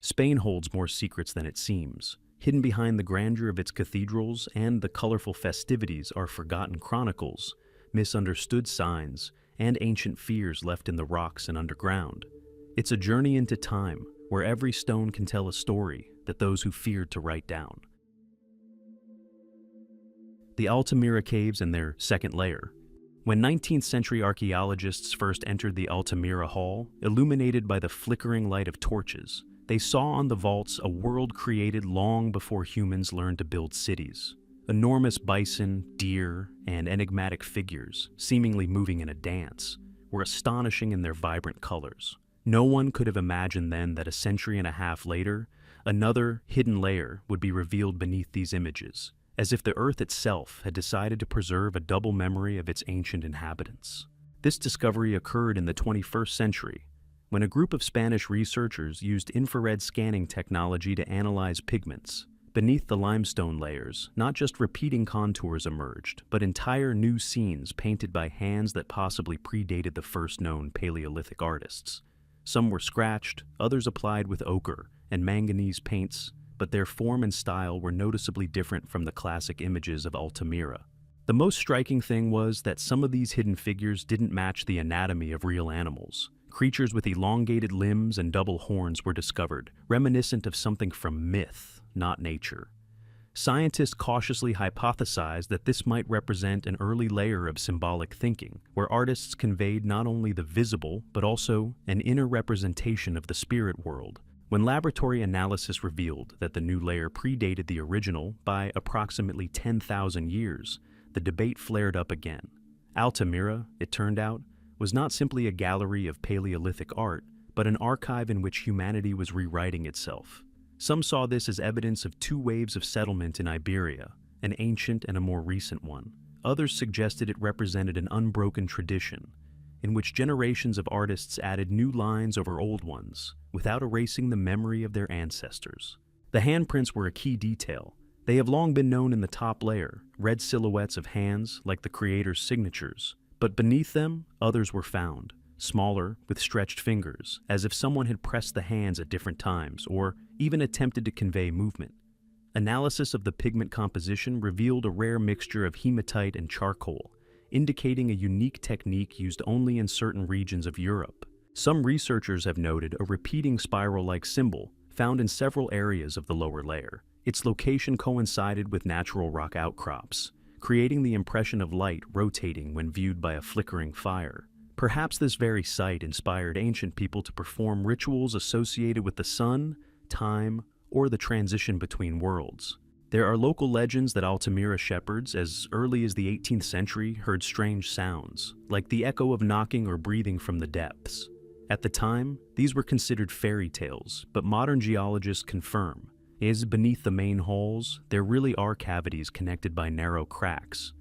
Spain holds more secrets than it seems. Hidden behind the grandeur of its cathedrals and the colorful festivities are forgotten chronicles, misunderstood signs, and ancient fears left in the rocks and underground. It's a journey into time, where every stone can tell a story that those who feared to write down. The Altamira Caves and their second layer. When 19th century archaeologists first entered the Altamira Hall, illuminated by the flickering light of torches, they saw on the vaults a world created long before humans learned to build cities. Enormous bison, deer, and enigmatic figures, seemingly moving in a dance, were astonishing in their vibrant colors. No one could have imagined then that a century and a half later, another hidden layer would be revealed beneath these images, as if the earth itself had decided to preserve a double memory of its ancient inhabitants. This discovery occurred in the 21st century, when a group of Spanish researchers used infrared scanning technology to analyze pigments. Beneath the limestone layers, not just repeating contours emerged, but entire new scenes painted by hands that possibly predated the first known Paleolithic artists. Some were scratched, others applied with ochre and manganese paints, but their form and style were noticeably different from the classic images of Altamira. The most striking thing was that some of these hidden figures didn't match the anatomy of real animals. Creatures with elongated limbs and double horns were discovered, reminiscent of something from myth, not nature. Scientists cautiously hypothesized that this might represent an early layer of symbolic thinking, where artists conveyed not only the visible, but also an inner representation of the spirit world. When laboratory analysis revealed that the new layer predated the original by approximately 10,000 years, the debate flared up again. Altamira, it turned out, was not simply a gallery of Paleolithic art, but an archive in which humanity was rewriting itself. Some saw this as evidence of two waves of settlement in Iberia, an ancient and a more recent one. Others suggested it represented an unbroken tradition, in which generations of artists added new lines over old ones, without erasing the memory of their ancestors. The handprints were a key detail. They have long been known in the top layer, red silhouettes of hands like the creator's signatures. But beneath them, others were found, smaller, with stretched fingers, as if someone had pressed the hands at different times, or even attempted to convey movement. Analysis of the pigment composition revealed a rare mixture of hematite and charcoal, indicating a unique technique used only in certain regions of Europe. Some researchers have noted a repeating spiral-like symbol found in several areas of the lower layer. Its location coincided with natural rock outcrops, creating the impression of light rotating when viewed by a flickering fire. Perhaps this very sight inspired ancient people to perform rituals associated with the sun, time, or the transition between worlds. There are local legends that Altamira shepherds, as early as the 18th century, heard strange sounds, like the echo of knocking or breathing from the depths. At the time, these were considered fairy tales, but modern geologists confirm beneath the main halls, there really are cavities connected by narrow cracks.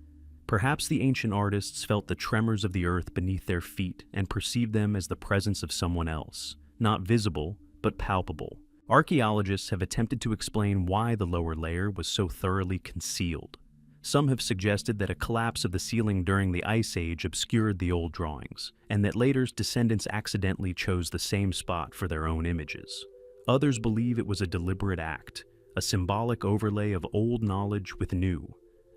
Perhaps the ancient artists felt the tremors of the earth beneath their feet and perceived them as the presence of someone else, not visible, but palpable. Archaeologists have attempted to explain why the lower layer was so thoroughly concealed. Some have suggested that a collapse of the ceiling during the Ice Age obscured the old drawings, and that later's descendants accidentally chose the same spot for their own images. Others believe it was a deliberate act, a symbolic overlay of old knowledge with new.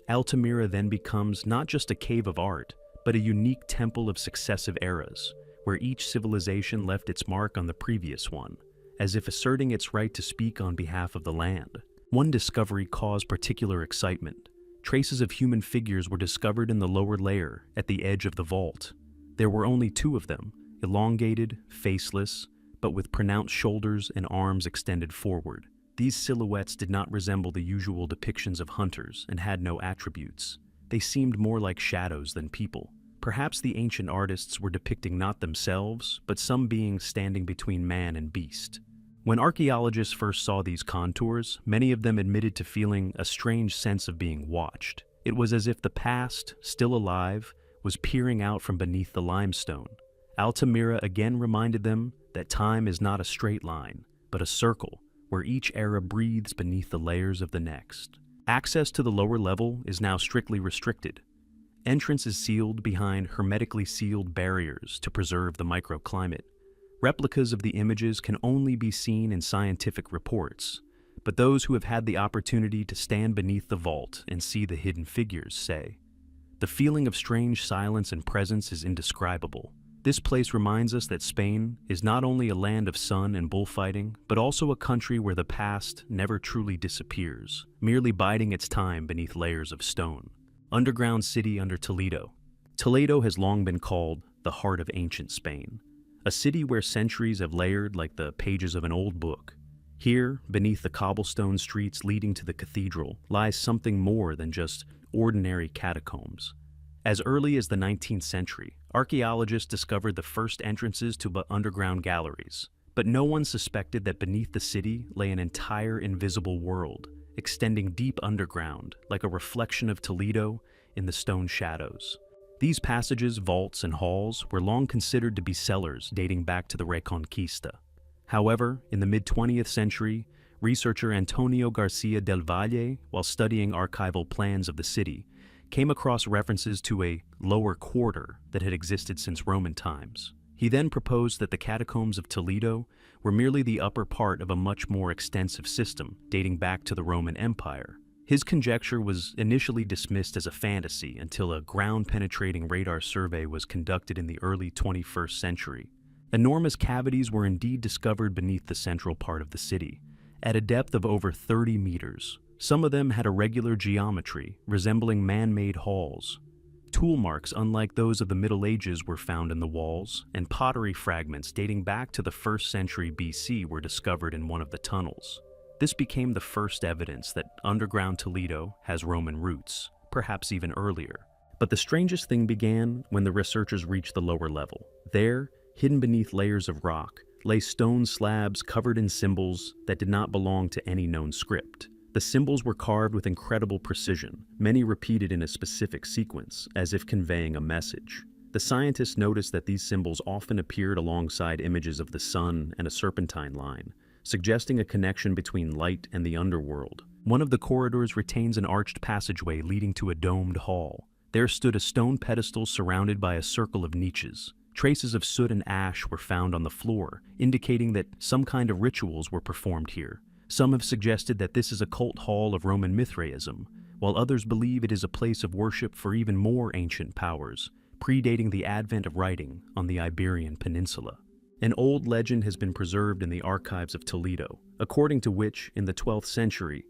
Altamira then becomes not just a cave of art, but a unique temple of successive eras, where each civilization left its mark on the previous one, as if asserting its right to speak on behalf of the land. One discovery caused particular excitement. Traces of human figures were discovered in the lower layer at the edge of the vault. There were only two of them, elongated, faceless, but with pronounced shoulders and arms extended forward. These silhouettes did not resemble the usual depictions of hunters and had no attributes. They seemed more like shadows than people. Perhaps the ancient artists were depicting not themselves, but some beings standing between man and beast. When archaeologists first saw these contours, many of them admitted to feeling a strange sense of being watched. It was as if the past, still alive, was peering out from beneath the limestone. Altamira again reminded them that time is not a straight line, but a circle, where each era breathes beneath the layers of the next. Access to the lower level is now strictly restricted. Entrance is sealed behind hermetically sealed barriers to preserve the microclimate. Replicas of the images can only be seen in scientific reports, but those who have had the opportunity to stand beneath the vault and see the hidden figures say, "The feeling of strange silence and presence is indescribable." This place reminds us that Spain is not only a land of sun and bullfighting, but also a country where the past never truly disappears, merely biding its time beneath layers of stone. Underground city under Toledo. Toledo has long been called the heart of ancient Spain, a city where centuries have layered like the pages of an old book. Here, beneath the cobblestone streets leading to the cathedral, lies something more than just ordinary catacombs. As early as the 19th century, archaeologists discovered the first entrances to underground galleries, but no one suspected that beneath the city lay an entire invisible world, extending deep underground, like a reflection of Toledo in the stone shadows. These passages, vaults, and halls were long considered to be cellars dating back to the Reconquista. However, in the mid-20th century, researcher Antonio Garcia del Valle, while studying archival plans of the city, came across references to a lower quarter that had existed since Roman times. He then proposed that the catacombs of Toledo were merely the upper part of a much more extensive system dating back to the Roman Empire. His conjecture was initially dismissed as a fantasy until a ground-penetrating radar survey was conducted in the early 21st century. Enormous cavities were indeed discovered beneath the central part of the city, at a depth of over 30 meters. Some of them had irregular geometry, resembling man-made halls. Tool marks unlike those of the Middle Ages were found in the walls, and pottery fragments dating back to the 1st century BC were discovered in one of the tunnels. This became the first evidence that underground Toledo has Roman roots, perhaps even earlier. But the strangest thing began when the researchers reached the lower level. There, hidden beneath layers of rock, lay stone slabs covered in symbols that did not belong to any known script. The symbols were carved with incredible precision, many repeated in a specific sequence, as if conveying a message. The scientists noticed that these symbols often appeared alongside images of the sun and a serpentine line, suggesting a connection between light and the underworld. One of the corridors retains an arched passageway leading to a domed hall. There stood a stone pedestal surrounded by a circle of niches. Traces of soot and ash were found on the floor, indicating that some kind of rituals were performed here. Some have suggested that this is a cult hall of Roman Mithraism, while others believe it is a place of worship for even more ancient powers, predating the advent of writing on the Iberian Peninsula. An old legend has been preserved in the archives of Toledo, according to which, in the 12th century,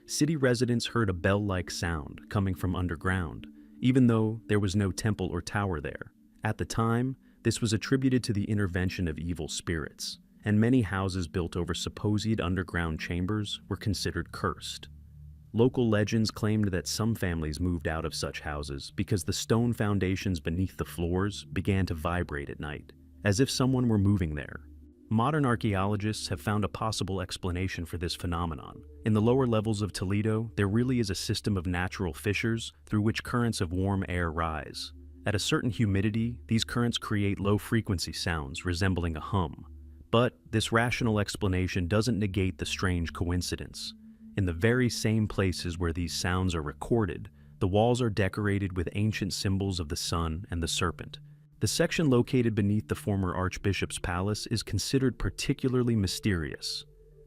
city residents heard a bell-like sound coming from underground, even though there was no temple or tower there. At the time, this was attributed to the intervention of evil spirits, and many houses built over supposed underground chambers were considered cursed. Local legends claimed that some families moved out of such houses because the stone foundations beneath the floors began to vibrate at night, as if someone were moving there. Modern archaeologists have found a possible explanation for this phenomenon. In the lower levels of Toledo, there really is a system of natural fissures through which currents of warm air rise. At a certain humidity, these currents create low-frequency sounds resembling a hum. But this rational explanation doesn't negate the strange coincidence. In the very same places where these sounds are recorded, the walls are decorated with ancient symbols of the sun and the serpent. The section located beneath the former Archbishop's palace is considered particularly mysterious.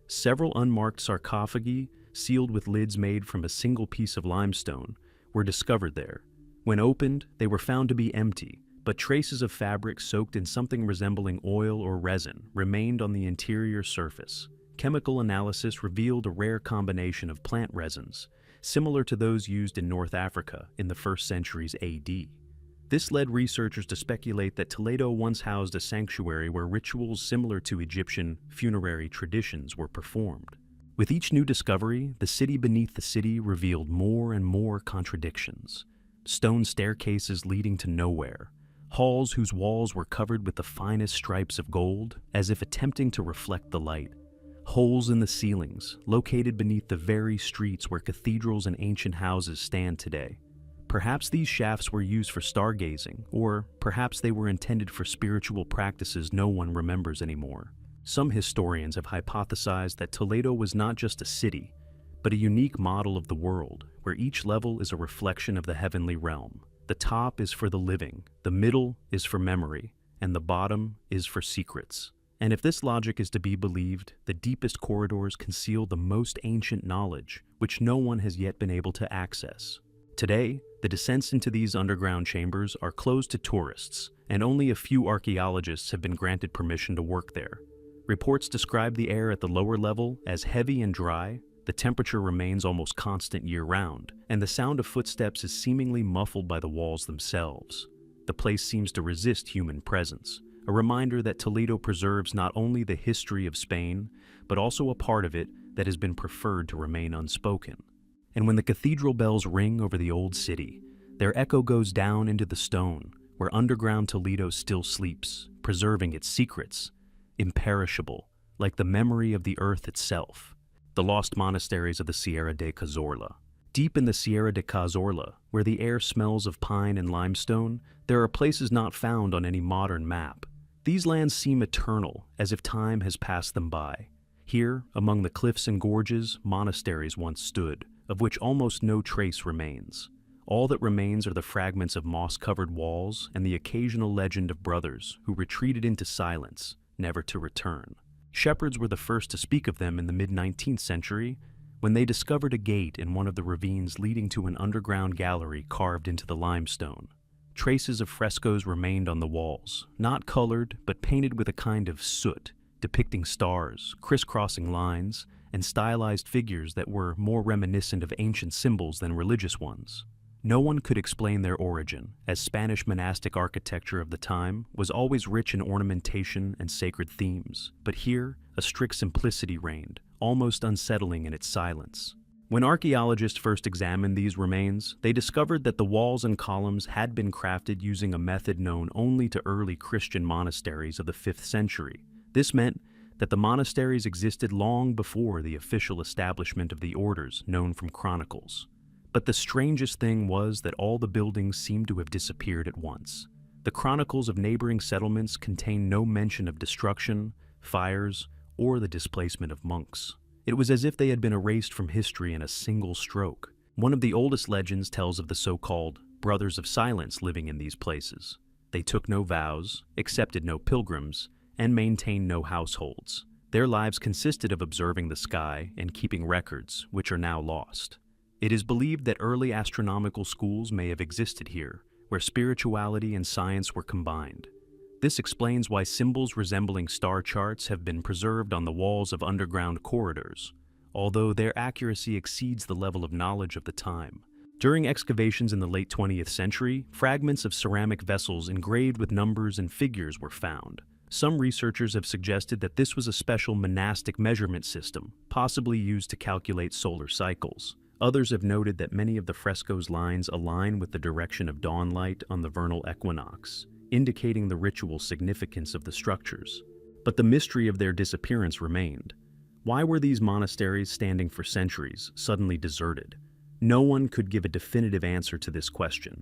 Several unmarked sarcophagi, sealed with lids made from a single piece of limestone, were discovered there. When opened, they were found to be empty, but traces of fabric soaked in something resembling oil or resin remained on the interior surface. Chemical analysis revealed a rare combination of plant resins, similar to those used in North Africa in the 1st centuries AD. This led researchers to speculate that Toledo once housed a sanctuary where rituals similar to Egyptian funerary traditions were performed. With each new discovery, the city beneath the city revealed more and more contradictions. Stone staircases leading to nowhere, halls whose walls were covered with the finest stripes of gold, as if attempting to reflect the light. Holes in the ceilings, located beneath the very streets where cathedrals and ancient houses stand today. Perhaps these shafts were used for stargazing, or perhaps they were intended for spiritual practices no one remembers anymore. Some historians have hypothesized that Toledo was not just a city, but a unique model of the world, where each level is a reflection of the heavenly realm. The top is for the living, the middle is for memory, and the bottom is for secrets. And if this logic is to be believed, the deepest corridors conceal the most ancient knowledge, which no one has yet been able to access. Today, the descents into these underground chambers are closed to tourists, and only a few archaeologists have been granted permission to work there. Reports describe the air at the lower level as heavy and dry, the temperature remains almost constant year-round, and the sound of footsteps is seemingly muffled by the walls themselves. The place seems to resist human presence, a reminder that Toledo preserves not only the history of Spain, but also a part of it that has been preferred to remain unspoken. And when the cathedral bells ring over the old city, their echo goes down into the stone, where underground Toledo still sleeps, preserving its secrets, imperishable, like the memory of the earth itself. The lost monasteries of the Sierra de Cazorla. Deep in the Sierra de Cazorla, where the air smells of pine and limestone, there are places not found on any modern map. These lands seem eternal, as if time has passed them by. Here, among the cliffs and gorges, monasteries once stood, of which almost no trace remains. All that remains are the fragments of moss-covered walls and the occasional legend of brothers who retreated into silence, never to return. Shepherds were the first to speak of them in the mid-19th century, when they discovered a gate in one of the ravines leading to an underground gallery carved into the limestone. Traces of frescoes remained on the walls, not colored, but painted with a kind of soot, depicting stars, crisscrossing lines, and stylized figures that were more reminiscent of ancient symbols than religious ones. No one could explain their origin, as Spanish monastic architecture of the time was always rich in ornamentation and sacred themes, but here, a strict simplicity reigned, almost unsettling in its silence. When archaeologists first examined these remains, they discovered that the walls and columns had been crafted using a method known only to early Christian monasteries of the 5th century. This meant that the monasteries existed long before the official establishment of the orders known from chronicles. But the strangest thing was that all the buildings seemed to have disappeared at once. The chronicles of neighboring settlements contain no mention of destruction, fires, or the displacement of monks. It was as if they had been erased from history in a single stroke. One of the oldest legends tells of the so-called Brothers of Silence living in these places. They took no vows, accepted no pilgrims, and maintained no households. Their lives consisted of observing the sky and keeping records, which are now lost. It is believed that early astronomical schools may have existed here, where spirituality and science were combined. This explains why symbols resembling star charts have been preserved on the walls of underground corridors, although their accuracy exceeds the level of knowledge of the time. During excavations in the late 20th century, fragments of ceramic vessels engraved with numbers and figures were found. Some researchers have suggested that this was a special monastic measurement system, possibly used to calculate solar cycles. Others have noted that many of the frescoes' lines align with the direction of dawn light on the vernal equinox, indicating the ritual significance of the structures. But the mystery of their disappearance remained. Why were these monasteries standing for centuries suddenly deserted? No one could give a definitive answer to this question.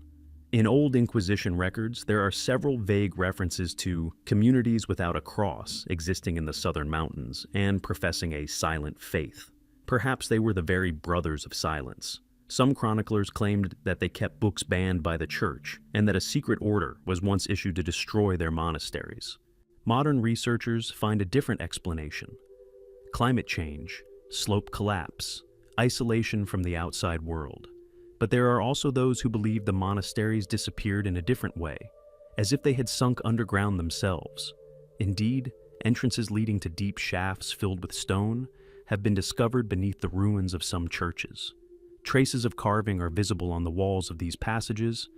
In old Inquisition records, there are several vague references to communities without a cross existing in the southern mountains and professing a silent faith. Perhaps they were the very Brothers of Silence. Some chroniclers claimed that they kept books banned by the church and that a secret order was once issued to destroy their monasteries. Modern researchers find a different explanation. Climate change, slope collapse, isolation from the outside world. But there are also those who believe the monasteries disappeared in a different way, as if they had sunk underground themselves. Indeed, entrances leading to deep shafts filled with stone have been discovered beneath the ruins of some churches. Traces of carving are visible on the walls of these passages,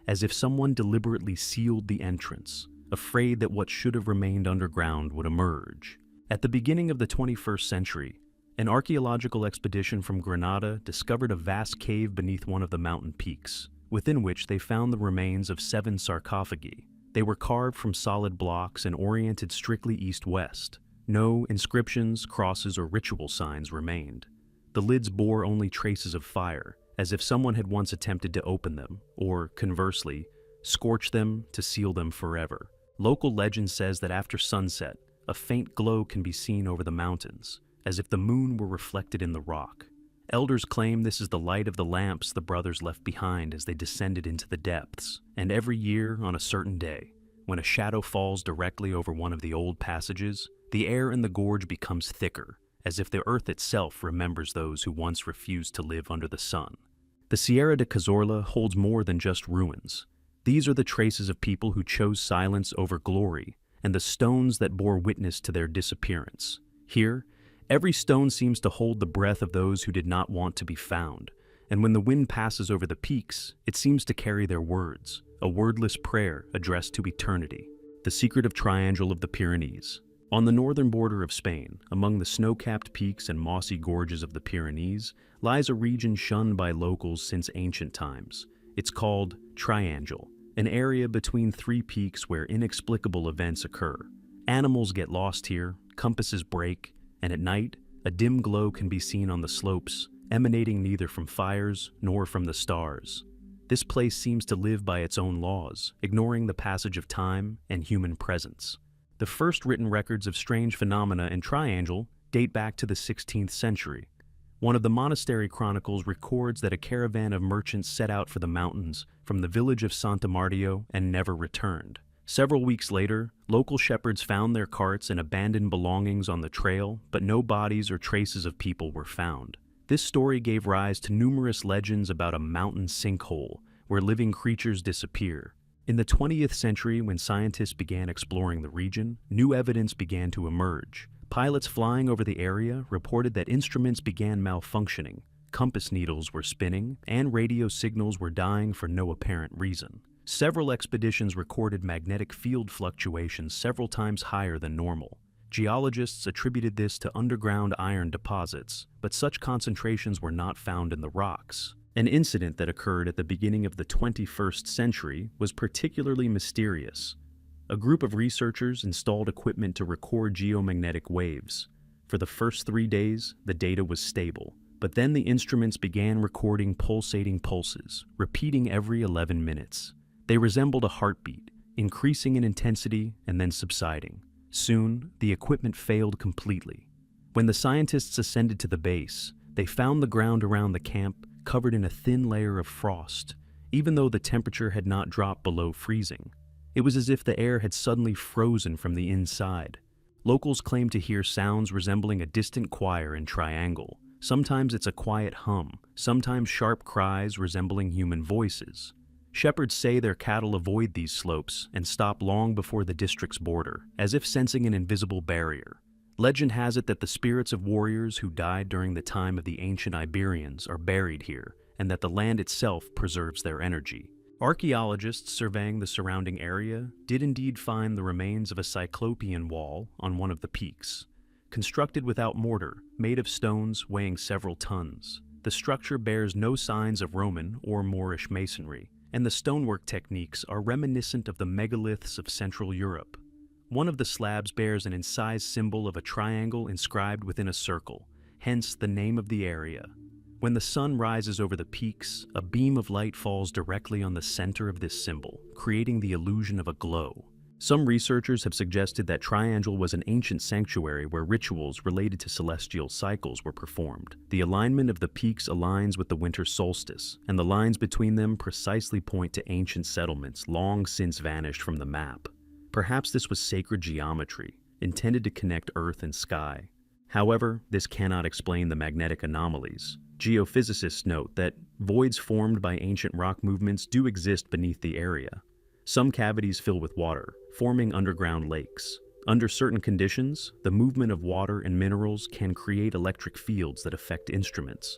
as if someone deliberately sealed the entrance, afraid that what should have remained underground would emerge. At the beginning of the 21st century, an archaeological expedition from Granada discovered a vast cave beneath one of the mountain peaks, within which they found the remains of 7 sarcophagi. They were carved from solid blocks and oriented strictly east-west. No inscriptions, crosses, or ritual signs remained. The lids bore only traces of fire, as if someone had once attempted to open them, or, conversely, scorch them to seal them forever. Local legend says that after sunset, a faint glow can be seen over the mountains, as if the moon were reflected in the rock. Elders claim this is the light of the lamps the brothers left behind as they descended into the depths, and every year on a certain day, when a shadow falls directly over one of the old passages, the air in the gorge becomes thicker, as if the earth itself remembers those who once refused to live under the sun. The Sierra de Cazorla holds more than just ruins. These are the traces of people who chose silence over glory, and the stones that bore witness to their disappearance. Here, every stone seems to hold the breath of those who did not want to be found, and when the wind passes over the peaks, it seems to carry their words, a wordless prayer addressed to eternity. The secretive triangle of the Pyrenees. On the northern border of Spain, among the snow-capped peaks and mossy gorges of the Pyrenees, lies a region shunned by locals since ancient times. It's called Triangle, an area between three peaks where inexplicable events occur. Animals get lost here, compasses break, and at night, a dim glow can be seen on the slopes, emanating neither from fires nor from the stars. This place seems to live by its own laws, ignoring the passage of time and human presence. The first written records of strange phenomena in Triangle date back to the 16th century. One of the monastery chronicles records that a caravan of merchants set out for the mountains from the village of Santa Martio and never returned. Several weeks later, local shepherds found their carts and abandoned belongings on the trail, but no bodies or traces of people were found. This story gave rise to numerous legends about a mountain sinkhole where living creatures disappear. In the 20th century, when scientists began exploring the region, new evidence began to emerge. Pilots flying over the area reported that instruments began malfunctioning, compass needles were spinning, and radio signals were dying for no apparent reason. Several expeditions recorded magnetic field fluctuations several times higher than normal. Geologists attributed this to underground iron deposits, but such concentrations were not found in the rocks. An incident that occurred at the beginning of the 21st century was particularly mysterious. A group of researchers installed equipment to record geomagnetic waves. For the first 3 days, the data was stable, but then the instruments began recording pulsating pulses, repeating every 11 minutes. They resembled a heartbeat, increasing in intensity and then subsiding. Soon, the equipment failed completely. When the scientists ascended to the base, they found the ground around the camp covered in a thin layer of frost, even though the temperature had not dropped below freezing. It was as if the air had suddenly frozen from the inside. Locals claimed to hear sounds resembling a distant choir in Triangle. Sometimes it's a quiet hum, sometimes sharp cries resembling human voices. Shepherds say their cattle avoid these slopes and stop long before the district's border, as if sensing an invisible barrier. Legend has it that the spirits of warriors who died during the time of the ancient Iberians are buried here, and that the land itself preserves their energy. Archaeologists surveying the surrounding area did indeed find the remains of a cyclopean wall on one of the peaks. Constructed without mortar, made of stones weighing several tons, the structure bears no signs of Roman or Moorish masonry, and the stonework techniques are reminiscent of the megaliths of Central Europe. One of the slabs bears an incised symbol of a triangle inscribed within a circle, hence the name of the area. When the sun rises over the peaks, a beam of light falls directly on the center of this symbol, creating the illusion of a glow. Some researchers have suggested that Triangle was an ancient sanctuary where rituals related to celestial cycles were performed. The alignment of the peaks aligns with the winter solstice, and the lines between them precisely point to ancient settlements long since vanished from the map. Perhaps this was sacred geometry, intended to connect earth and sky. However, this cannot explain the magnetic anomalies. Geophysicists note that voids formed by ancient rock movements do exist beneath the area. Some cavities fill with water, forming underground lakes. Under certain conditions, the movement of water and minerals can create electric fields that affect instruments.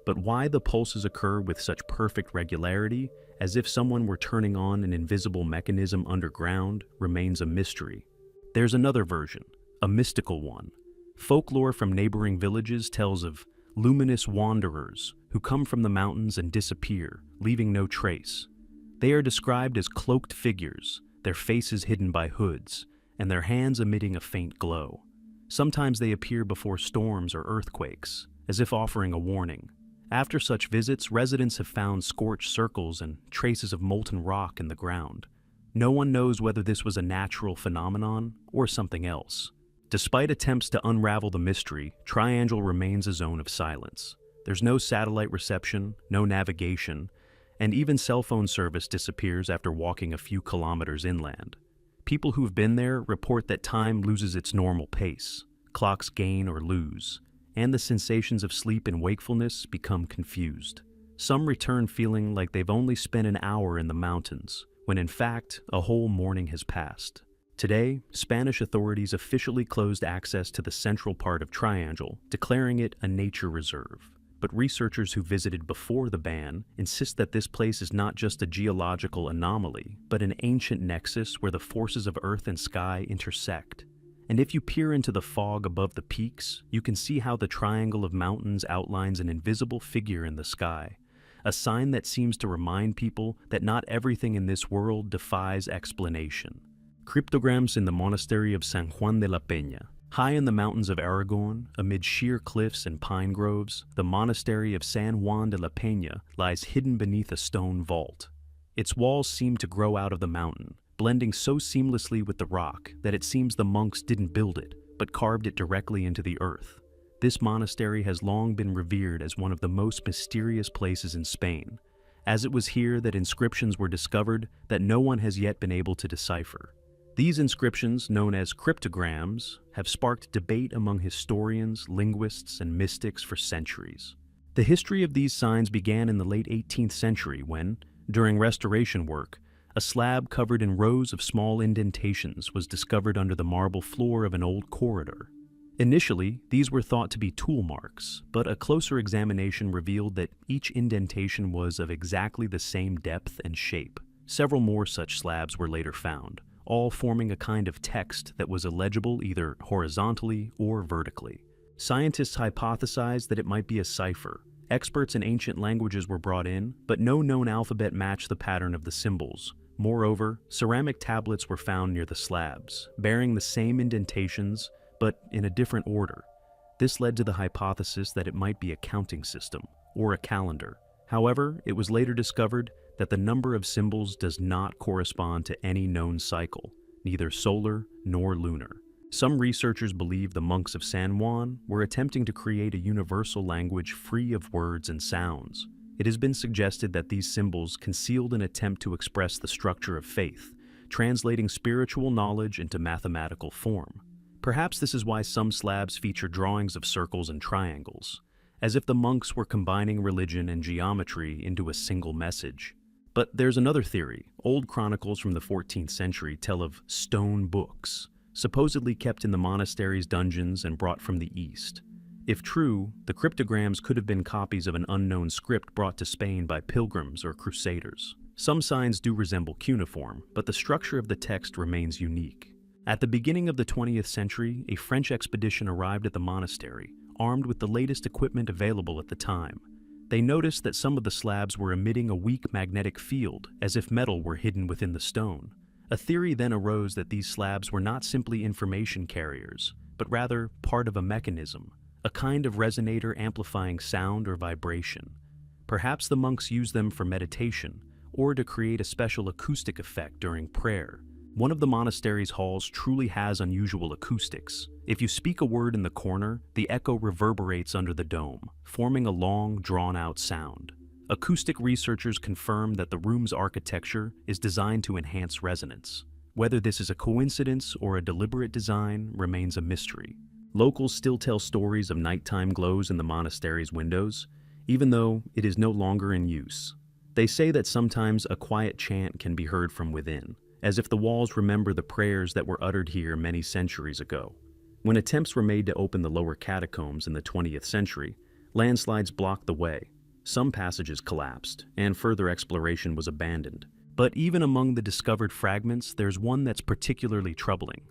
But why the pulses occur with such perfect regularity, as if someone were turning on an invisible mechanism underground, remains a mystery. There's another version, a mystical one. Folklore from neighboring villages tells of luminous wanderers who come from the mountains and disappear, leaving no trace. They are described as cloaked figures, their faces hidden by hoods, and their hands emitting a faint glow. Sometimes they appear before storms or earthquakes, as if offering a warning. After such visits, residents have found scorched circles and traces of molten rock in the ground. No one knows whether this was a natural phenomenon or something else. Despite attempts to unravel the mystery, Triangle remains a zone of silence. There's no satellite reception, no navigation, and even cell phone service disappears after walking a few kilometers inland. People who've been there report that time loses its normal pace, clocks gain or lose, and the sensations of sleep and wakefulness become confused. Some return feeling like they've only spent an hour in the mountains, when in fact, a whole morning has passed. Today, Spanish authorities officially closed access to the central part of Triangle, declaring it a nature reserve. But researchers who visited before the ban insist that this place is not just a geological anomaly, but an ancient nexus where the forces of earth and sky intersect. And if you peer into the fog above the peaks, you can see how the triangle of mountains outlines an invisible figure in the sky, a sign that seems to remind people that not everything in this world defies explanation. Cryptograms in the monastery of San Juan de la Peña. High in the mountains of Aragon, amid sheer cliffs and pine groves, the monastery of San Juan de la Peña lies hidden beneath a stone vault. Its walls seem to grow out of the mountain, blending so seamlessly with the rock that it seems the monks didn't build it, but carved it directly into the earth. This monastery has long been revered as one of the most mysterious places in Spain, as it was here that inscriptions were discovered that no one has yet been able to decipher. These inscriptions, known as cryptograms, have sparked debate among historians, linguists, and mystics for centuries. The history of these signs began in the late 18th century when, during restoration work, a slab covered in rows of small indentations was discovered under the marble floor of an old corridor. Initially, these were thought to be tool marks, but a closer examination revealed that each indentation was of exactly the same depth and shape. Several more such slabs were later found, all forming a kind of text that was illegible either horizontally or vertically. Scientists hypothesized that it might be a cipher. Experts in ancient languages were brought in, but no known alphabet matched the pattern of the symbols. Moreover, ceramic tablets were found near the slabs, bearing the same indentations, but in a different order. This led to the hypothesis that it might be a counting system, or a calendar. However, it was later discovered that the number of symbols does not correspond to any known cycle, neither solar nor lunar. Some researchers believe the monks of San Juan were attempting to create a universal language free of words and sounds. It has been suggested that these symbols concealed an attempt to express the structure of faith, translating spiritual knowledge into mathematical form. Perhaps this is why some slabs feature drawings of circles and triangles, as if the monks were combining religion and geometry into a single message. But there's another theory. Old chronicles from the 14th century tell of stone books, supposedly kept in the monastery's dungeons and brought from the east. If true, the cryptograms could have been copies of an unknown script brought to Spain by pilgrims or crusaders. Some signs do resemble cuneiform, but the structure of the text remains unique. At the beginning of the 20th century, a French expedition arrived at the monastery, armed with the latest equipment available at the time. They noticed that some of the slabs were emitting a weak magnetic field, as if metal were hidden within the stone. A theory then arose that these slabs were not simply information carriers, but rather part of a mechanism, a kind of resonator amplifying sound or vibration. Perhaps the monks used them for meditation, or to create a special acoustic effect during prayer. One of the monastery's halls truly has unusual acoustics. If you speak a word in the corner, the echo reverberates under the dome, forming a long, drawn-out sound. Acoustic researchers confirm that the room's architecture is designed to enhance resonance. Whether this is a coincidence or a deliberate design remains a mystery. Locals still tell stories of nighttime glows in the monastery's windows, even though it is no longer in use. They say that sometimes a quiet chant can be heard from within, as if the walls remember the prayers that were uttered here many centuries ago. When attempts were made to open the lower catacombs in the 20th century, landslides blocked the way. Some passages collapsed, and further exploration was abandoned. But even among the discovered fragments, there's one that's particularly troubling.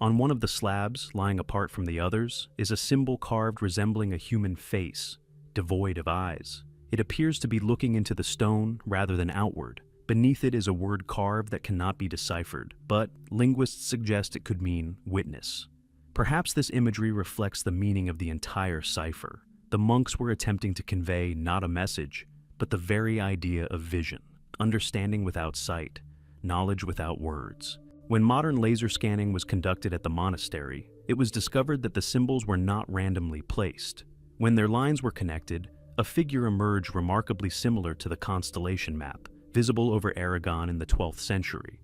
On one of the slabs, lying apart from the others, is a symbol carved resembling a human face, devoid of eyes. It appears to be looking into the stone rather than outward. Beneath it is a word carved that cannot be deciphered, but linguists suggest it could mean witness. Perhaps this imagery reflects the meaning of the entire cipher. The monks were attempting to convey not a message, but the very idea of vision, understanding without sight, knowledge without words. When modern laser scanning was conducted at the monastery, it was discovered that the symbols were not randomly placed. When their lines were connected, a figure emerged remarkably similar to the constellation map, visible over Aragon in the 12th century.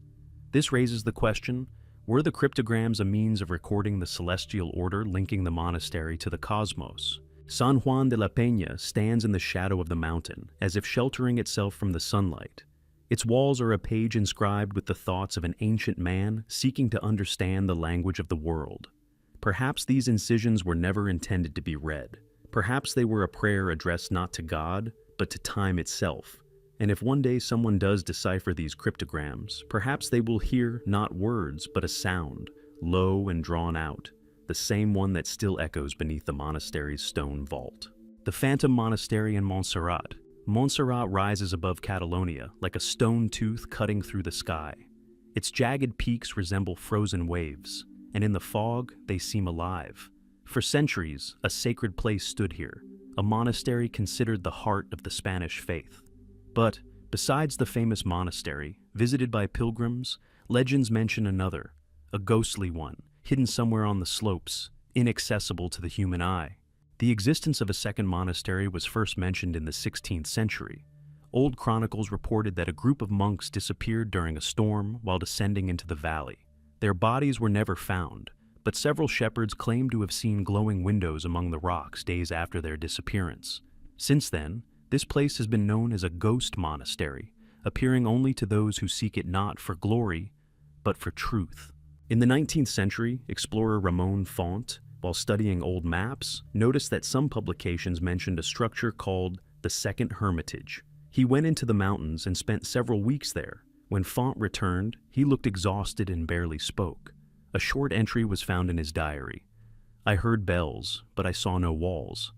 This raises the question, Were the cryptograms a means of recording the celestial order linking the monastery to the cosmos? San Juan de la Peña stands in the shadow of the mountain, as if sheltering itself from the sunlight. Its walls are a page inscribed with the thoughts of an ancient man seeking to understand the language of the world. Perhaps these incisions were never intended to be read. Perhaps they were a prayer addressed not to God, but to time itself. And if one day someone does decipher these cryptograms, perhaps they will hear not words, but a sound, low and drawn out, the same one that still echoes beneath the monastery's stone vault. The Phantom Monastery in Montserrat. Montserrat rises above Catalonia like a stone tooth cutting through the sky. Its jagged peaks resemble frozen waves, and in the fog they seem alive. For centuries, a sacred place stood here, a monastery considered the heart of the Spanish faith. But, besides the famous monastery, visited by pilgrims, legends mention another, a ghostly one, hidden somewhere on the slopes, inaccessible to the human eye. The existence of a second monastery was first mentioned in the 16th century. Old chronicles reported that a group of monks disappeared during a storm while descending into the valley. Their bodies were never found, but several shepherds claimed to have seen glowing windows among the rocks days after their disappearance. Since then, this place has been known as a ghost monastery, appearing only to those who seek it not for glory, but for truth. In the 19th century, explorer Ramon Font, while studying old maps, noticed that some publications mentioned a structure called the Second Hermitage. He went into the mountains and spent several weeks there. When Font returned, he looked exhausted and barely spoke. A short entry was found in his diary. "I heard bells, but I saw no walls."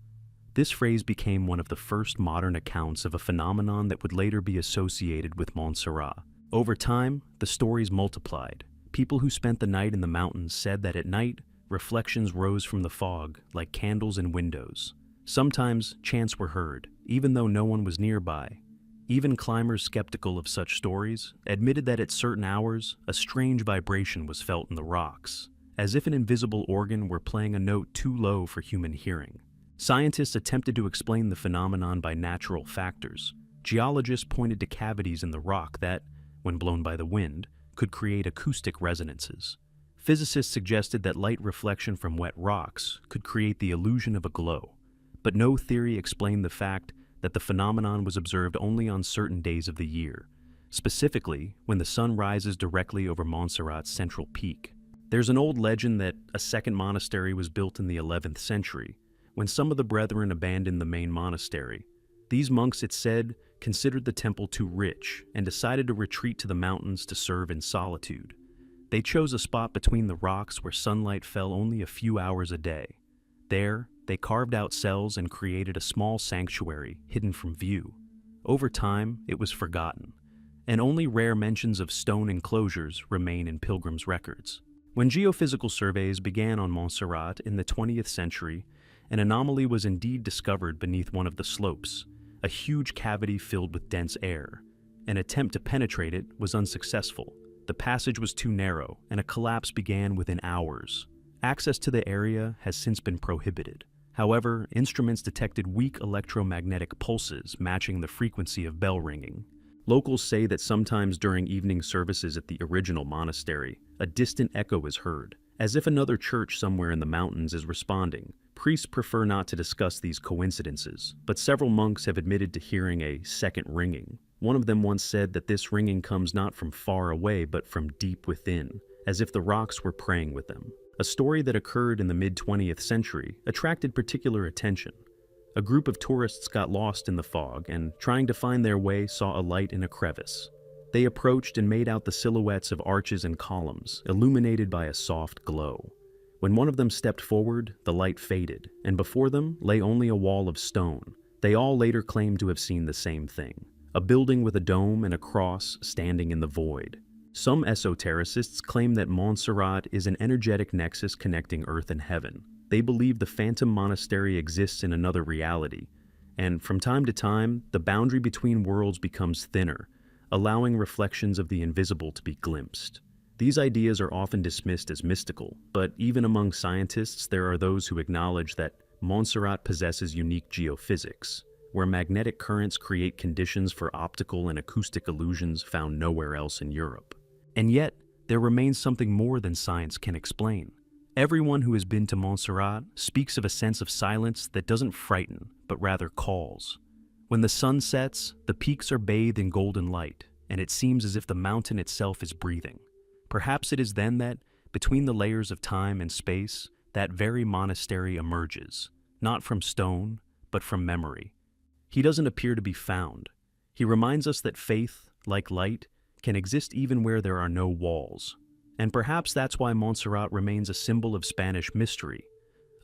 This phrase became one of the first modern accounts of a phenomenon that would later be associated with Montserrat. Over time, the stories multiplied. People who spent the night in the mountains said that at night, reflections rose from the fog like candles in windows. Sometimes chants were heard, even though no one was nearby. Even climbers skeptical of such stories admitted that at certain hours, a strange vibration was felt in the rocks, as if an invisible organ were playing a note too low for human hearing. Scientists attempted to explain the phenomenon by natural factors. Geologists pointed to cavities in the rock that, when blown by the wind, could create acoustic resonances. Physicists suggested that light reflection from wet rocks could create the illusion of a glow, but no theory explained the fact that the phenomenon was observed only on certain days of the year, specifically when the sun rises directly over Montserrat's central peak. There's an old legend that a second monastery was built in the 11th century, when some of the brethren abandoned the main monastery. These monks, it's said, considered the temple too rich and decided to retreat to the mountains to serve in solitude. They chose a spot between the rocks where sunlight fell only a few hours a day. There, they carved out cells and created a small sanctuary hidden from view. Over time, it was forgotten, and only rare mentions of stone enclosures remain in pilgrims' records. When geophysical surveys began on Montserrat in the 20th century, an anomaly was indeed discovered beneath one of the slopes, a huge cavity filled with dense air. An attempt to penetrate it was unsuccessful. The passage was too narrow, and a collapse began within hours. Access to the area has since been prohibited. However, instruments detected weak electromagnetic pulses matching the frequency of bell ringing. Locals say that sometimes during evening services at the original monastery, a distant echo is heard, as if another church somewhere in the mountains is responding. Priests prefer not to discuss these coincidences, but several monks have admitted to hearing a second ringing. One of them once said that this ringing comes not from far away but from deep within, as if the rocks were praying with them. A story that occurred in the mid-20th century attracted particular attention. A group of tourists got lost in the fog and, trying to find their way, saw a light in a crevice. They approached and made out the silhouettes of arches and columns, illuminated by a soft glow. When one of them stepped forward, the light faded, and before them lay only a wall of stone. They all later claimed to have seen the same thing, a building with a dome and a cross standing in the void. Some esotericists claim that Montserrat is an energetic nexus connecting earth and heaven. They believe the Phantom Monastery exists in another reality, and from time to time, the boundary between worlds becomes thinner, allowing reflections of the invisible to be glimpsed. These ideas are often dismissed as mystical, but even among scientists, there are those who acknowledge that Montserrat possesses unique geophysics, where magnetic currents create conditions for optical and acoustic illusions found nowhere else in Europe. And yet, there remains something more than science can explain. Everyone who has been to Montserrat speaks of a sense of silence that doesn't frighten, but rather calls. When the sun sets, the peaks are bathed in golden light, and it seems as if the mountain itself is breathing. Perhaps it is then that, between the layers of time and space, that very monastery emerges, not from stone, but from memory. He doesn't appear to be found. He reminds us that faith, like light, can exist even where there are no walls. And perhaps that's why Montserrat remains a symbol of Spanish mystery,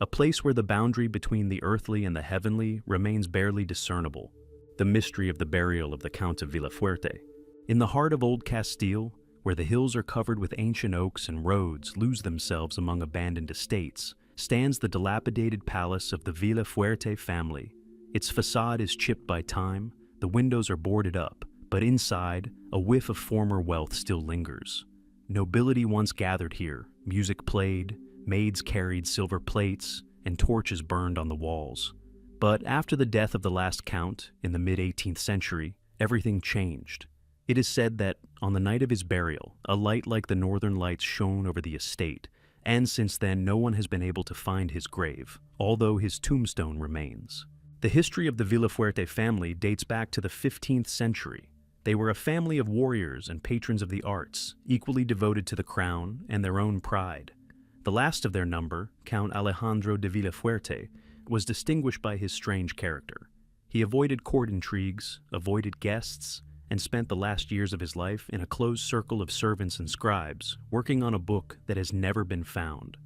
a place where the boundary between the earthly and the heavenly remains barely discernible. The mystery of the burial of the Count of Villafuerte. In the heart of Old Castile, where the hills are covered with ancient oaks and roads lose themselves among abandoned estates, stands the dilapidated palace of the Villafuerte family. Its facade is chipped by time, the windows are boarded up, but inside, a whiff of former wealth still lingers. Nobility once gathered here, music played, maids carried silver plates, and torches burned on the walls. But after the death of the last count, in the mid-18th century, everything changed. It is said that, on the night of his burial, a light like the northern lights shone over the estate, and since then no one has been able to find his grave, although his tombstone remains. The history of the Villafuerte family dates back to the 15th century. They were a family of warriors and patrons of the arts, equally devoted to the crown and their own pride. The last of their number, Count Alejandro de Villafuerte, was distinguished by his strange character. He avoided court intrigues, avoided guests, and spent the last years of his life in a closed circle of servants and scribes, working on a book that has never been found.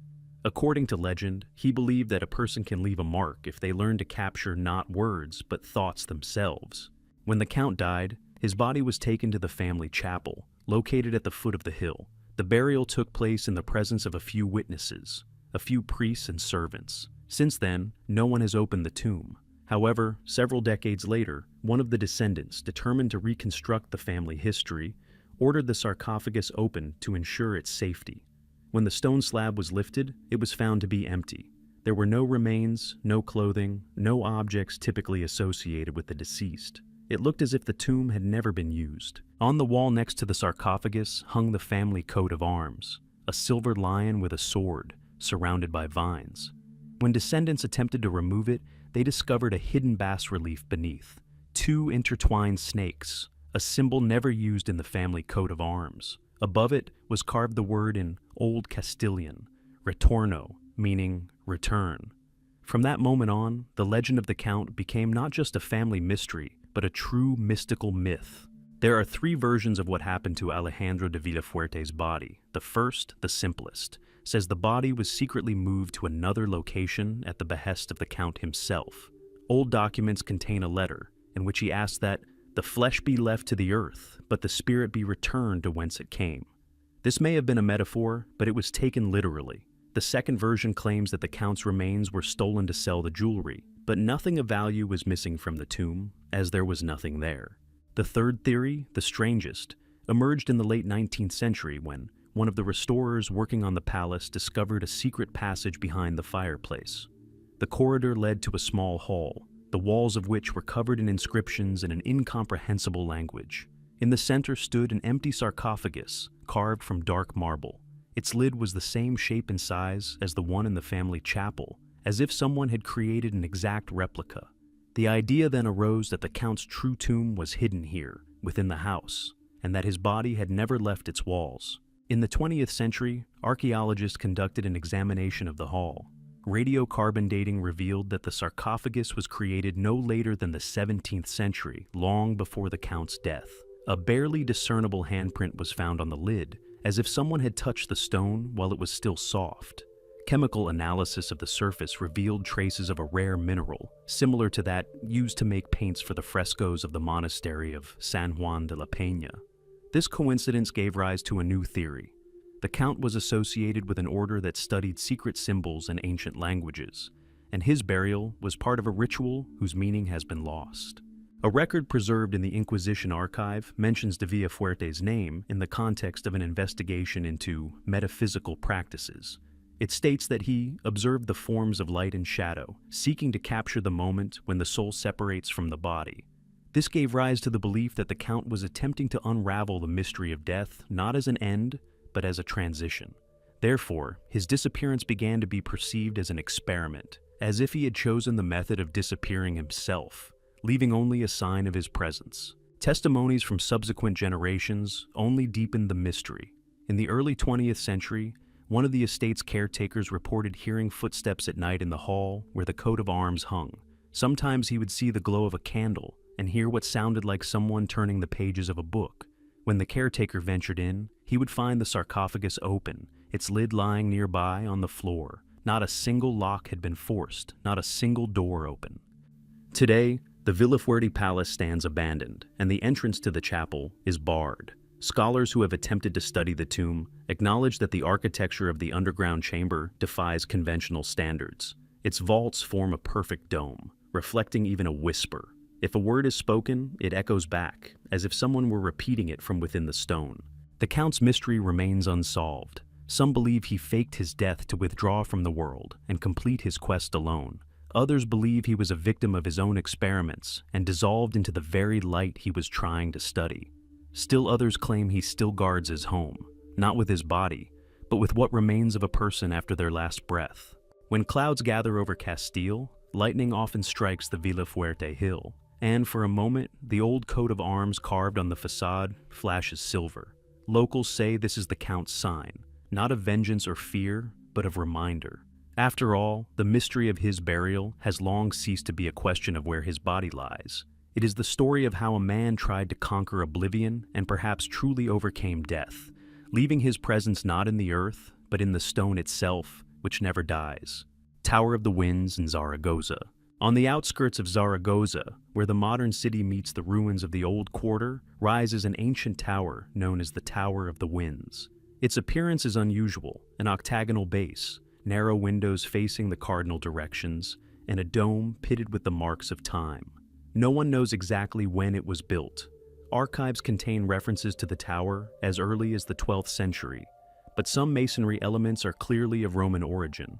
According to legend, he believed that a person can leave a mark if they learn to capture not words, but thoughts themselves. When the Count died, his body was taken to the family chapel, located at the foot of the hill. The burial took place in the presence of a few witnesses, a few priests and servants. Since then, no one has opened the tomb. However, several decades later, one of the descendants, determined to reconstruct the family history, ordered the sarcophagus opened to ensure its safety. When the stone slab was lifted, it was found to be empty. There were no remains, no clothing, no objects typically associated with the deceased. It looked as if the tomb had never been used. On the wall next to the sarcophagus hung the family coat of arms, a silver lion with a sword, surrounded by vines. When descendants attempted to remove it, they discovered a hidden bas-relief beneath, two intertwined snakes, a symbol never used in the family coat of arms. Above it was carved the word in Old Castilian, retorno, meaning return. From that moment on, the legend of the Count became not just a family mystery, but a true mystical myth. There are three versions of what happened to Alejandro de Villafuerte's body. The first, the simplest, says the body was secretly moved to another location at the behest of the Count himself. Old documents contain a letter in which he asked that the flesh be left to the earth, but the spirit be returned to whence it came. This may have been a metaphor, but it was taken literally. The second version claims that the Count's remains were stolen to sell the jewelry, but nothing of value was missing from the tomb, as there was nothing there. The third theory, the strangest, emerged in the late 19th century when one of the restorers working on the palace discovered a secret passage behind the fireplace. The corridor led to a small hall, the walls of which were covered in inscriptions in an incomprehensible language. In the center stood an empty sarcophagus, carved from dark marble. Its lid was the same shape and size as the one in the family chapel, as if someone had created an exact replica. The idea then arose that the Count's true tomb was hidden here, within the house, and that his body had never left its walls. In the 20th century, archaeologists conducted an examination of the hall. Radiocarbon dating revealed that the sarcophagus was created no later than the 17th century, long before the Count's death. A barely discernible handprint was found on the lid, as if someone had touched the stone while it was still soft. Chemical analysis of the surface revealed traces of a rare mineral, similar to that used to make paints for the frescoes of the monastery of San Juan de la Peña. This coincidence gave rise to a new theory. The Count was associated with an order that studied secret symbols and ancient languages, and his burial was part of a ritual whose meaning has been lost. A record preserved in the Inquisition archive mentions de Villafuerte's name in the context of an investigation into metaphysical practices. It states that he observed the forms of light and shadow, seeking to capture the moment when the soul separates from the body. This gave rise to the belief that the Count was attempting to unravel the mystery of death not as an end, but as a transition. Therefore, his disappearance began to be perceived as an experiment, as if he had chosen the method of disappearing himself, leaving only a sign of his presence. Testimonies from subsequent generations only deepened the mystery. In the early 20th century, one of the estate's caretakers reported hearing footsteps at night in the hall where the coat of arms hung. Sometimes he would see the glow of a candle and hear what sounded like someone turning the pages of a book. When the caretaker ventured in, he would find the sarcophagus open, its lid lying nearby on the floor. Not a single lock had been forced, not a single door open. Today, the Villafuerte Palace stands abandoned, and the entrance to the chapel is barred. Scholars who have attempted to study the tomb acknowledge that the architecture of the underground chamber defies conventional standards. Its vaults form a perfect dome, reflecting even a whisper. If a word is spoken, it echoes back, as if someone were repeating it from within the stone. The Count's mystery remains unsolved. Some believe he faked his death to withdraw from the world and complete his quest alone. Others believe he was a victim of his own experiments and dissolved into the very light he was trying to study. Still others claim he still guards his home, not with his body, but with what remains of a person after their last breath. When clouds gather over Castile, lightning often strikes the Villafuerte hill, and for a moment, the old coat of arms carved on the facade flashes silver. Locals say this is the Count's sign, not of vengeance or fear, but of reminder. After all, the mystery of his burial has long ceased to be a question of where his body lies. It is the story of how a man tried to conquer oblivion and perhaps truly overcame death, leaving his presence not in the earth, but in the stone itself, which never dies. Tower of the Winds in Zaragoza. On the outskirts of Zaragoza, where the modern city meets the ruins of the old quarter, rises an ancient tower known as the Tower of the Winds. Its appearance is unusual, an octagonal base, narrow windows facing the cardinal directions, and a dome pitted with the marks of time. No one knows exactly when it was built. Archives contain references to the tower as early as the 12th century, but some masonry elements are clearly of Roman origin,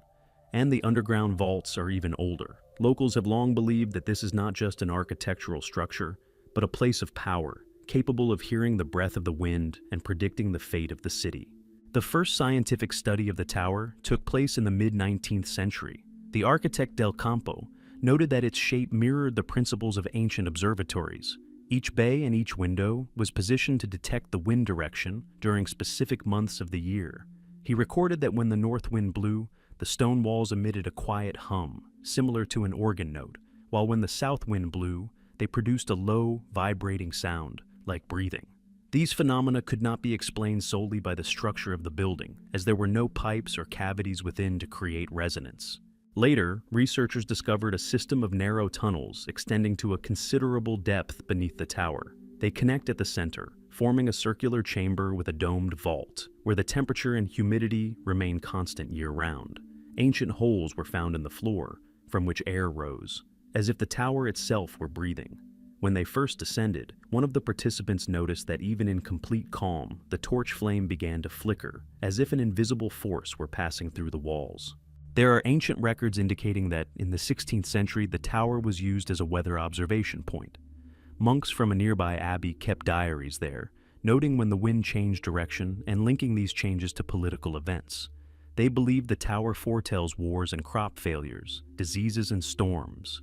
and the underground vaults are even older. Locals have long believed that this is not just an architectural structure, but a place of power, capable of hearing the breath of the wind and predicting the fate of the city. The first scientific study of the tower took place in the mid-19th century. The architect Del Campo noted that its shape mirrored the principles of ancient observatories. Each bay and each window was positioned to detect the wind direction during specific months of the year. He recorded that when the north wind blew, the stone walls emitted a quiet hum, similar to an organ note, while when the south wind blew, they produced a low, vibrating sound, like breathing. These phenomena could not be explained solely by the structure of the building, as there were no pipes or cavities within to create resonance. Later, researchers discovered a system of narrow tunnels extending to a considerable depth beneath the tower. They connect at the center, forming a circular chamber with a domed vault, where the temperature and humidity remain constant year-round. Ancient holes were found in the floor, from which air rose, as if the tower itself were breathing. When they first descended, one of the participants noticed that even in complete calm, the torch flame began to flicker, as if an invisible force were passing through the walls. There are ancient records indicating that, in the 16th century, the tower was used as a weather observation point. Monks from a nearby abbey kept diaries there, noting when the wind changed direction and linking these changes to political events. They believed the tower foretells wars and crop failures, diseases and storms.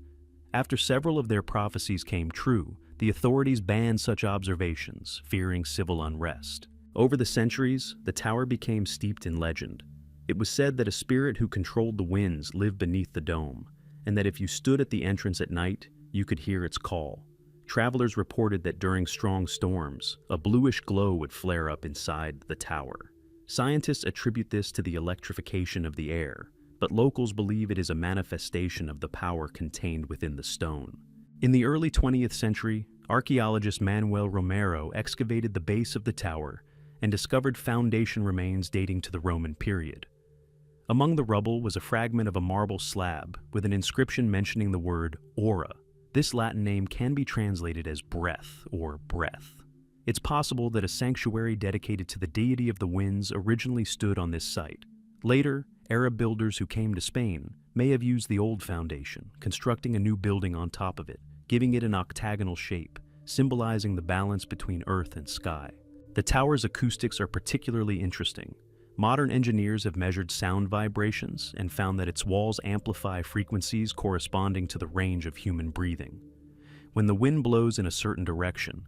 After several of their prophecies came true, the authorities banned such observations, fearing civil unrest. Over the centuries, the tower became steeped in legend. It was said that a spirit who controlled the winds lived beneath the dome, and that if you stood at the entrance at night, you could hear its call. Travelers reported that during strong storms, a bluish glow would flare up inside the tower. Scientists attribute this to the electrification of the air, but locals believe it is a manifestation of the power contained within the stone. In the early 20th century, archaeologist Manuel Romero excavated the base of the tower and discovered foundation remains dating to the Roman period. Among the rubble was a fragment of a marble slab with an inscription mentioning the word aura. This Latin name can be translated as breath or breath. It's possible that a sanctuary dedicated to the deity of the winds originally stood on this site. Later, Arab builders who came to Spain may have used the old foundation, constructing a new building on top of it, giving it an octagonal shape, symbolizing the balance between earth and sky. The tower's acoustics are particularly interesting. Modern engineers have measured sound vibrations and found that its walls amplify frequencies corresponding to the range of human breathing. When the wind blows in a certain direction,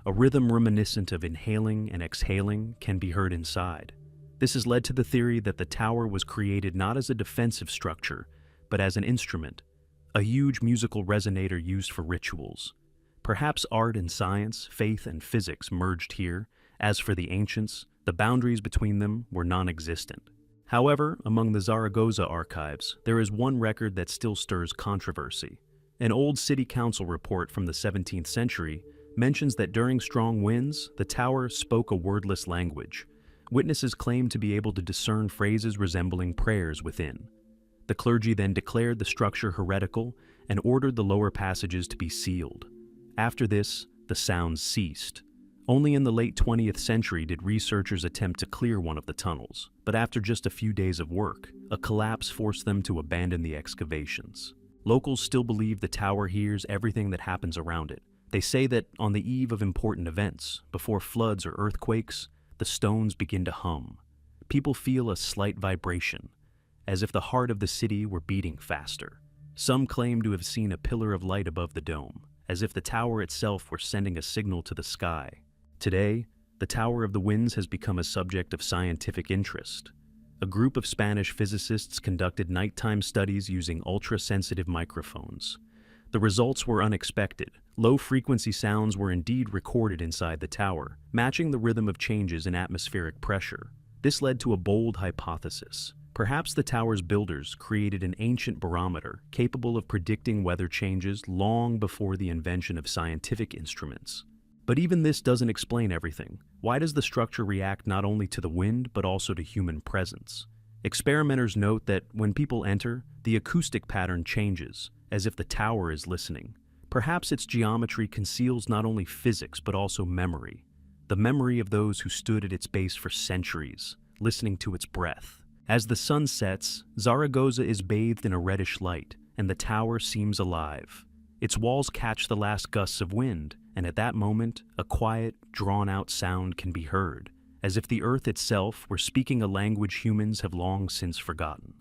a rhythm reminiscent of inhaling and exhaling can be heard inside. This has led to the theory that the tower was created not as a defensive structure, but as an instrument, a huge musical resonator used for rituals. Perhaps art and science, faith and physics merged here. As for the ancients, the boundaries between them were non-existent. However, among the Zaragoza archives, there is one record that still stirs controversy. An old city council report from the 17th century mentions that during strong winds, the tower spoke a wordless language. Witnesses claimed to be able to discern phrases resembling prayers within. The clergy then declared the structure heretical and ordered the lower passages to be sealed. After this, the sounds ceased. Only in the late 20th century did researchers attempt to clear one of the tunnels, but after just a few days of work, a collapse forced them to abandon the excavations. Locals still believe the tower hears everything that happens around it. They say that on the eve of important events, before floods or earthquakes, the stones begin to hum. People feel a slight vibration, as if the heart of the city were beating faster. Some claim to have seen a pillar of light above the dome, as if the tower itself were sending a signal to the sky. Today, the Tower of the Winds has become a subject of scientific interest. A group of Spanish physicists conducted nighttime studies using ultra-sensitive microphones. The results were unexpected. Low-frequency sounds were indeed recorded inside the tower, matching the rhythm of changes in atmospheric pressure. This led to a bold hypothesis. Perhaps the tower's builders created an ancient barometer capable of predicting weather changes long before the invention of scientific instruments. But even this doesn't explain everything. Why does the structure react not only to the wind, but also to human presence? Experimenters note that when people enter, the acoustic pattern changes, as if the tower is listening. Perhaps its geometry conceals not only physics, but also memory. The memory of those who stood at its base for centuries, listening to its breath. As the sun sets, Zaragoza is bathed in a reddish light, and the tower seems alive. Its walls catch the last gusts of wind, and at that moment, a quiet, drawn-out sound can be heard, as if the earth itself were speaking a language humans have long since forgotten.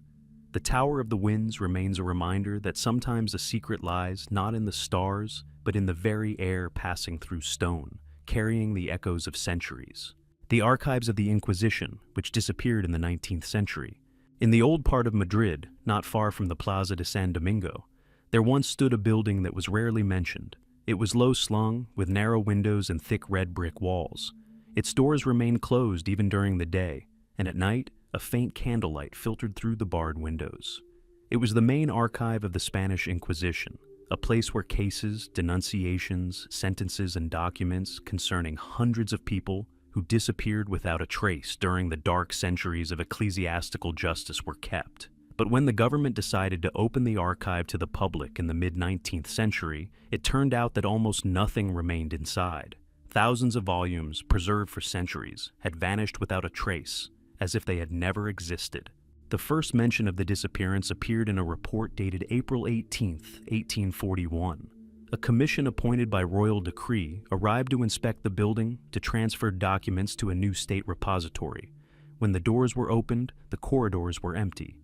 The Tower of the Winds remains a reminder that sometimes a secret lies not in the stars, but in the very air passing through stone, carrying the echoes of centuries. The archives of the Inquisition, which disappeared in the 19th century. In the old part of Madrid, not far from the Plaza de San Domingo, there once stood a building that was rarely mentioned. It was low-slung, with narrow windows and thick red brick walls. Its doors remained closed even during the day, and at night, a faint candlelight filtered through the barred windows. It was the main archive of the Spanish Inquisition, a place where cases, denunciations, sentences, and documents concerning hundreds of people who disappeared without a trace during the dark centuries of ecclesiastical justice were kept. But when the government decided to open the archive to the public in the mid-19th century, it turned out that almost nothing remained inside. Thousands of volumes, preserved for centuries, had vanished without a trace, as if they had never existed. The first mention of the disappearance appeared in a report dated April 18, 1841. A commission appointed by royal decree arrived to inspect the building to transfer documents to a new state repository. When the doors were opened, the corridors were empty.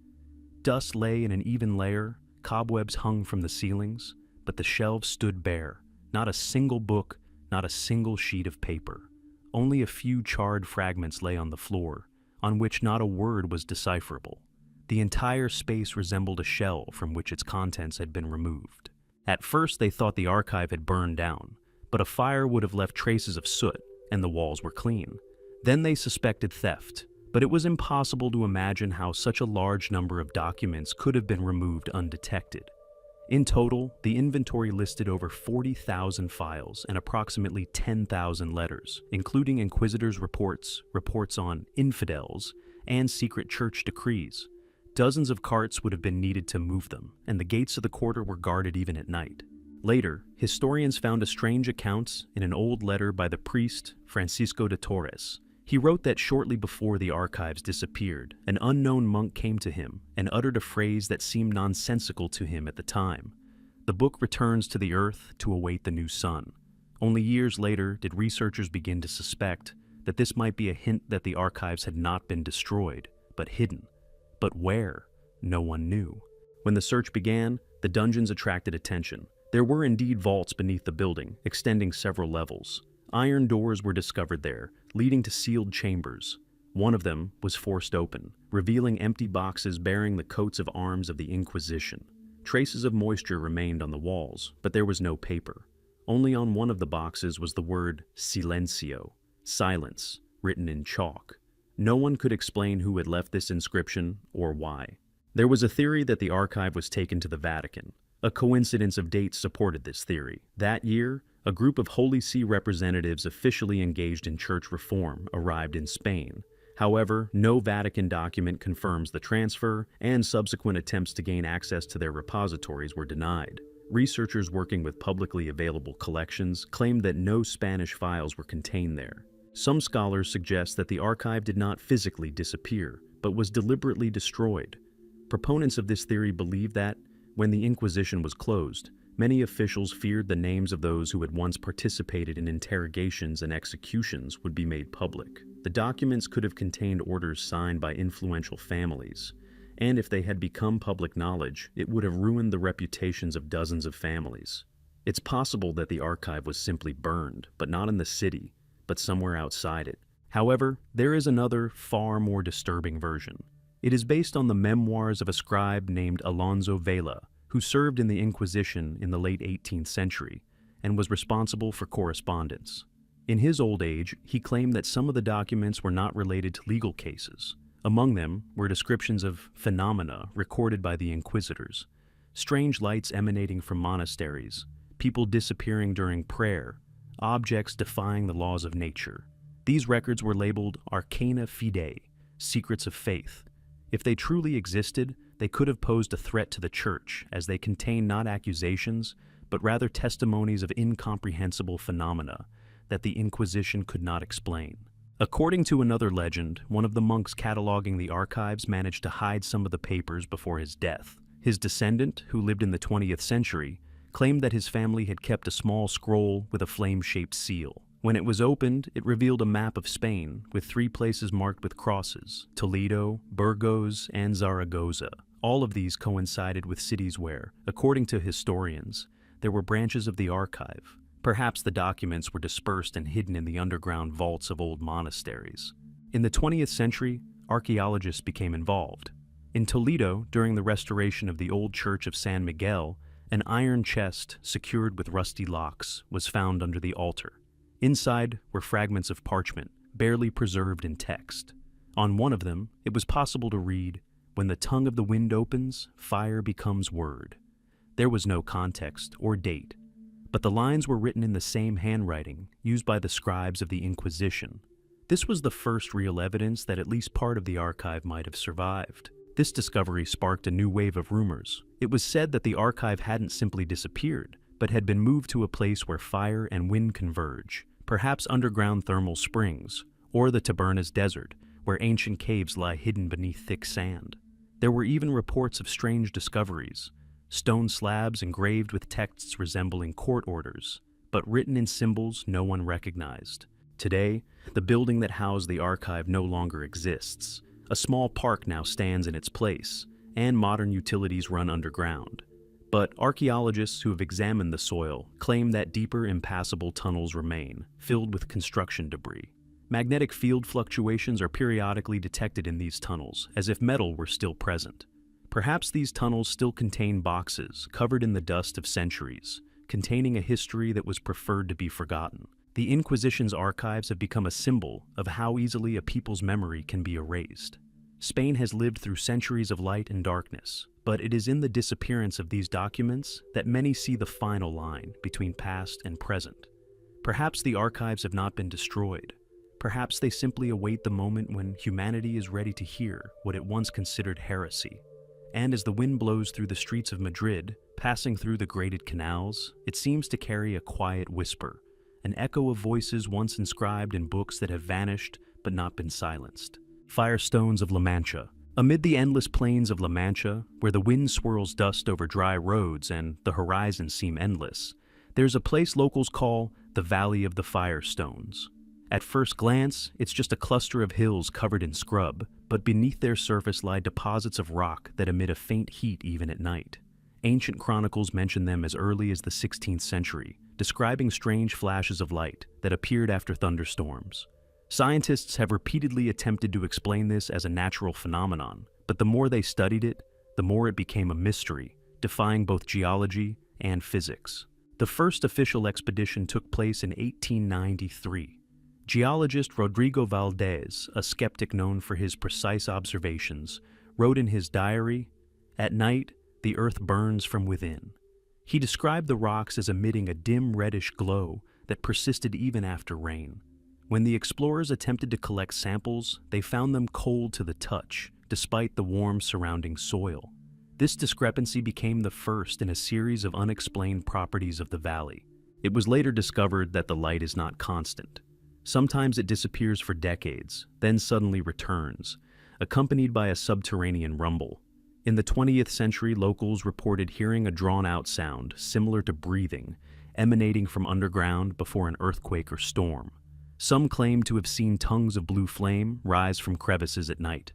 Dust lay in an even layer, cobwebs hung from the ceilings, but the shelves stood bare. Not a single book, not a single sheet of paper. Only a few charred fragments lay on the floor, on which not a word was decipherable. The entire space resembled a shell from which its contents had been removed. At first they thought the archive had burned down, but a fire would have left traces of soot, and the walls were clean. Then they suspected theft, but it was impossible to imagine how such a large number of documents could have been removed undetected. In total, the inventory listed over 40,000 files and approximately 10,000 letters, including inquisitors' reports, reports on infidels, and secret church decrees. Dozens of carts would have been needed to move them, and the gates of the quarter were guarded even at night. Later, historians found a strange account in an old letter by the priest Francisco de Torres. He wrote that shortly before the archives disappeared, an unknown monk came to him and uttered a phrase that seemed nonsensical to him at the time. The book returns to the earth to await the new sun. Only years later did researchers begin to suspect that this might be a hint that the archives had not been destroyed, but hidden. But where? No one knew. When the search began, the dungeons attracted attention. There were indeed vaults beneath the building, extending several levels. Iron doors were discovered there, leading to sealed chambers. One of them was forced open, revealing empty boxes bearing the coats of arms of the Inquisition. Traces of moisture remained on the walls, but there was no paper. Only on one of the boxes was the word silencio, silence, written in chalk. No one could explain who had left this inscription or why. There was a theory that the archive was taken to the Vatican. A coincidence of dates supported this theory. That year, a group of Holy See representatives officially engaged in church reform arrived in Spain. However, no Vatican document confirms the transfer, and subsequent attempts to gain access to their repositories were denied. Researchers working with publicly available collections claimed that no Spanish files were contained there. Some scholars suggest that the archive did not physically disappear, but was deliberately destroyed. Proponents of this theory believe that, when the Inquisition was closed, many officials feared the names of those who had once participated in interrogations and executions would be made public. The documents could have contained orders signed by influential families, and if they had become public knowledge, it would have ruined the reputations of dozens of families. It's possible that the archive was simply burned, but not in the city, but somewhere outside it. However, there is another, far more disturbing version. It is based on the memoirs of a scribe named Alonso Vela, who served in the Inquisition in the late 18th century and was responsible for correspondence. In his old age, he claimed that some of the documents were not related to legal cases. Among them were descriptions of phenomena recorded by the inquisitors, strange lights emanating from monasteries, people disappearing during prayer, objects defying the laws of nature. These records were labeled Arcana Fidei, secrets of faith. If they truly existed, they could have posed a threat to the Church, as they contain not accusations, but rather testimonies of incomprehensible phenomena that the Inquisition could not explain. According to another legend, one of the monks cataloging the archives managed to hide some of the papers before his death. His descendant, who lived in the 20th century, claimed that his family had kept a small scroll with a flame-shaped seal. When it was opened, it revealed a map of Spain with 3 places marked with crosses: Toledo, Burgos, and Zaragoza. All of these coincided with cities where, according to historians, there were branches of the archive. Perhaps the documents were dispersed and hidden in the underground vaults of old monasteries. In the 20th century, archaeologists became involved. In Toledo, during the restoration of the old church of San Miguel, an iron chest, secured with rusty locks, was found under the altar. Inside were fragments of parchment, barely preserved in text. On one of them, it was possible to read, "When the tongue of the wind opens, fire becomes word." There was no context or date, but the lines were written in the same handwriting used by the scribes of the Inquisition. This was the first real evidence that at least part of the archive might have survived. This discovery sparked a new wave of rumors. It was said that the archive hadn't simply disappeared, but had been moved to a place where fire and wind converge, perhaps underground thermal springs, or the Tabernas Desert, where ancient caves lie hidden beneath thick sand. There were even reports of strange discoveries: stone slabs engraved with texts resembling court orders, but written in symbols no one recognized. Today, the building that housed the archive no longer exists. A small park now stands in its place, and modern utilities run underground. But archaeologists who have examined the soil claim that deeper, impassable tunnels remain, filled with construction debris. Magnetic field fluctuations are periodically detected in these tunnels, as if metal were still present. Perhaps these tunnels still contain boxes covered in the dust of centuries, containing a history that was preferred to be forgotten. The Inquisition's archives have become a symbol of how easily a people's memory can be erased. Spain has lived through centuries of light and darkness, but it is in the disappearance of these documents that many see the final line between past and present. Perhaps the archives have not been destroyed. Perhaps they simply await the moment when humanity is ready to hear what it once considered heresy. And as the wind blows through the streets of Madrid, passing through the grated canals, it seems to carry a quiet whisper, an echo of voices once inscribed in books that have vanished but not been silenced. Firestones of La Mancha. Amid the endless plains of La Mancha, where the wind swirls dust over dry roads and the horizons seem endless, there's a place locals call the Valley of the Firestones. At first glance, it's just a cluster of hills covered in scrub, but beneath their surface lie deposits of rock that emit a faint heat even at night. Ancient chronicles mention them as early as the 16th century, describing strange flashes of light that appeared after thunderstorms. Scientists have repeatedly attempted to explain this as a natural phenomenon, but the more they studied it, the more it became a mystery, defying both geology and physics. The first official expedition took place in 1893. Geologist Rodrigo Valdez, a skeptic known for his precise observations, wrote in his diary, "At night, the earth burns from within." He described the rocks as emitting a dim reddish glow that persisted even after rain. When the explorers attempted to collect samples, they found them cold to the touch, despite the warm surrounding soil. This discrepancy became the first in a series of unexplained properties of the valley. It was later discovered that the light is not constant. Sometimes it disappears for decades, then suddenly returns, accompanied by a subterranean rumble. In the 20th century, locals reported hearing a drawn-out sound, similar to breathing, emanating from underground before an earthquake or storm. Some claim to have seen tongues of blue flame rise from crevices at night.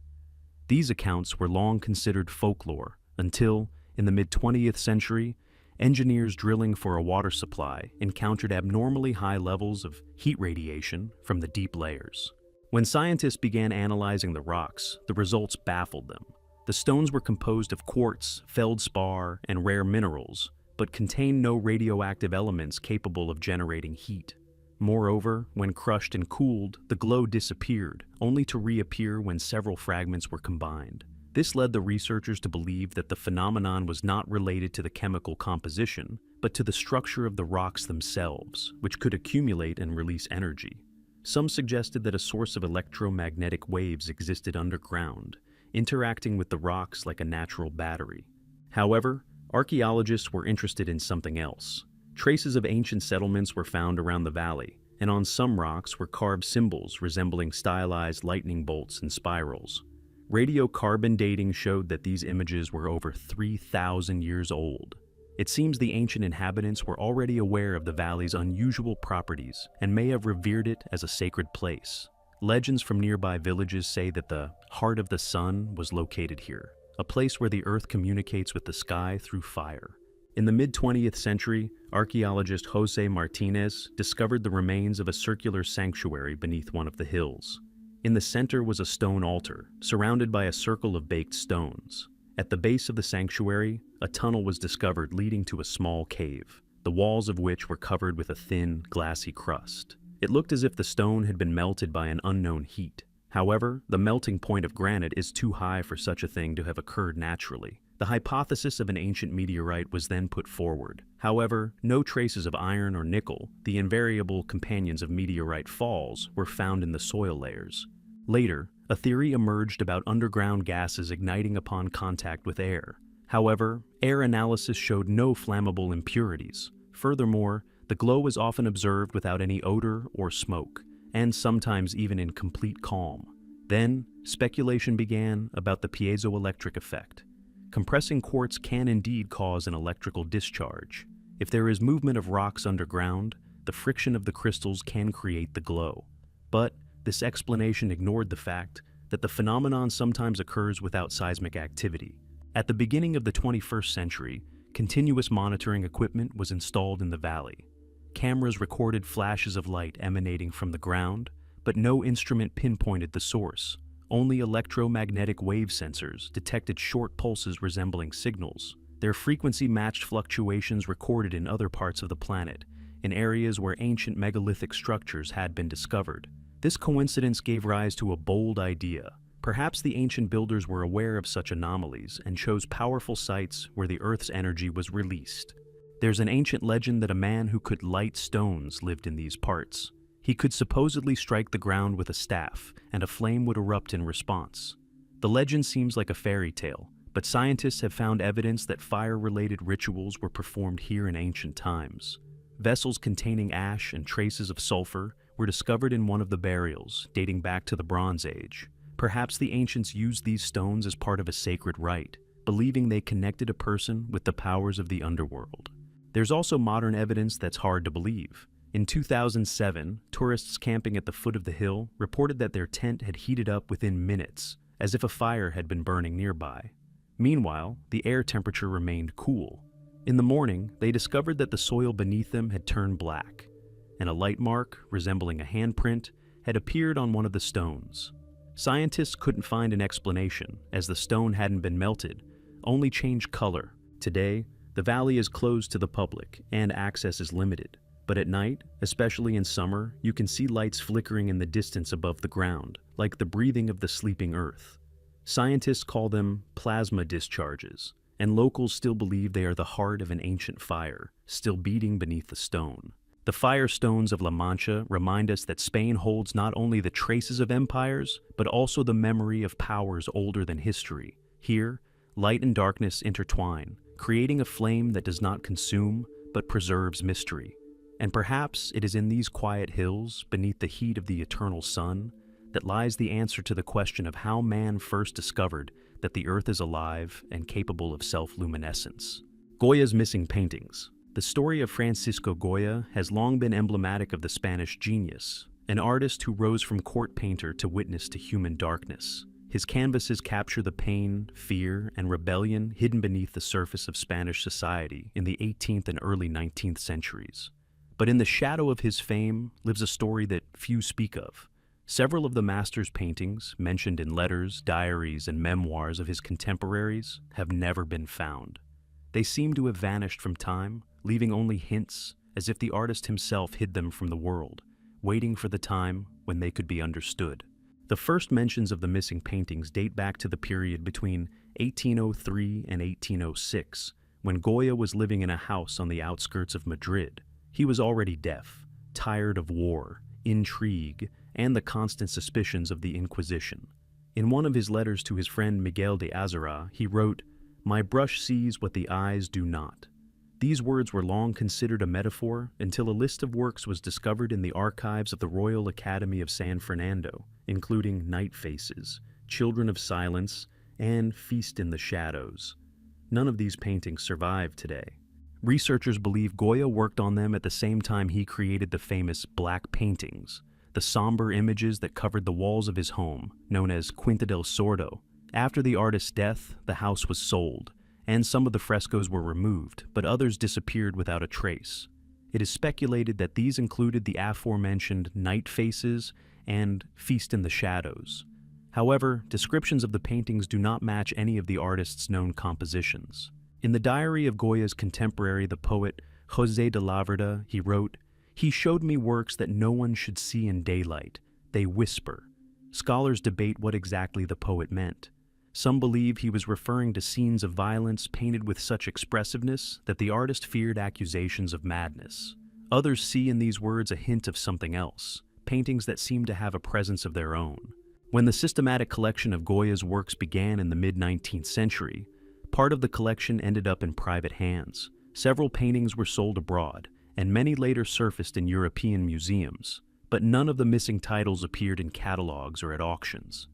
These accounts were long considered folklore, until, in the mid-20th century, engineers drilling for a water supply encountered abnormally high levels of heat radiation from the deep layers. When scientists began analyzing the rocks, the results baffled them. The stones were composed of quartz, feldspar, and rare minerals, but contained no radioactive elements capable of generating heat. Moreover, when crushed and cooled, the glow disappeared, only to reappear when several fragments were combined. This led the researchers to believe that the phenomenon was not related to the chemical composition, but to the structure of the rocks themselves, which could accumulate and release energy. Some suggested that a source of electromagnetic waves existed underground, interacting with the rocks like a natural battery. However, archaeologists were interested in something else. Traces of ancient settlements were found around the valley, and on some rocks were carved symbols resembling stylized lightning bolts and spirals. Radiocarbon dating showed that these images were over 3,000 years old. It seems the ancient inhabitants were already aware of the valley's unusual properties and may have revered it as a sacred place. Legends from nearby villages say that the Heart of the Sun was located here, a place where the earth communicates with the sky through fire. In the mid-20th century, archaeologist Jose Martinez discovered the remains of a circular sanctuary beneath one of the hills. In the center was a stone altar, surrounded by a circle of baked stones. At the base of the sanctuary, a tunnel was discovered leading to a small cave, the walls of which were covered with a thin, glassy crust. It looked as if the stone had been melted by an unknown heat. However, the melting point of granite is too high for such a thing to have occurred naturally. The hypothesis of an ancient meteorite was then put forward. However, no traces of iron or nickel, the invariable companions of meteorite falls, were found in the soil layers. Later, a theory emerged about underground gases igniting upon contact with air. However, air analysis showed no flammable impurities. Furthermore, the glow was often observed without any odor or smoke, and sometimes even in complete calm. Then, speculation began about the piezoelectric effect. Compressing quartz can indeed cause an electrical discharge. If there is movement of rocks underground, the friction of the crystals can create the glow. But this explanation ignored the fact that the phenomenon sometimes occurs without seismic activity. At the beginning of the 21st century, continuous monitoring equipment was installed in the valley. Cameras recorded flashes of light emanating from the ground, but no instrument pinpointed the source. Only electromagnetic wave sensors detected short pulses resembling signals. Their frequency matched fluctuations recorded in other parts of the planet, in areas where ancient megalithic structures had been discovered. This coincidence gave rise to a bold idea. Perhaps the ancient builders were aware of such anomalies and chose powerful sites where the Earth's energy was released. There's an ancient legend that a man who could light stones lived in these parts. He could supposedly strike the ground with a staff, and a flame would erupt in response. The legend seems like a fairy tale, but scientists have found evidence that fire-related rituals were performed here in ancient times. Vessels containing ash and traces of sulfur were discovered in one of the burials, dating back to the Bronze Age. Perhaps the ancients used these stones as part of a sacred rite, believing they connected a person with the powers of the underworld. There's also modern evidence that's hard to believe. In 2007, tourists camping at the foot of the hill reported that their tent had heated up within minutes, as if a fire had been burning nearby. Meanwhile, the air temperature remained cool. In the morning, they discovered that the soil beneath them had turned black, and a light mark, resembling a handprint, had appeared on one of the stones. Scientists couldn't find an explanation, as the stone hadn't been melted, only changed color. Today, the valley is closed to the public, and access is limited. But at night, especially in summer, you can see lights flickering in the distance above the ground, like the breathing of the sleeping earth. Scientists call them plasma discharges, and locals still believe they are the heart of an ancient fire, still beating beneath the stone. The firestones of La Mancha remind us that Spain holds not only the traces of empires, but also the memory of powers older than history. Here, light and darkness intertwine, creating a flame that does not consume, but preserves mystery. And perhaps it is in these quiet hills, beneath the heat of the eternal sun, that lies the answer to the question of how man first discovered that the earth is alive and capable of self-luminescence. Goya's missing paintings. The story of Francisco Goya has long been emblematic of the Spanish genius, an artist who rose from court painter to witness to human darkness. His canvases capture the pain, fear, and rebellion hidden beneath the surface of Spanish society in the 18th and early 19th centuries. But in the shadow of his fame lives a story that few speak of. Several of the master's paintings, mentioned in letters, diaries, and memoirs of his contemporaries, have never been found. They seem to have vanished from time, leaving only hints, as if the artist himself hid them from the world, waiting for the time when they could be understood. The first mentions of the missing paintings date back to the period between 1803 and 1806, when Goya was living in a house on the outskirts of Madrid. He was already deaf, tired of war, intrigue, and the constant suspicions of the Inquisition. In one of his letters to his friend Miguel de Azara, he wrote, "My brush sees what the eyes do not." These words were long considered a metaphor until a list of works was discovered in the archives of the Royal Academy of San Fernando, including Night Faces, Children of Silence, and Feast in the Shadows. None of these paintings survive today. Researchers believe Goya worked on them at the same time he created the famous black paintings, the somber images that covered the walls of his home, known as Quinta del Sordo. After the artist's death, the house was sold, and some of the frescoes were removed, but others disappeared without a trace. It is speculated that these included the aforementioned Night Faces and Feast in the Shadows. However, descriptions of the paintings do not match any of the artist's known compositions. In the diary of Goya's contemporary, the poet José de Laverde, he wrote, "He showed me works that no one should see in daylight. They whisper." Scholars debate what exactly the poet meant. Some believe he was referring to scenes of violence painted with such expressiveness that the artist feared accusations of madness. Others see in these words a hint of something else, paintings that seem to have a presence of their own. When the systematic collection of Goya's works began in the mid-19th century, part of the collection ended up in private hands. Several paintings were sold abroad, and many later surfaced in European museums, but none of the missing titles appeared in catalogs or at auctions.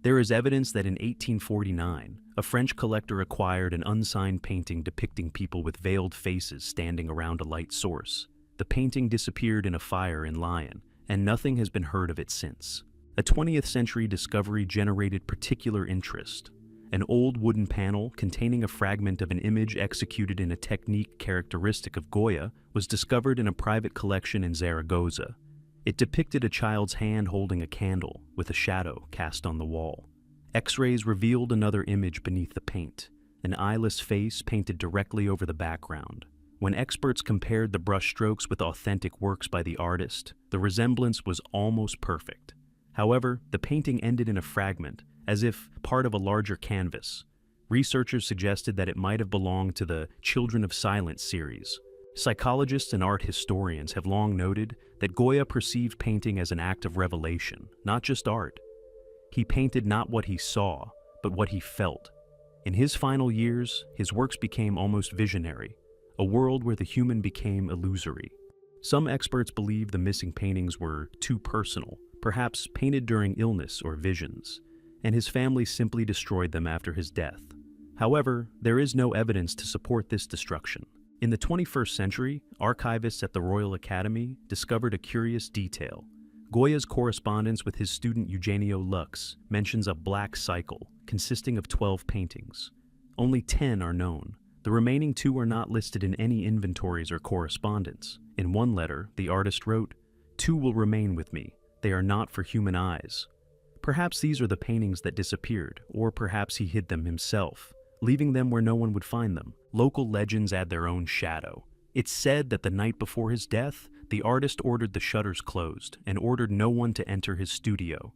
There is evidence that in 1849, a French collector acquired an unsigned painting depicting people with veiled faces standing around a light source. The painting disappeared in a fire in Lyon, and nothing has been heard of it since. A 20th century discovery generated particular interest. An old wooden panel containing a fragment of an image executed in a technique characteristic of Goya was discovered in a private collection in Zaragoza. It depicted a child's hand holding a candle with a shadow cast on the wall. X-rays revealed another image beneath the paint, an eyeless face painted directly over the background. When experts compared the brushstrokes with authentic works by the artist, the resemblance was almost perfect. However, the painting ended in a fragment, as if part of a larger canvas. Researchers suggested that it might have belonged to the Children of Silence series. Psychologists and art historians have long noted that Goya perceived painting as an act of revelation, not just art. He painted not what he saw, but what he felt. In his final years, his works became almost visionary, a world where the human became illusory. Some experts believe the missing paintings were too personal, perhaps painted during illness or visions, and his family simply destroyed them after his death. However, there is no evidence to support this destruction. In the 21st century, archivists at the Royal Academy discovered a curious detail. Goya's correspondence with his student Eugenio Lux mentions a black cycle consisting of 12 paintings. Only 10 are known. The remaining 2 are not listed in any inventories or correspondence. In one letter, the artist wrote, "2 will remain with me. They are not for human eyes." Perhaps these are the paintings that disappeared, or perhaps he hid them himself, leaving them where no one would find them. Local legends add their own shadow. It's said that the night before his death, the artist ordered the shutters closed and ordered no one to enter his studio.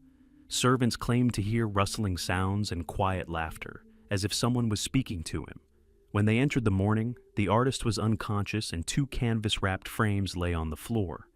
Servants claimed to hear rustling sounds and quiet laughter, as if someone was speaking to him. When they entered the morning, the artist was unconscious and 2 canvas-wrapped frames lay on the floor.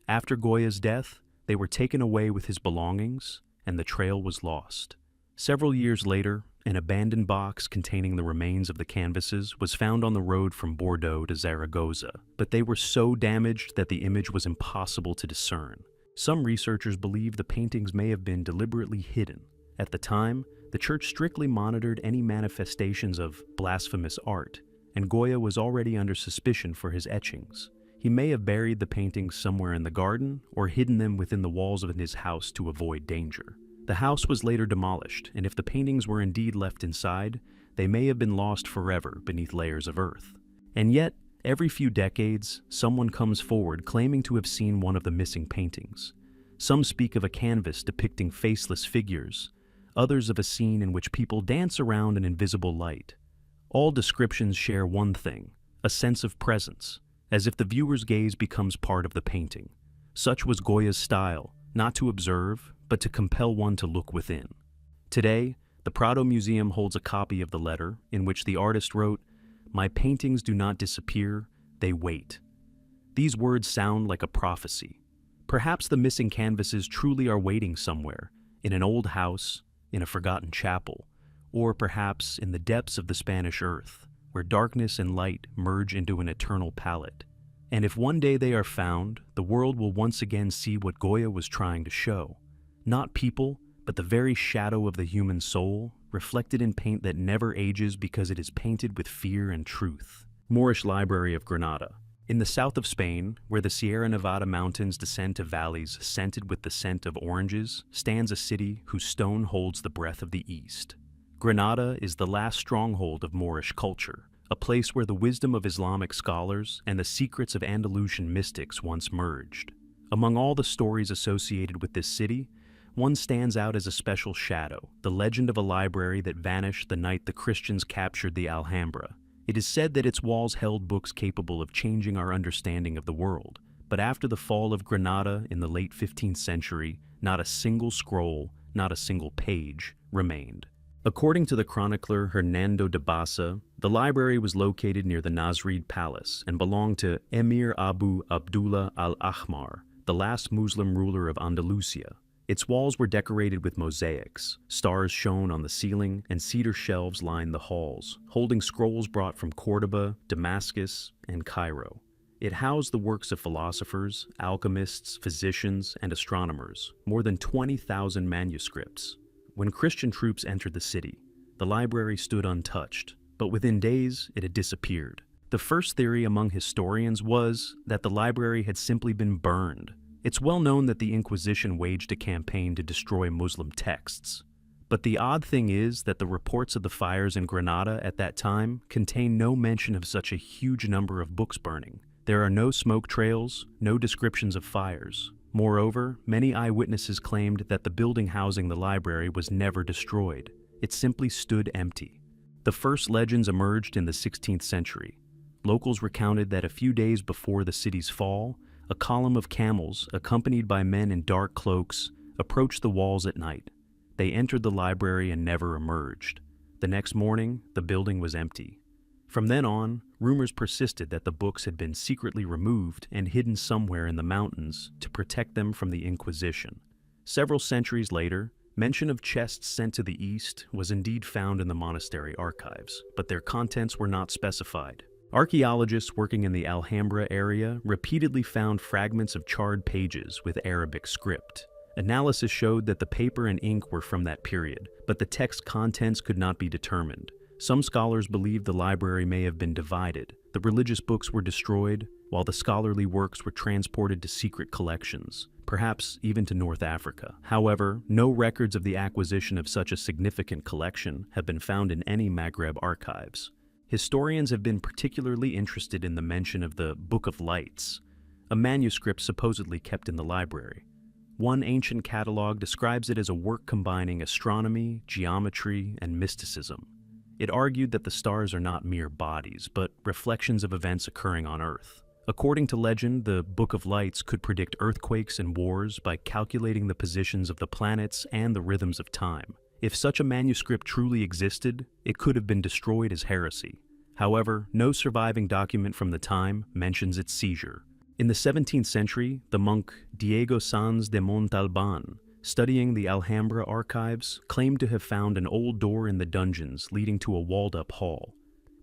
After Goya's death, they were taken away with his belongings, and the trail was lost. Several years later, an abandoned box containing the remains of the canvases was found on the road from Bordeaux to Zaragoza, but they were so damaged that the image was impossible to discern. Some researchers believe the paintings may have been deliberately hidden. At the time, the church strictly monitored any manifestations of blasphemous art, and Goya was already under suspicion for his etchings. He may have buried the paintings somewhere in the garden or hidden them within the walls of his house to avoid danger. The house was later demolished, and if the paintings were indeed left inside, they may have been lost forever beneath layers of earth. And yet, every few decades, someone comes forward claiming to have seen one of the missing paintings. Some speak of a canvas depicting faceless figures, others of a scene in which people dance around an invisible light. All descriptions share one thing, a sense of presence, as if the viewer's gaze becomes part of the painting. Such was Goya's style, not to observe, but to compel one to look within. Today, the Prado Museum holds a copy of the letter in which the artist wrote, "My paintings do not disappear, they wait." These words sound like a prophecy. Perhaps the missing canvases truly are waiting somewhere, in an old house, in a forgotten chapel, or perhaps in the depths of the Spanish earth, where darkness and light merge into an eternal palette. And if one day they are found, the world will once again see what Goya was trying to show. Not people, but the very shadow of the human soul, reflected in paint that never ages because it is painted with fear and truth. Moorish Library of Granada. In the south of Spain, where the Sierra Nevada mountains descend to valleys scented with the scent of oranges, stands a city whose stone holds the breath of the East. Granada is the last stronghold of Moorish culture, a place where the wisdom of Islamic scholars and the secrets of Andalusian mystics once merged. Among all the stories associated with this city, one stands out as a special shadow, the legend of a library that vanished the night the Christians captured the Alhambra. It is said that its walls held books capable of changing our understanding of the world, but after the fall of Granada in the late 15th century, not a single scroll, not a single page, remained. According to the chronicler Hernando de Bassa, the library was located near the Nasrid Palace and belonged to Emir Abu Abdullah al-Ahmar, the last Muslim ruler of Andalusia. Its walls were decorated with mosaics, stars shone on the ceiling, and cedar shelves lined the halls, holding scrolls brought from Cordoba, Damascus, and Cairo. It housed the works of philosophers, alchemists, physicians, and astronomers, more than 20,000 manuscripts. When Christian troops entered the city, the library stood untouched, but within days it had disappeared. The first theory among historians was that the library had simply been burned. It's well known that the Inquisition waged a campaign to destroy Muslim texts. But the odd thing is that the reports of the fires in Granada at that time contain no mention of such a huge number of books burning. There are no smoke trails, no descriptions of fires. Moreover, many eyewitnesses claimed that the building housing the library was never destroyed. It simply stood empty. The first legends emerged in the 16th century. Locals recounted that a few days before the city's fall, a column of camels, accompanied by men in dark cloaks, approached the walls at night. They entered the library and never emerged. The next morning, the building was empty. From then on, rumors persisted that the books had been secretly removed and hidden somewhere in the mountains to protect them from the Inquisition. Several centuries later, mention of chests sent to the east was indeed found in the monastery archives, but their contents were not specified. Archaeologists working in the Alhambra area repeatedly found fragments of charred pages with Arabic script. Analysis showed that the paper and ink were from that period, but the text contents could not be determined. Some scholars believe the library may have been divided, The religious books were destroyed, while the scholarly works were transported to secret collections, perhaps even to North Africa. However, no records of the acquisition of such a significant collection have been found in any Maghreb archives. Historians have been particularly interested in the mention of the Book of Lights, a manuscript supposedly kept in the library. One ancient catalog describes it as a work combining astronomy, geometry, and mysticism. It argued that the stars are not mere bodies, but reflections of events occurring on Earth. According to legend, the Book of Lights could predict earthquakes and wars by calculating the positions of the planets and the rhythms of time. If such a manuscript truly existed, it could have been destroyed as heresy. However, no surviving document from the time mentions its seizure. In the 17th century, the monk Diego Sanz de Montalban, studying the Alhambra archives, claimed to have found an old door in the dungeons leading to a walled-up hall.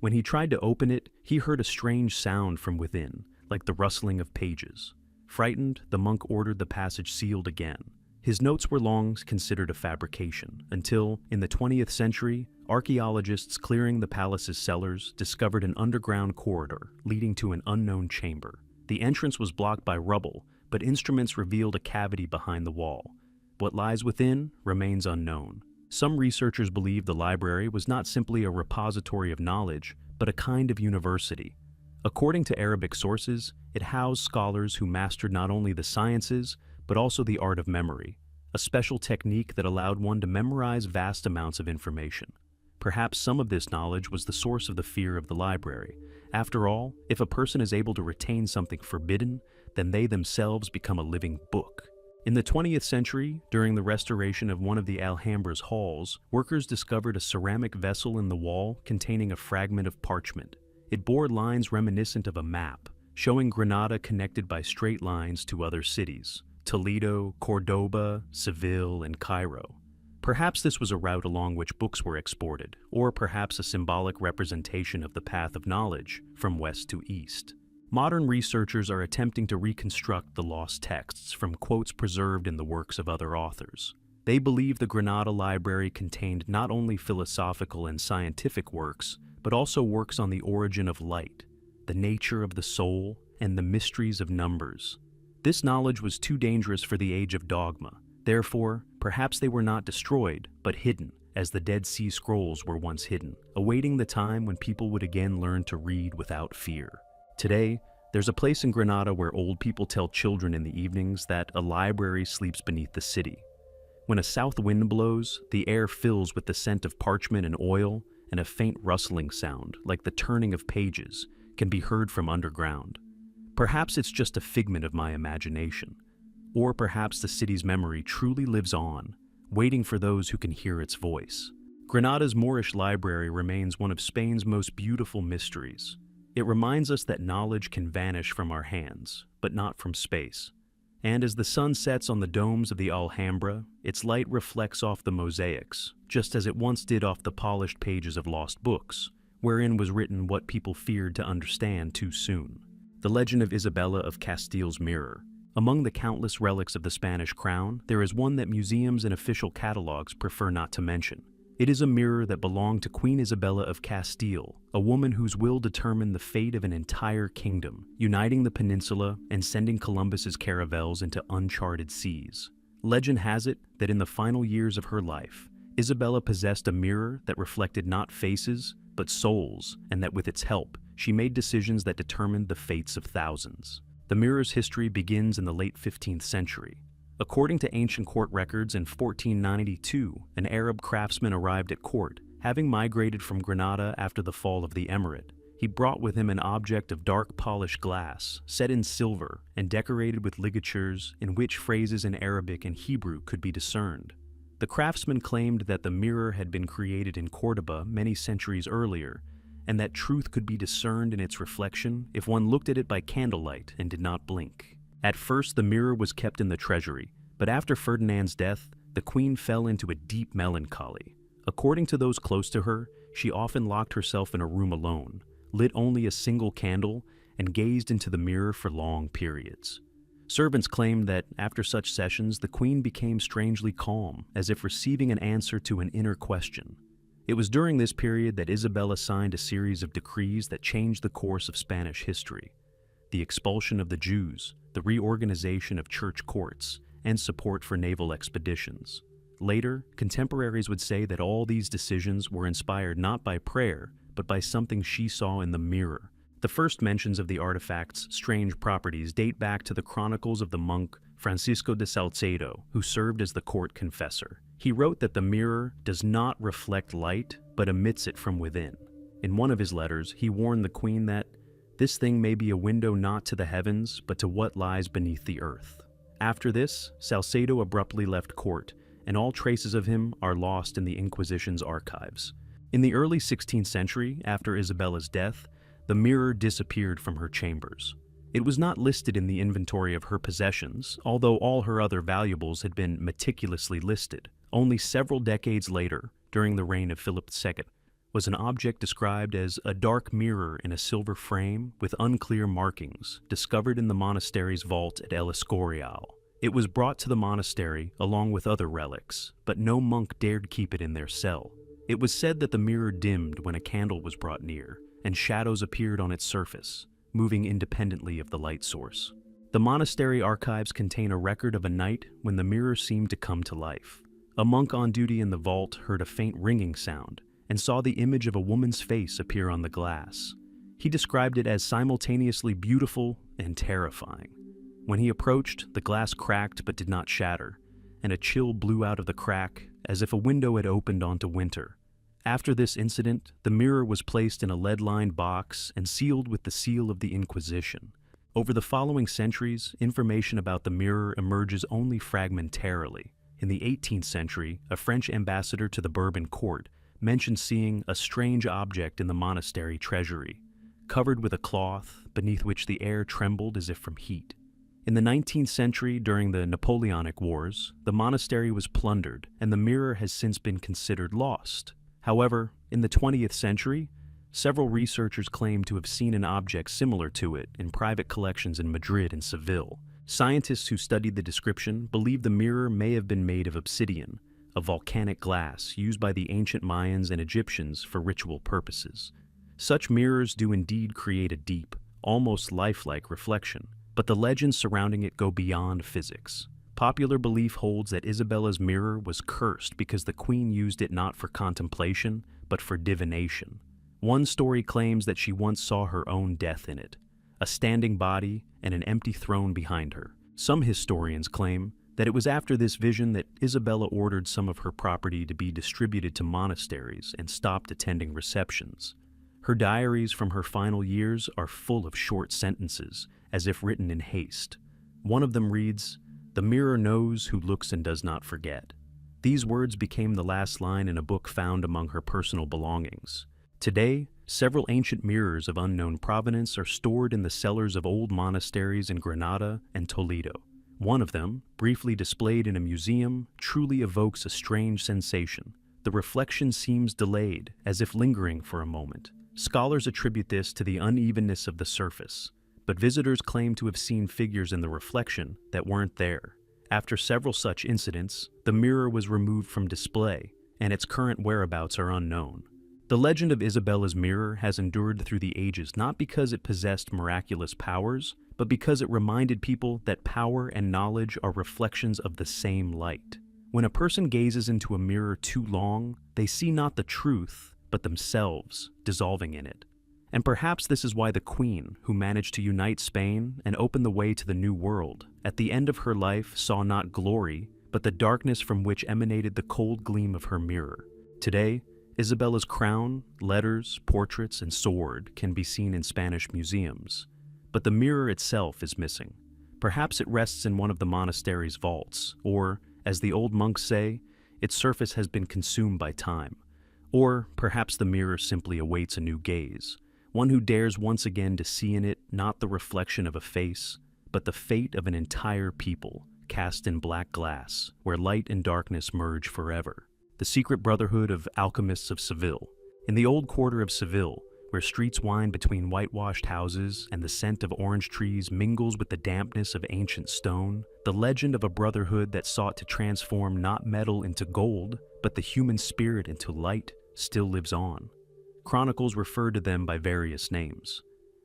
When he tried to open it, he heard a strange sound from within, like the rustling of pages. Frightened, the monk ordered the passage sealed again. His notes were long considered a fabrication, until, in the 20th century, archaeologists clearing the palace's cellars discovered an underground corridor leading to an unknown chamber. The entrance was blocked by rubble, but instruments revealed a cavity behind the wall. What lies within remains unknown. Some researchers believe the library was not simply a repository of knowledge, but a kind of university. According to Arabic sources, it housed scholars who mastered not only the sciences, but also the art of memory, a special technique that allowed one to memorize vast amounts of information. Perhaps some of this knowledge was the source of the fear of the library. After all, if a person is able to retain something forbidden, then they themselves become a living book. In the 20th century, during the restoration of one of the Alhambra's halls, workers discovered a ceramic vessel in the wall containing a fragment of parchment. It bore lines reminiscent of a map, showing Granada connected by straight lines to other cities: Toledo, Cordoba, Seville, and Cairo. Perhaps this was a route along which books were exported, or perhaps a symbolic representation of the path of knowledge from west to east. Modern researchers are attempting to reconstruct the lost texts from quotes preserved in the works of other authors. They believe the Granada Library contained not only philosophical and scientific works, but also works on the origin of light, the nature of the soul, and the mysteries of numbers. This knowledge was too dangerous for the age of dogma. Therefore, perhaps they were not destroyed, but hidden, as the Dead Sea Scrolls were once hidden, awaiting the time when people would again learn to read without fear. Today, there's a place in Granada where old people tell children in the evenings that a library sleeps beneath the city. When a south wind blows, the air fills with the scent of parchment and oil, and a faint rustling sound, like the turning of pages, can be heard from underground. Perhaps it's just a figment of my imagination, or perhaps the city's memory truly lives on, waiting for those who can hear its voice. Granada's Moorish library remains one of Spain's most beautiful mysteries. It reminds us that knowledge can vanish from our hands, but not from space. And as the sun sets on the domes of the Alhambra, its light reflects off the mosaics, just as it once did off the polished pages of lost books, wherein was written what people feared to understand too soon. The legend of Isabella of Castile's mirror. Among the countless relics of the Spanish crown, there is one that museums and official catalogs prefer not to mention. It is a mirror that belonged to Queen Isabella of Castile, a woman whose will determined the fate of an entire kingdom, uniting the peninsula and sending Columbus's caravels into uncharted seas. Legend has it that in the final years of her life, Isabella possessed a mirror that reflected not faces, but souls, and that with its help, she made decisions that determined the fates of thousands. The mirror's history begins in the late 15th century. According to ancient court records, in 1492, an Arab craftsman arrived at court, having migrated from Granada after the fall of the emirate. He brought with him an object of dark polished glass, set in silver, and decorated with ligatures in which phrases in Arabic and Hebrew could be discerned. The craftsman claimed that the mirror had been created in Cordoba many centuries earlier, and that truth could be discerned in its reflection if one looked at it by candlelight and did not blink. At first, the mirror was kept in the treasury, but after Ferdinand's death, the queen fell into a deep melancholy. According to those close to her, she often locked herself in a room alone, lit only a single candle, and gazed into the mirror for long periods. Servants claimed that after such sessions, the queen became strangely calm, as if receiving an answer to an inner question. It was during this period that Isabella signed a series of decrees that changed the course of Spanish history: the expulsion of the Jews, the reorganization of church courts, and support for naval expeditions. Later, contemporaries would say that all these decisions were inspired not by prayer, but by something she saw in the mirror. The first mentions of the artifact's strange properties date back to the chronicles of the monk Francisco de Salcedo, who served as the court confessor. He wrote that the mirror does not reflect light, but emits it from within. In one of his letters, he warned the queen that this thing may be a window not to the heavens, but to what lies beneath the earth. After this, Salcedo abruptly left court, and all traces of him are lost in the Inquisition's archives. In the early 16th century, after Isabella's death, the mirror disappeared from her chambers. It was not listed in the inventory of her possessions, although all her other valuables had been meticulously listed. Only several decades later, during the reign of Philip II, was an object described as a dark mirror in a silver frame with unclear markings, discovered in the monastery's vault at El Escorial. It was brought to the monastery along with other relics, but no monk dared keep it in their cell. It was said that the mirror dimmed when a candle was brought near, and shadows appeared on its surface, moving independently of the light source. The monastery archives contain a record of a night when the mirror seemed to come to life. A monk on duty in the vault heard a faint ringing sound and saw the image of a woman's face appear on the glass. He described it as simultaneously beautiful and terrifying. When he approached, the glass cracked but did not shatter, and a chill blew out of the crack as if a window had opened onto winter. After this incident, the mirror was placed in a lead-lined box and sealed with the seal of the Inquisition. Over the following centuries, information about the mirror emerges only fragmentarily. In the 18th century, a French ambassador to the Bourbon court mentioned seeing a strange object in the monastery treasury, covered with a cloth beneath which the air trembled as if from heat. In the 19th century, during the Napoleonic Wars, the monastery was plundered, and the mirror has since been considered lost. However, in the 20th century, several researchers claim to have seen an object similar to it in private collections in Madrid and Seville. Scientists who studied the description believe the mirror may have been made of obsidian, a volcanic glass used by the ancient Mayans and Egyptians for ritual purposes. Such mirrors do indeed create a deep, almost lifelike reflection, but the legends surrounding it go beyond physics. Popular belief holds that Isabella's mirror was cursed because the queen used it not for contemplation, but for divination. One story claims that she once saw her own death in it, a standing body and an empty throne behind her. Some historians claim that it was after this vision that Isabella ordered some of her property to be distributed to monasteries and stopped attending receptions. Her diaries from her final years are full of short sentences, as if written in haste. One of them reads, "The mirror knows who looks and does not forget." These words became the last line in a book found among her personal belongings. Today, several ancient mirrors of unknown provenance are stored in the cellars of old monasteries in Granada and Toledo. One of them, briefly displayed in a museum, truly evokes a strange sensation. The reflection seems delayed, as if lingering for a moment. Scholars attribute this to the unevenness of the surface, but visitors claim to have seen figures in the reflection that weren't there. After several such incidents, the mirror was removed from display, and its current whereabouts are unknown. The legend of Isabella's mirror has endured through the ages not because it possessed miraculous powers, but because it reminded people that power and knowledge are reflections of the same light. When a person gazes into a mirror too long, they see not the truth, but themselves dissolving in it. And perhaps this is why the Queen, who managed to unite Spain and open the way to the New World, at the end of her life saw not glory, but the darkness from which emanated the cold gleam of her mirror. Today, Isabella's crown, letters, portraits, and sword can be seen in Spanish museums, but the mirror itself is missing. Perhaps it rests in one of the monastery's vaults, or, as the old monks say, its surface has been consumed by time. Or perhaps the mirror simply awaits a new gaze, one who dares once again to see in it not the reflection of a face, but the fate of an entire people, cast in black glass, where light and darkness merge forever. The secret brotherhood of alchemists of Seville. In the old quarter of Seville, where streets wind between whitewashed houses and the scent of orange trees mingles with the dampness of ancient stone, the legend of a brotherhood that sought to transform not metal into gold, but the human spirit into light, still lives on. Chronicles refer to them by various names: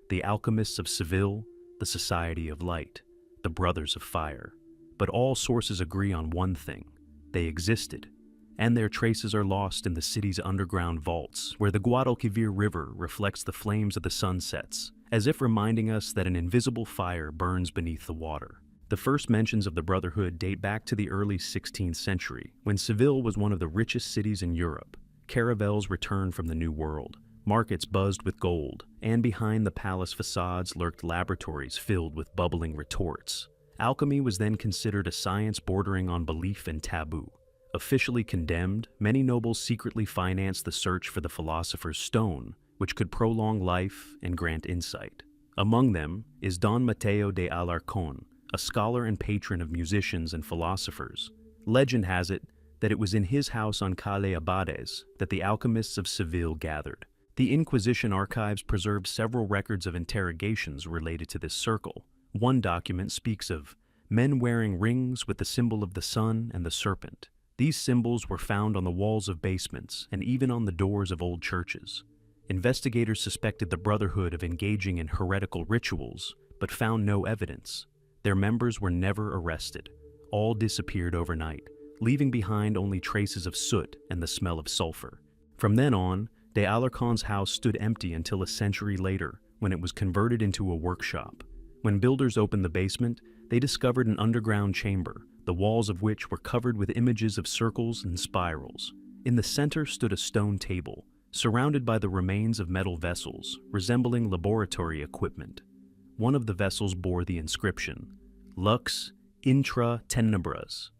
the Alchemists of Seville, the Society of Light, the Brothers of Fire. But all sources agree on one thing: they existed, and their traces are lost in the city's underground vaults, where the Guadalquivir River reflects the flames of the sunsets, as if reminding us that an invisible fire burns beneath the water. The first mentions of the Brotherhood date back to the early 16th century, when Seville was one of the richest cities in Europe. Caravels returned from the New World, markets buzzed with gold, and behind the palace facades lurked laboratories filled with bubbling retorts. Alchemy was then considered a science bordering on belief and taboo. Officially condemned, many nobles secretly financed the search for the philosopher's stone, which could prolong life and grant insight. Among them is Don Mateo de Alarcón, a scholar and patron of musicians and philosophers. Legend has it that it was in his house on Calle Abades that the alchemists of Seville gathered. The Inquisition archives preserve several records of interrogations related to this circle. One document speaks of men wearing rings with the symbol of the sun and the serpent. These symbols were found on the walls of basements and even on the doors of old churches. Investigators suspected the Brotherhood of engaging in heretical rituals, but found no evidence. Their members were never arrested. All disappeared overnight, leaving behind only traces of soot and the smell of sulfur. From then on, de Alarcón's house stood empty until a century later, when it was converted into a workshop. When builders opened the basement, they discovered an underground chamber, the walls of which were covered with images of circles and spirals. In the center stood a stone table, surrounded by the remains of metal vessels, resembling laboratory equipment. One of the vessels bore the inscription, Lux intra tenebras,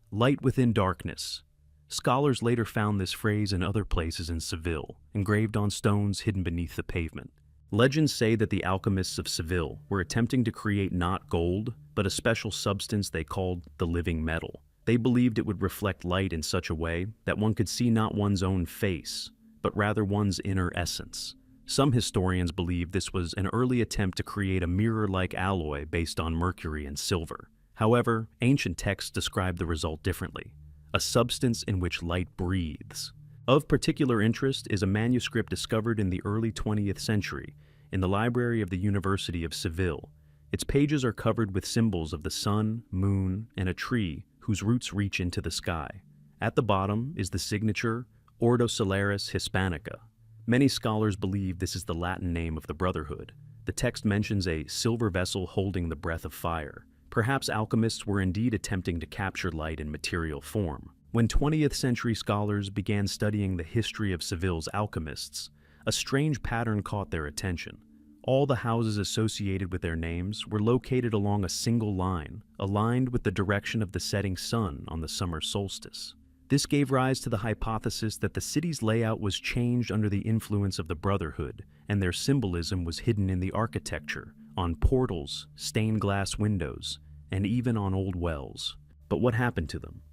light within darkness. Scholars later found this phrase in other places in Seville, engraved on stones hidden beneath the pavement. Legends say that the alchemists of Seville were attempting to create not gold, but a special substance they called the living metal. They believed it would reflect light in such a way that one could see not one's own face, but rather one's inner essence. Some historians believe this was an early attempt to create a mirror-like alloy based on mercury and silver. However, ancient texts describe the result differently: a substance in which light breathes. Of particular interest is a manuscript discovered in the early 20th century in the library of the University of Seville. Its pages are covered with symbols of the sun, moon, and a tree whose roots reach into the sky. At the bottom is the signature Ordo Solaris Hispanica. Many scholars believe this is the Latin name of the Brotherhood. The text mentions a silver vessel holding the breath of fire. Perhaps alchemists were indeed attempting to capture light in material form. When 20th century scholars began studying the history of Seville's alchemists, a strange pattern caught their attention. All the houses associated with their names were located along a single line, aligned with the direction of the setting sun on the summer solstice. This gave rise to the hypothesis that the city's layout was changed under the influence of the Brotherhood, and their symbolism was hidden in the architecture, on portals, stained glass windows, and even on old wells. But what happened to them?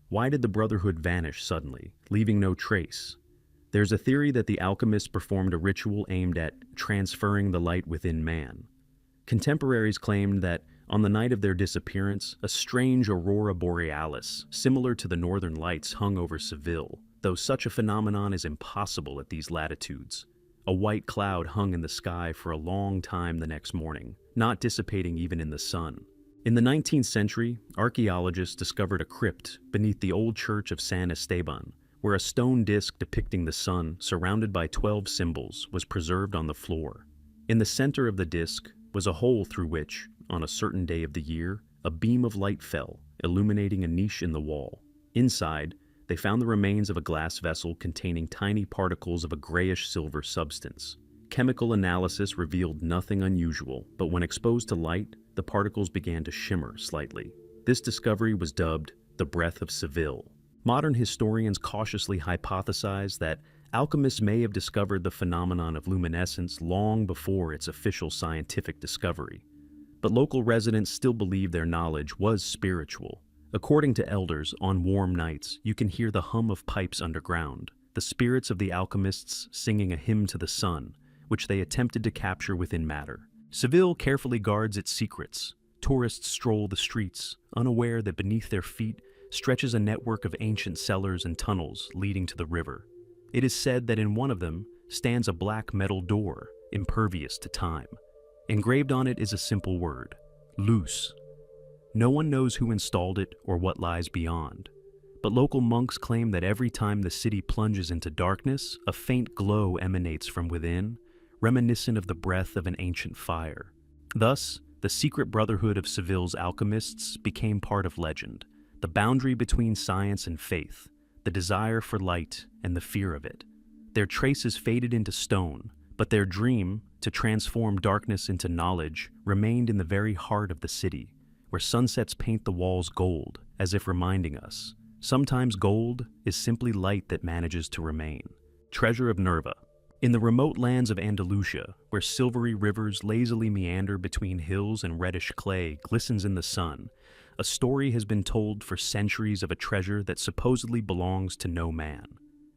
Why did the Brotherhood vanish suddenly, leaving no trace? There's a theory that the alchemists performed a ritual aimed at transferring the light within man. Contemporaries claimed that on the night of their disappearance, a strange aurora borealis, similar to the northern lights, hung over Seville, though such a phenomenon is impossible at these latitudes. A white cloud hung in the sky for a long time the next morning, not dissipating even in the sun. In the 19th century, archaeologists discovered a crypt beneath the old church of San Esteban, where a stone disc depicting the sun, surrounded by 12 symbols, was preserved on the floor. In the center of the disc was a hole through which, on a certain day of the year, a beam of light fell, illuminating a niche in the wall. Inside, they found the remains of a glass vessel containing tiny particles of a grayish-silver substance. Chemical analysis revealed nothing unusual, but when exposed to light, the particles began to shimmer slightly. This discovery was dubbed the breath of Seville. Modern historians cautiously hypothesize that alchemists may have discovered the phenomenon of luminescence long before its official scientific discovery. But local residents still believe their knowledge was spiritual. According to elders, on warm nights, you can hear the hum of pipes underground, the spirits of the alchemists singing a hymn to the sun, which they attempted to capture within matter. Seville carefully guards its secrets. Tourists stroll the streets, unaware that beneath their feet stretches a network of ancient cellars and tunnels leading to the river. It is said that in one of them stands a black metal door, impervious to time. Engraved on it is a simple word: loose. No one knows who installed it or what lies beyond, but local monks claim that every time the city plunges into darkness, a faint glow emanates from within, reminiscent of the breath of an ancient fire. Thus, the secret brotherhood of Seville's alchemists became part of legend, the boundary between science and faith, the desire for light and the fear of it. Their traces faded into stone, but their dream, to transform darkness into knowledge, remained in the very heart of the city, where sunsets paint the walls gold, as if reminding us, sometimes gold is simply light that manages to remain. Treasure of Nerva. In the remote lands of Andalusia, where silvery rivers lazily meander between hills and reddish clay glistens in the sun, a story has been told for centuries of a treasure that supposedly belongs to no man.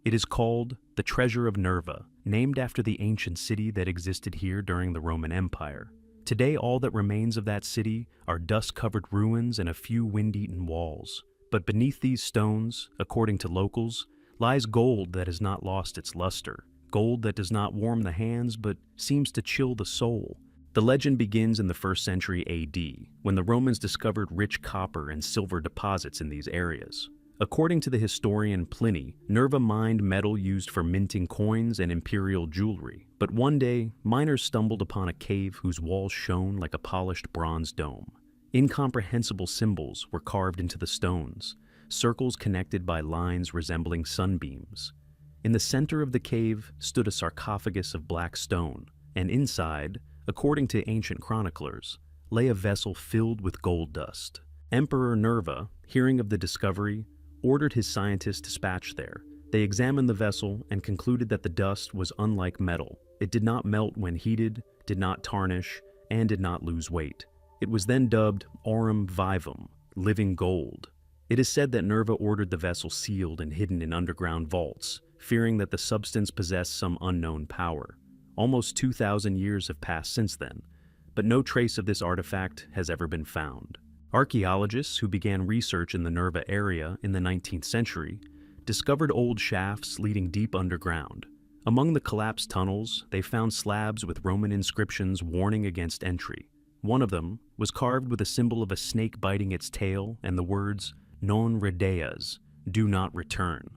It is called the Treasure of Nerva, named after the ancient city that existed here during the Roman Empire. Today, all that remains of that city are dust-covered ruins and a few wind-eaten walls. But beneath these stones, according to locals, lies gold that has not lost its luster, gold that does not warm the hands but seems to chill the soul. The legend begins in the 1st century AD, when the Romans discovered rich copper and silver deposits in these areas. According to the historian Pliny, Nerva mined metal used for minting coins and imperial jewelry. But one day, miners stumbled upon a cave whose walls shone like a polished bronze dome. Incomprehensible symbols were carved into the stones, circles connected by lines resembling sunbeams. In the center of the cave stood a sarcophagus of black stone, and inside, according to ancient chroniclers, lay a vessel filled with gold dust. Emperor Nerva, hearing of the discovery, ordered his scientists dispatched there. They examined the vessel and concluded that the dust was unlike metal. It did not melt when heated, did not tarnish, and did not lose weight. It was then dubbed aurum vivum, living gold. It is said that Nerva ordered the vessel sealed and hidden in underground vaults, fearing that the substance possessed some unknown power. Almost 2,000 years have passed since then, but no trace of this artifact has ever been found. Archaeologists who began research in the Nerva area in the 19th century discovered old shafts leading deep underground. Among the collapsed tunnels, they found slabs with Roman inscriptions warning against entry. One of them was carved with a symbol of a snake biting its tail and the words, "Non redeas," do not return.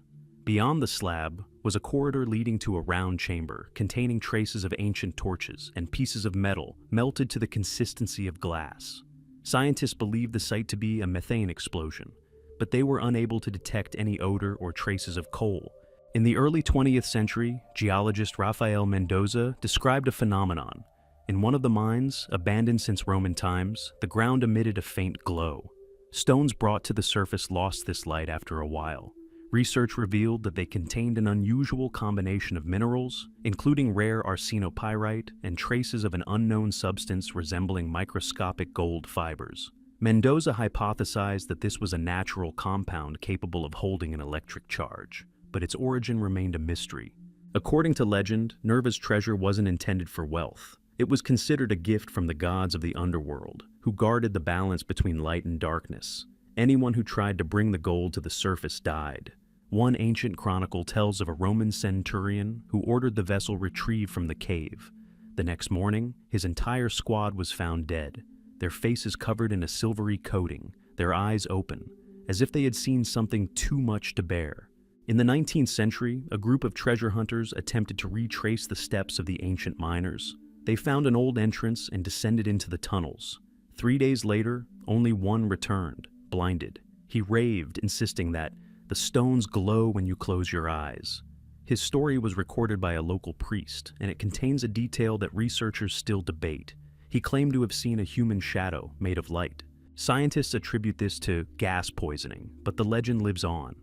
Beyond the slab was a corridor leading to a round chamber containing traces of ancient torches and pieces of metal melted to the consistency of glass. Scientists believed the site to be a methane explosion, but they were unable to detect any odor or traces of coal. In the early 20th century, geologist Rafael Mendoza described a phenomenon. In one of the mines, abandoned since Roman times, the ground emitted a faint glow. Stones brought to the surface lost this light after a while. Research revealed that they contained an unusual combination of minerals, including rare arsenopyrite and traces of an unknown substance resembling microscopic gold fibers. Mendoza hypothesized that this was a natural compound capable of holding an electric charge, but its origin remained a mystery. According to legend, Nerva's treasure wasn't intended for wealth. It was considered a gift from the gods of the underworld, who guarded the balance between light and darkness. Anyone who tried to bring the gold to the surface died. One ancient chronicle tells of a Roman centurion who ordered the vessel retrieved from the cave. The next morning, his entire squad was found dead, their faces covered in a silvery coating, their eyes open, as if they had seen something too much to bear. In the 19th century, a group of treasure hunters attempted to retrace the steps of the ancient miners. They found an old entrance and descended into the tunnels. 3 days later, only one returned, blinded. He raved, insisting that the stones glow when you close your eyes. His story was recorded by a local priest, and it contains a detail that researchers still debate. He claimed to have seen a human shadow made of light. Scientists attribute this to gas poisoning, but the legend lives on.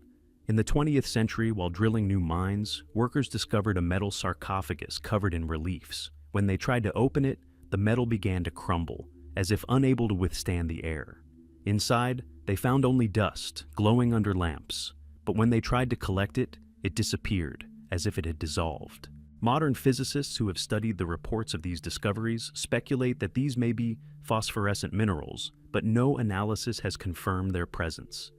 In the 20th century, while drilling new mines, workers discovered a metal sarcophagus covered in reliefs. When they tried to open it, the metal began to crumble, as if unable to withstand the air. Inside, they found only dust, glowing under lamps. But when they tried to collect it, it disappeared, as if it had dissolved. Modern physicists who have studied the reports of these discoveries speculate that these may be phosphorescent minerals, but no analysis has confirmed their presence.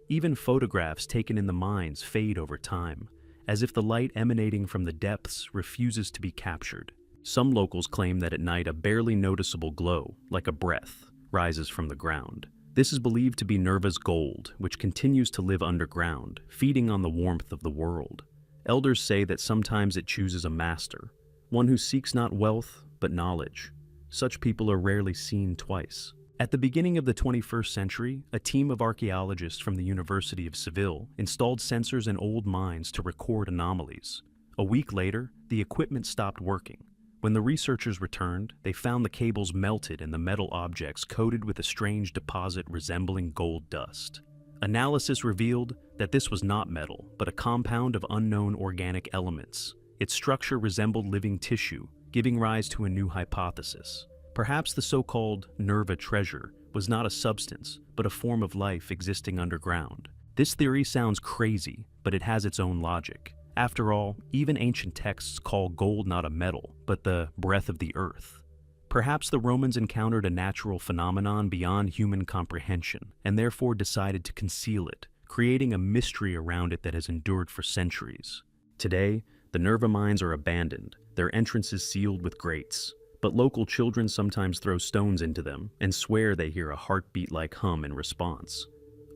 Even photographs taken in the mines fade over time, as if the light emanating from the depths refuses to be captured. Some locals claim that at night a barely noticeable glow, like a breath, rises from the ground. This is believed to be Nerva's gold, which continues to live underground, feeding on the warmth of the world. Elders say that sometimes it chooses a master, one who seeks not wealth, but knowledge. Such people are rarely seen twice. At the beginning of the 21st century, a team of archaeologists from the University of Seville installed sensors in old mines to record anomalies. A week later, the equipment stopped working. When the researchers returned, they found the cables melted and the metal objects coated with a strange deposit resembling gold dust. Analysis revealed that this was not metal, but a compound of unknown organic elements. Its structure resembled living tissue, giving rise to a new hypothesis. Perhaps the so-called Nerva treasure was not a substance, but a form of life existing underground. This theory sounds crazy, but it has its own logic. After all, even ancient texts call gold not a metal, but the breath of the earth. Perhaps the Romans encountered a natural phenomenon beyond human comprehension, and therefore decided to conceal it, creating a mystery around it that has endured for centuries. Today, the Nerva mines are abandoned, their entrances sealed with grates. But local children sometimes throw stones into them and swear they hear a heartbeat-like hum in response.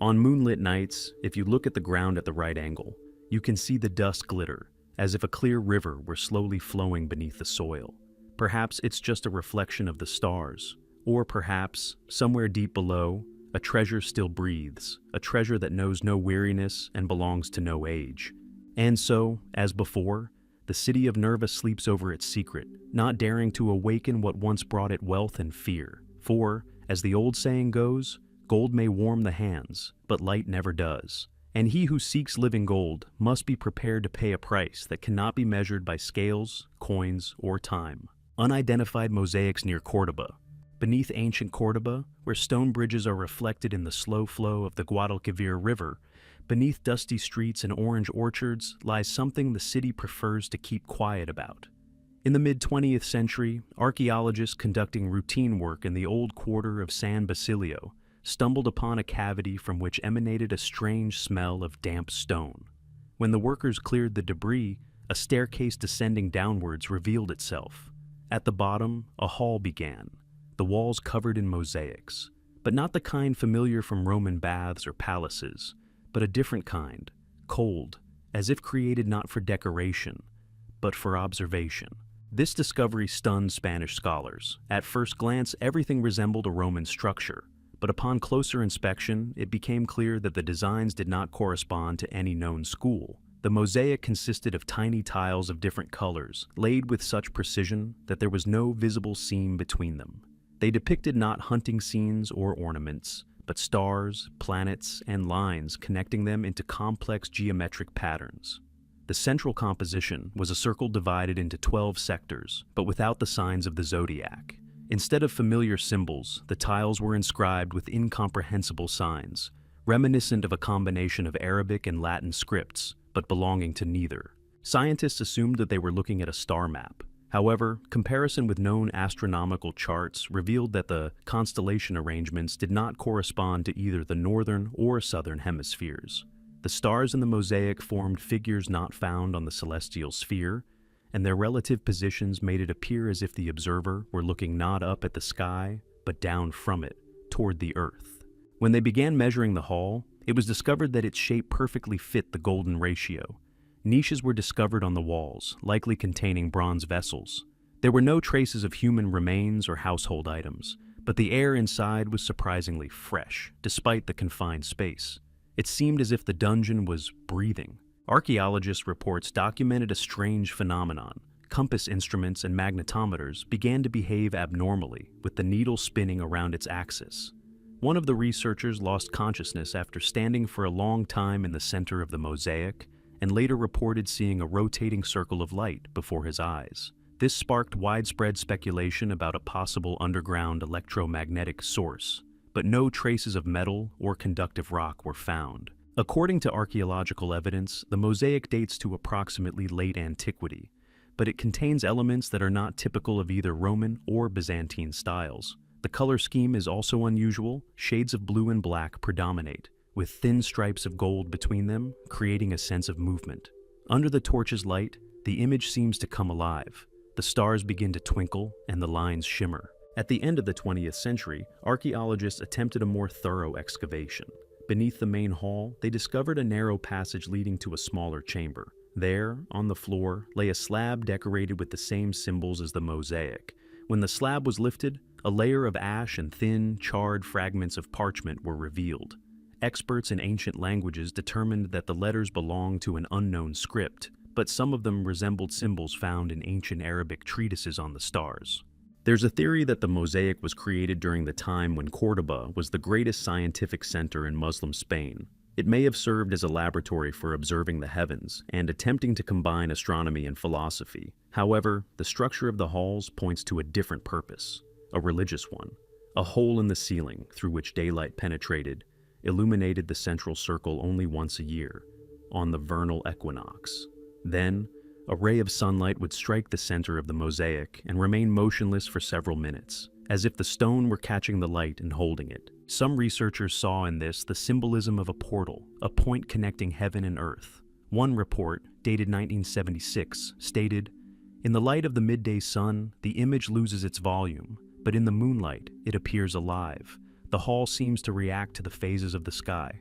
On moonlit nights, if you look at the ground at the right angle, you can see the dust glitter, as if a clear river were slowly flowing beneath the soil. Perhaps it's just a reflection of the stars, or perhaps, somewhere deep below, a treasure still breathes, a treasure that knows no weariness and belongs to no age. And so, as before, the city of Nerva sleeps over its secret, not daring to awaken what once brought it wealth and fear. For, as the old saying goes, gold may warm the hands, but light never does. And he who seeks living gold must be prepared to pay a price that cannot be measured by scales, coins, or time. Unidentified mosaics near Cordoba. Beneath ancient Cordoba, where stone bridges are reflected in the slow flow of the Guadalquivir River, beneath dusty streets and orange orchards lies something the city prefers to keep quiet about. In the mid-20th century, archaeologists conducting routine work in the old quarter of San Basilio stumbled upon a cavity from which emanated a strange smell of damp stone. When the workers cleared the debris, a staircase descending downwards revealed itself. At the bottom, a hall began, the walls covered in mosaics, but not the kind familiar from Roman baths or palaces, but a different kind, cold, as if created not for decoration, but for observation. This discovery stunned Spanish scholars. At first glance, everything resembled a Roman structure, but upon closer inspection, it became clear that the designs did not correspond to any known school. The mosaic consisted of tiny tiles of different colors, laid with such precision that there was no visible seam between them. They depicted not hunting scenes or ornaments, but stars, planets, and lines connecting them into complex geometric patterns. The central composition was a circle divided into 12 sectors, but without the signs of the zodiac. Instead of familiar symbols, the tiles were inscribed with incomprehensible signs, reminiscent of a combination of Arabic and Latin scripts, but belonging to neither. Scientists assumed that they were looking at a star map. However, comparison with known astronomical charts revealed that the constellation arrangements did not correspond to either the northern or southern hemispheres. The stars in the mosaic formed figures not found on the celestial sphere, and their relative positions made it appear as if the observer were looking not up at the sky, but down from it, toward the earth. When they began measuring the hall, it was discovered that its shape perfectly fit the golden ratio. Niches were discovered on the walls, likely containing bronze vessels. There were no traces of human remains or household items, but the air inside was surprisingly fresh, despite the confined space. It seemed as if the dungeon was breathing. Archaeologists' reports documented a strange phenomenon. Compass instruments and magnetometers began to behave abnormally, with the needle spinning around its axis. One of the researchers lost consciousness after standing for a long time in the center of the mosaic, and later reported seeing a rotating circle of light before his eyes. This sparked widespread speculation about a possible underground electromagnetic source, but no traces of metal or conductive rock were found. According to archaeological evidence, the mosaic dates to approximately late antiquity, but it contains elements that are not typical of either Roman or Byzantine styles. The color scheme is also unusual. Shades of blue and black predominate, with thin stripes of gold between them, creating a sense of movement. Under the torch's light, the image seems to come alive. The stars begin to twinkle and the lines shimmer. At the end of the 20th century, archaeologists attempted a more thorough excavation. Beneath the main hall, they discovered a narrow passage leading to a smaller chamber. There, on the floor, lay a slab decorated with the same symbols as the mosaic. When the slab was lifted, a layer of ash and thin, charred fragments of parchment were revealed. Experts in ancient languages determined that the letters belonged to an unknown script, but some of them resembled symbols found in ancient Arabic treatises on the stars. There's a theory that the mosaic was created during the time when Córdoba was the greatest scientific center in Muslim Spain. It may have served as a laboratory for observing the heavens and attempting to combine astronomy and philosophy. However, the structure of the halls points to a different purpose, a religious one. A hole in the ceiling through which daylight penetrated illuminated the central circle only once a year, on the vernal equinox. Then, a ray of sunlight would strike the center of the mosaic and remain motionless for several minutes, as if the stone were catching the light and holding it. Some researchers saw in this the symbolism of a portal, a point connecting heaven and earth. One report, dated 1976, stated, "In the light of the midday sun, the image loses its volume, but in the moonlight, it appears alive. The hall seems to react to the phases of the sky."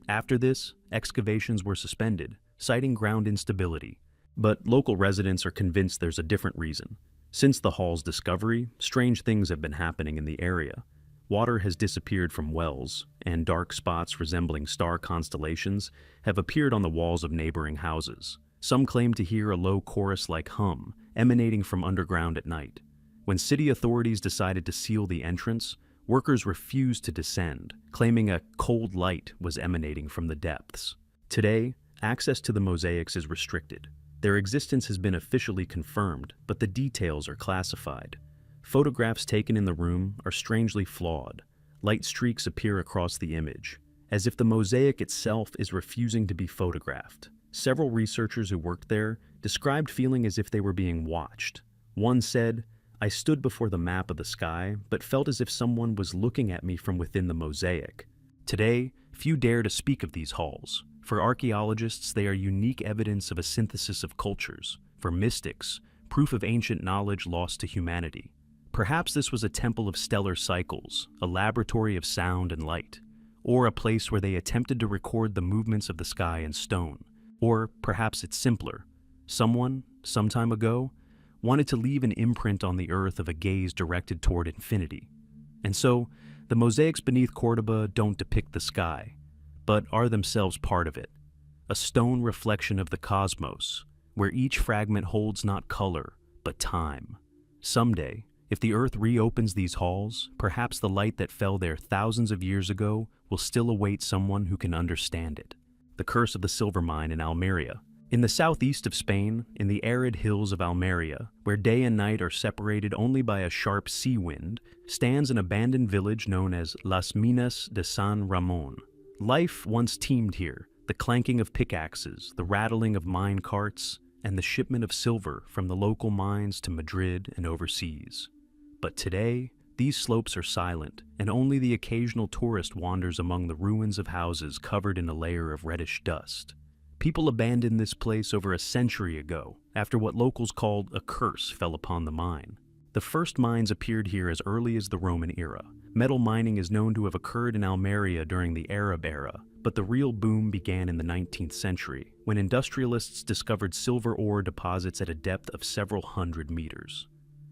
After this, excavations were suspended, citing ground instability. But local residents are convinced there's a different reason. Since the hall's discovery, strange things have been happening in the area. Water has disappeared from wells, and dark spots resembling star constellations have appeared on the walls of neighboring houses. Some claim to hear a low chorus-like hum emanating from underground at night. When city authorities decided to seal the entrance, workers refused to descend, claiming a cold light was emanating from the depths. Today, access to the mosaics is restricted. Their existence has been officially confirmed, but the details are classified. Photographs taken in the room are strangely flawed. Light streaks appear across the image, as if the mosaic itself is refusing to be photographed. Several researchers who worked there described feeling as if they were being watched. One said, "I stood before the map of the sky, but felt as if someone was looking at me from within the mosaic." Today, few dare to speak of these halls. For archaeologists, they are unique evidence of a synthesis of cultures. For mystics, proof of ancient knowledge lost to humanity. Perhaps this was a temple of stellar cycles, a laboratory of sound and light, or a place where they attempted to record the movements of the sky in stone. Or perhaps it's simpler. Someone, some time ago, wanted to leave an imprint on the earth of a gaze directed toward infinity. And so, the mosaics beneath Córdoba don't depict the sky, but are themselves part of it. A stone reflection of the cosmos, where each fragment holds not color, but time. Someday, if the earth reopens these halls, perhaps the light that fell there thousands of years ago will still await someone who can understand it. The curse of the silver mine in Almeria. In the southeast of Spain, in the arid hills of Almeria, where day and night are separated only by a sharp sea wind, stands an abandoned village known as Las Minas de San Ramón. Life once teemed here, the clanking of pickaxes, the rattling of mine carts, and the shipment of silver from the local mines to Madrid and overseas. But today, these slopes are silent, and only the occasional tourist wanders among the ruins of houses covered in a layer of reddish dust. People abandoned this place over a century ago, after what locals called a curse fell upon the mine. The first mines appeared here as early as the Roman era. Metal mining is known to have occurred in Almeria during the Arab era, but the real boom began in the 19th century, when industrialists discovered silver ore deposits at a depth of several hundred meters.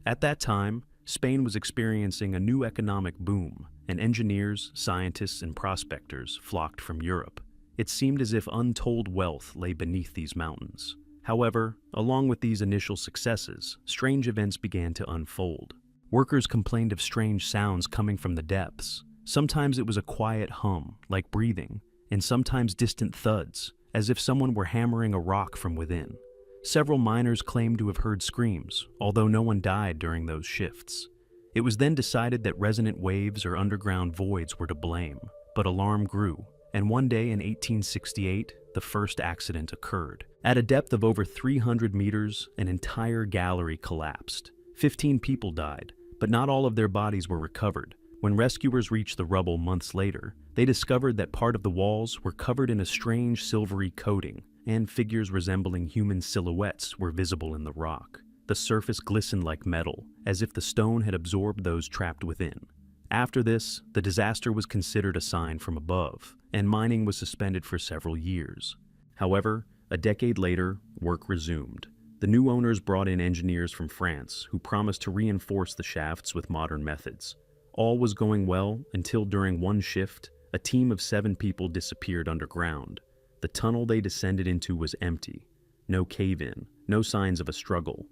At that time, Spain was experiencing a new economic boom, and engineers, scientists, and prospectors flocked from Europe. It seemed as if untold wealth lay beneath these mountains. However, along with these initial successes, strange events began to unfold. Workers complained of strange sounds coming from the depths. Sometimes it was a quiet hum, like breathing, and sometimes distant thuds, as if someone were hammering a rock from within. Several miners claimed to have heard screams, although no one died during those shifts. It was then decided that resonant waves or underground voids were to blame, but alarm grew, and one day in 1868, the first accident occurred. At a depth of over 300 meters, an entire gallery collapsed. 15 people died, but not all of their bodies were recovered. When rescuers reached the rubble months later, they discovered that part of the walls were covered in a strange silvery coating, and figures resembling human silhouettes were visible in the rock. The surface glistened like metal, as if the stone had absorbed those trapped within. After this, the disaster was considered a sign from above, and mining was suspended for several years. However, a decade later, work resumed. The new owners brought in engineers from France who promised to reinforce the shafts with modern methods. All was going well until during one shift, a team of 7 people disappeared underground. The tunnel they descended into was empty. No cave-in, no signs of a struggle.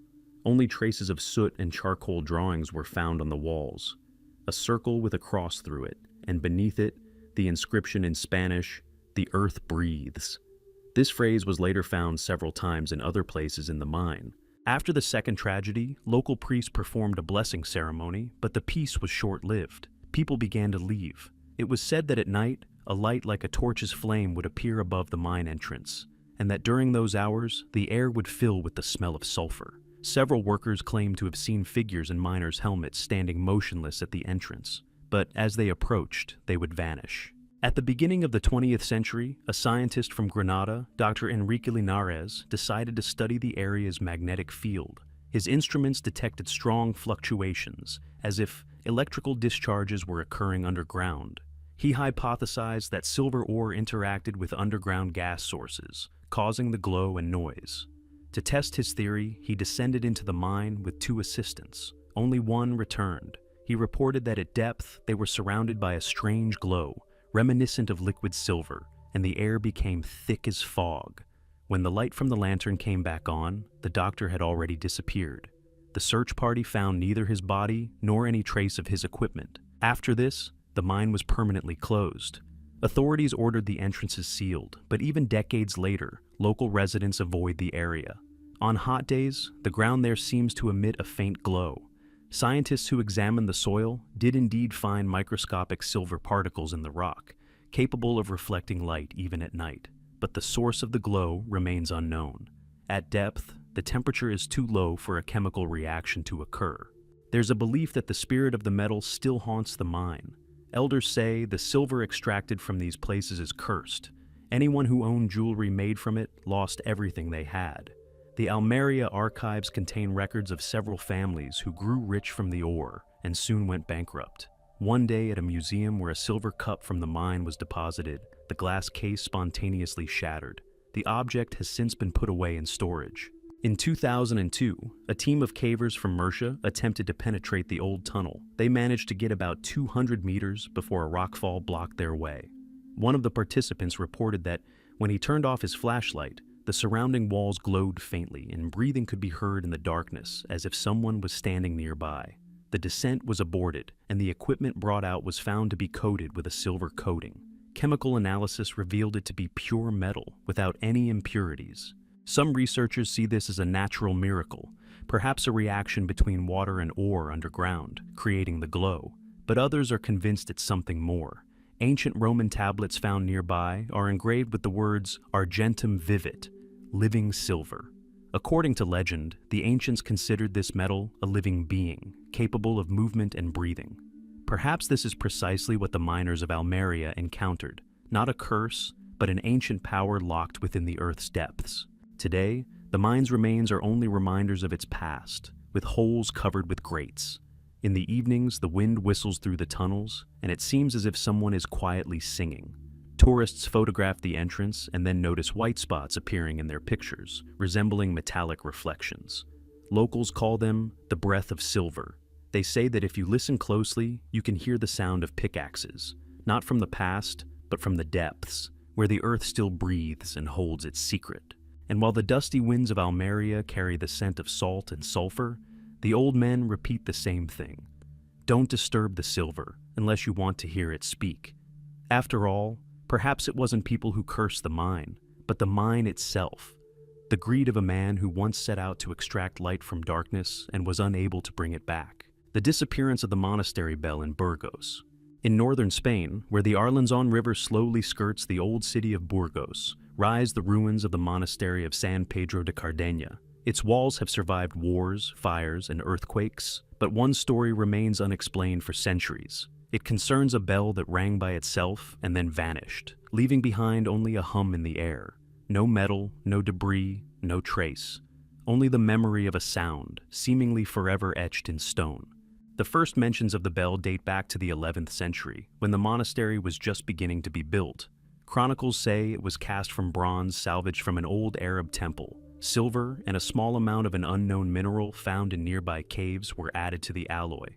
Only traces of soot and charcoal drawings were found on the walls. A circle with a cross through it, and beneath it, the inscription in Spanish, "The earth breathes." This phrase was later found several times in other places in the mine. After the second tragedy, local priests performed a blessing ceremony, but the peace was short-lived. People began to leave. It was said that at night, a light like a torch's flame would appear above the mine entrance, and that during those hours, the air would fill with the smell of sulfur. Several workers claimed to have seen figures in miners' helmets standing motionless at the entrance, but as they approached, they would vanish. At the beginning of the 20th century, a scientist from Granada, Dr. Enrique Linares, decided to study the area's magnetic field. His instruments detected strong fluctuations, as if electrical discharges were occurring underground. He hypothesized that silver ore interacted with underground gas sources, causing the glow and noise. To test his theory, he descended into the mine with 2 assistants. Only one returned. He reported that at depth, they were surrounded by a strange glow, reminiscent of liquid silver, and the air became thick as fog. When the light from the lantern came back on, the doctor had already disappeared. The search party found neither his body nor any trace of his equipment. After this, the mine was permanently closed. Authorities ordered the entrances sealed, but even decades later, local residents avoid the area. On hot days, the ground there seems to emit a faint glow. Scientists who examined the soil did indeed find microscopic silver particles in the rock, capable of reflecting light even at night, but the source of the glow remains unknown. At depth, the temperature is too low for a chemical reaction to occur. There's a belief that the spirit of the metal still haunts the mine. Elders say the silver extracted from these places is cursed. Anyone who owned jewelry made from it lost everything they had. The Almeria archives contain records of several families who grew rich from the ore and soon went bankrupt. One day at a museum where a silver cup from the mine was deposited, the glass case spontaneously shattered. The object has since been put away in storage. In 2002, a team of cavers from Murcia attempted to penetrate the old tunnel. They managed to get about 200 meters before a rockfall blocked their way. One of the participants reported that when he turned off his flashlight, the surrounding walls glowed faintly and breathing could be heard in the darkness as if someone was standing nearby. The descent was aborted, and the equipment brought out was found to be coated with a silver coating. Chemical analysis revealed it to be pure metal without any impurities. Some researchers see this as a natural miracle, perhaps a reaction between water and ore underground, creating the glow. But others are convinced it's something more. Ancient Roman tablets found nearby are engraved with the words argentum vivit, living silver. According to legend, the ancients considered this metal a living being, capable of movement and breathing. Perhaps this is precisely what the miners of Almeria encountered, not a curse, but an ancient power locked within the earth's depths. Today, the mine's remains are only reminders of its past, with holes covered with grates. In the evenings, the wind whistles through the tunnels, and it seems as if someone is quietly singing. Tourists photograph the entrance and then notice white spots appearing in their pictures, resembling metallic reflections. Locals call them the breath of silver. They say that if you listen closely, you can hear the sound of pickaxes, not from the past, but from the depths, where the earth still breathes and holds its secret. And while the dusty winds of Almeria carry the scent of salt and sulfur, the old men repeat the same thing. Don't disturb the silver unless you want to hear it speak. After all, perhaps it wasn't people who cursed the mine, but the mine itself. The greed of a man who once set out to extract light from darkness and was unable to bring it back. The disappearance of the monastery bell in Burgos. In northern Spain, where the Arlanzón River slowly skirts the old city of Burgos, rise the ruins of the monastery of San Pedro de Cardeña. Its walls have survived wars, fires, and earthquakes, but one story remains unexplained for centuries. It concerns a bell that rang by itself and then vanished, leaving behind only a hum in the air. No metal, no debris, no trace. Only the memory of a sound, seemingly forever etched in stone. The first mentions of the bell date back to the 11th century, when the monastery was just beginning to be built. Chronicles say it was cast from bronze salvaged from an old Arab temple. Silver and a small amount of an unknown mineral found in nearby caves were added to the alloy.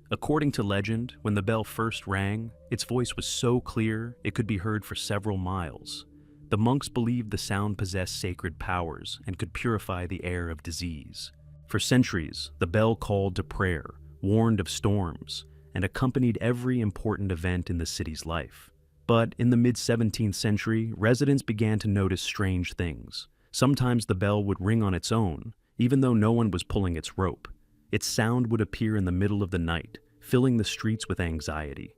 According to legend, when the bell first rang, its voice was so clear it could be heard for several miles. The monks believed the sound possessed sacred powers and could purify the air of disease. For centuries, the bell called to prayer, warned of storms, and accompanied every important event in the city's life. But in the mid-17th century, residents began to notice strange things. Sometimes the bell would ring on its own, even though no one was pulling its rope. Its sound would appear in the middle of the night, filling the streets with anxiety.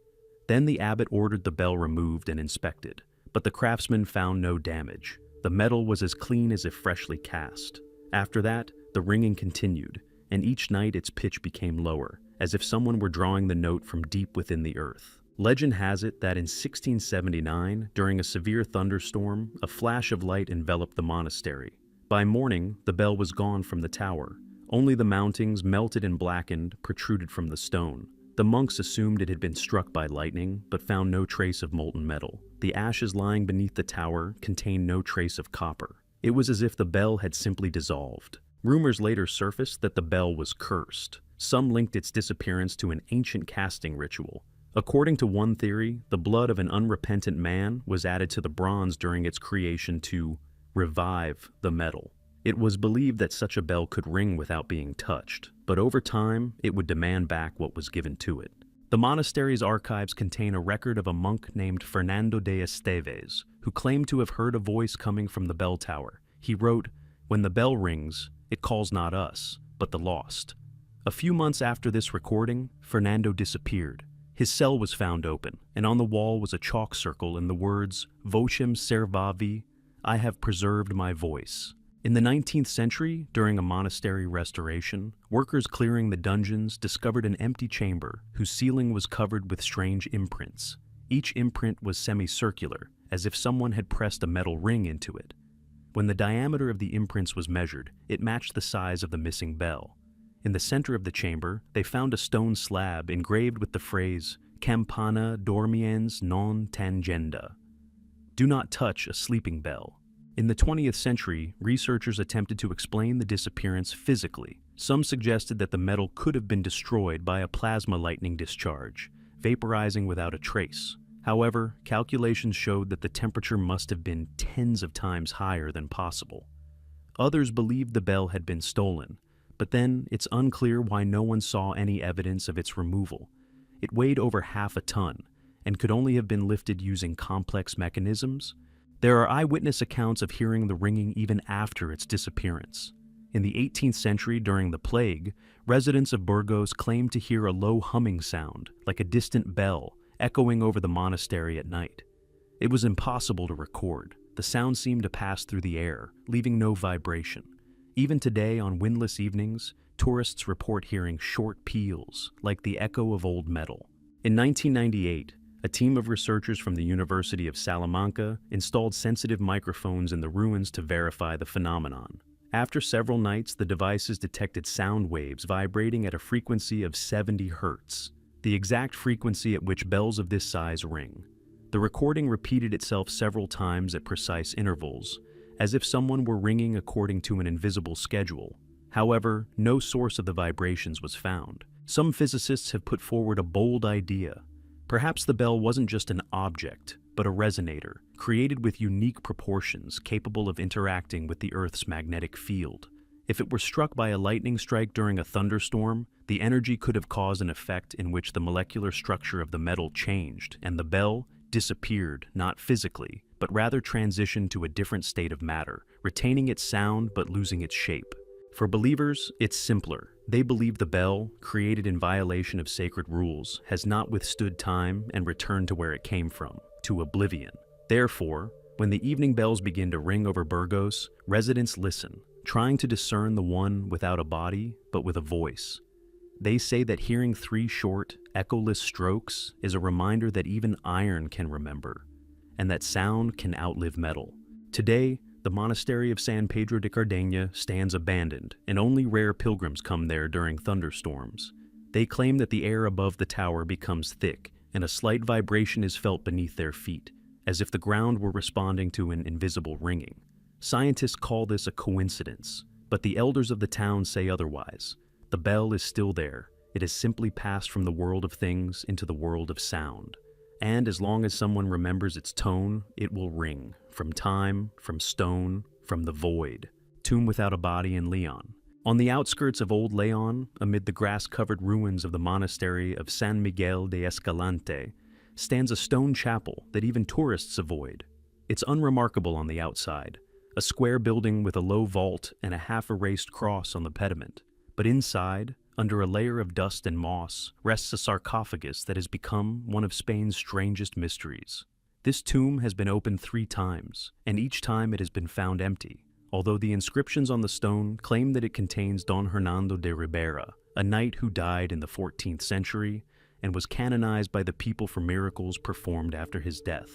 Then the abbot ordered the bell removed and inspected, but the craftsman found no damage. The metal was as clean as if freshly cast. After that, the ringing continued, and each night its pitch became lower, as if someone were drawing the note from deep within the earth. Legend has it that in 1679, during a severe thunderstorm, a flash of light enveloped the monastery. By morning, the bell was gone from the tower. Only the mountings, melted and blackened, protruded from the stone. The monks assumed it had been struck by lightning, but found no trace of molten metal. The ashes lying beneath the tower contained no trace of copper. It was as if the bell had simply dissolved. Rumors later surfaced that the bell was cursed. Some linked its disappearance to an ancient casting ritual. According to one theory, the blood of an unrepentant man was added to the bronze during its creation to revive the metal. It was believed that such a bell could ring without being touched, but over time, it would demand back what was given to it. The monastery's archives contain a record of a monk named Fernando de Esteves, who claimed to have heard a voice coming from the bell tower. He wrote, "When the bell rings, it calls not us, but the lost." A few months after this recording, Fernando disappeared. His cell was found open, and on the wall was a chalk circle in the words, "Vocem servavi," I have preserved my voice. In the 19th century, during a monastery restoration, workers clearing the dungeons discovered an empty chamber whose ceiling was covered with strange imprints. Each imprint was semicircular, as if someone had pressed a metal ring into it. When the diameter of the imprints was measured, it matched the size of the missing bell. In the center of the chamber, they found a stone slab engraved with the phrase, "Campana dormiens non tangenda." Do not touch a sleeping bell. In the 20th century, researchers attempted to explain the disappearance physically. Some suggested that the metal could have been destroyed by a plasma lightning discharge, vaporizing without a trace. However, calculations showed that the temperature must have been tens of times higher than possible. Others believed the bell had been stolen, but then it's unclear why no one saw any evidence of its removal. It weighed over half a ton, and could only have been lifted using complex mechanisms. There are eyewitness accounts of hearing the ringing even after its disappearance. In the 18th century, during the plague, residents of Burgos claimed to hear a low humming sound, like a distant bell, echoing over the monastery at night. It was impossible to record. The sound seemed to pass through the air, leaving no vibration. Even today, on windless evenings, tourists report hearing short peals, like the echo of old metal. In 1998, a team of researchers from the University of Salamanca installed sensitive microphones in the ruins to verify the phenomenon. After several nights, the devices detected sound waves vibrating at a frequency of 70 Hz, the exact frequency at which bells of this size ring. The recording repeated itself several times at precise intervals, as if someone were ringing according to an invisible schedule. However, no source of the vibrations was found. Some physicists have put forward a bold idea. Perhaps the bell wasn't just an object, but a resonator, created with unique proportions capable of interacting with the Earth's magnetic field. If it were struck by a lightning strike during a thunderstorm, the energy could have caused an effect in which the molecular structure of the metal changed, and the bell disappeared, not physically, but rather transitioned to a different state of matter, retaining its sound but losing its shape. For believers, it's simpler. They believe the bell, created in violation of sacred rules, has not withstood time and returned to where it came from, to oblivion. Therefore, when the evening bells begin to ring over Burgos, residents listen, trying to discern the one without a body, but with a voice. They say that hearing 3 short, echoless strokes is a reminder that even iron can remember, and that sound can outlive metal. Today, The monastery of San Pedro de Cardeña stands abandoned, and only rare pilgrims come there during thunderstorms. They claim that the air above the tower becomes thick, and a slight vibration is felt beneath their feet, as if the ground were responding to an invisible ringing. Scientists call this a coincidence, but the elders of the town say otherwise. The bell is still there. It has simply passed from the world of things into the world of sound. And as long as someone remembers its tone, it will ring. From time, from stone, from the void. Tomb without a body in Leon. On the outskirts of Old Leon, amid the grass-covered ruins of the monastery of San Miguel de Escalante, stands a stone chapel that even tourists avoid. It's unremarkable on the outside, a square building with a low vault and a half-erased cross on the pediment. But inside, under a layer of dust and moss, rests a sarcophagus that has become one of Spain's strangest mysteries. This tomb has been opened 3 times, and each time it has been found empty, although the inscriptions on the stone claim that it contains Don Hernando de Ribera, a knight who died in the 14th century and was canonized by the people for miracles performed after his death.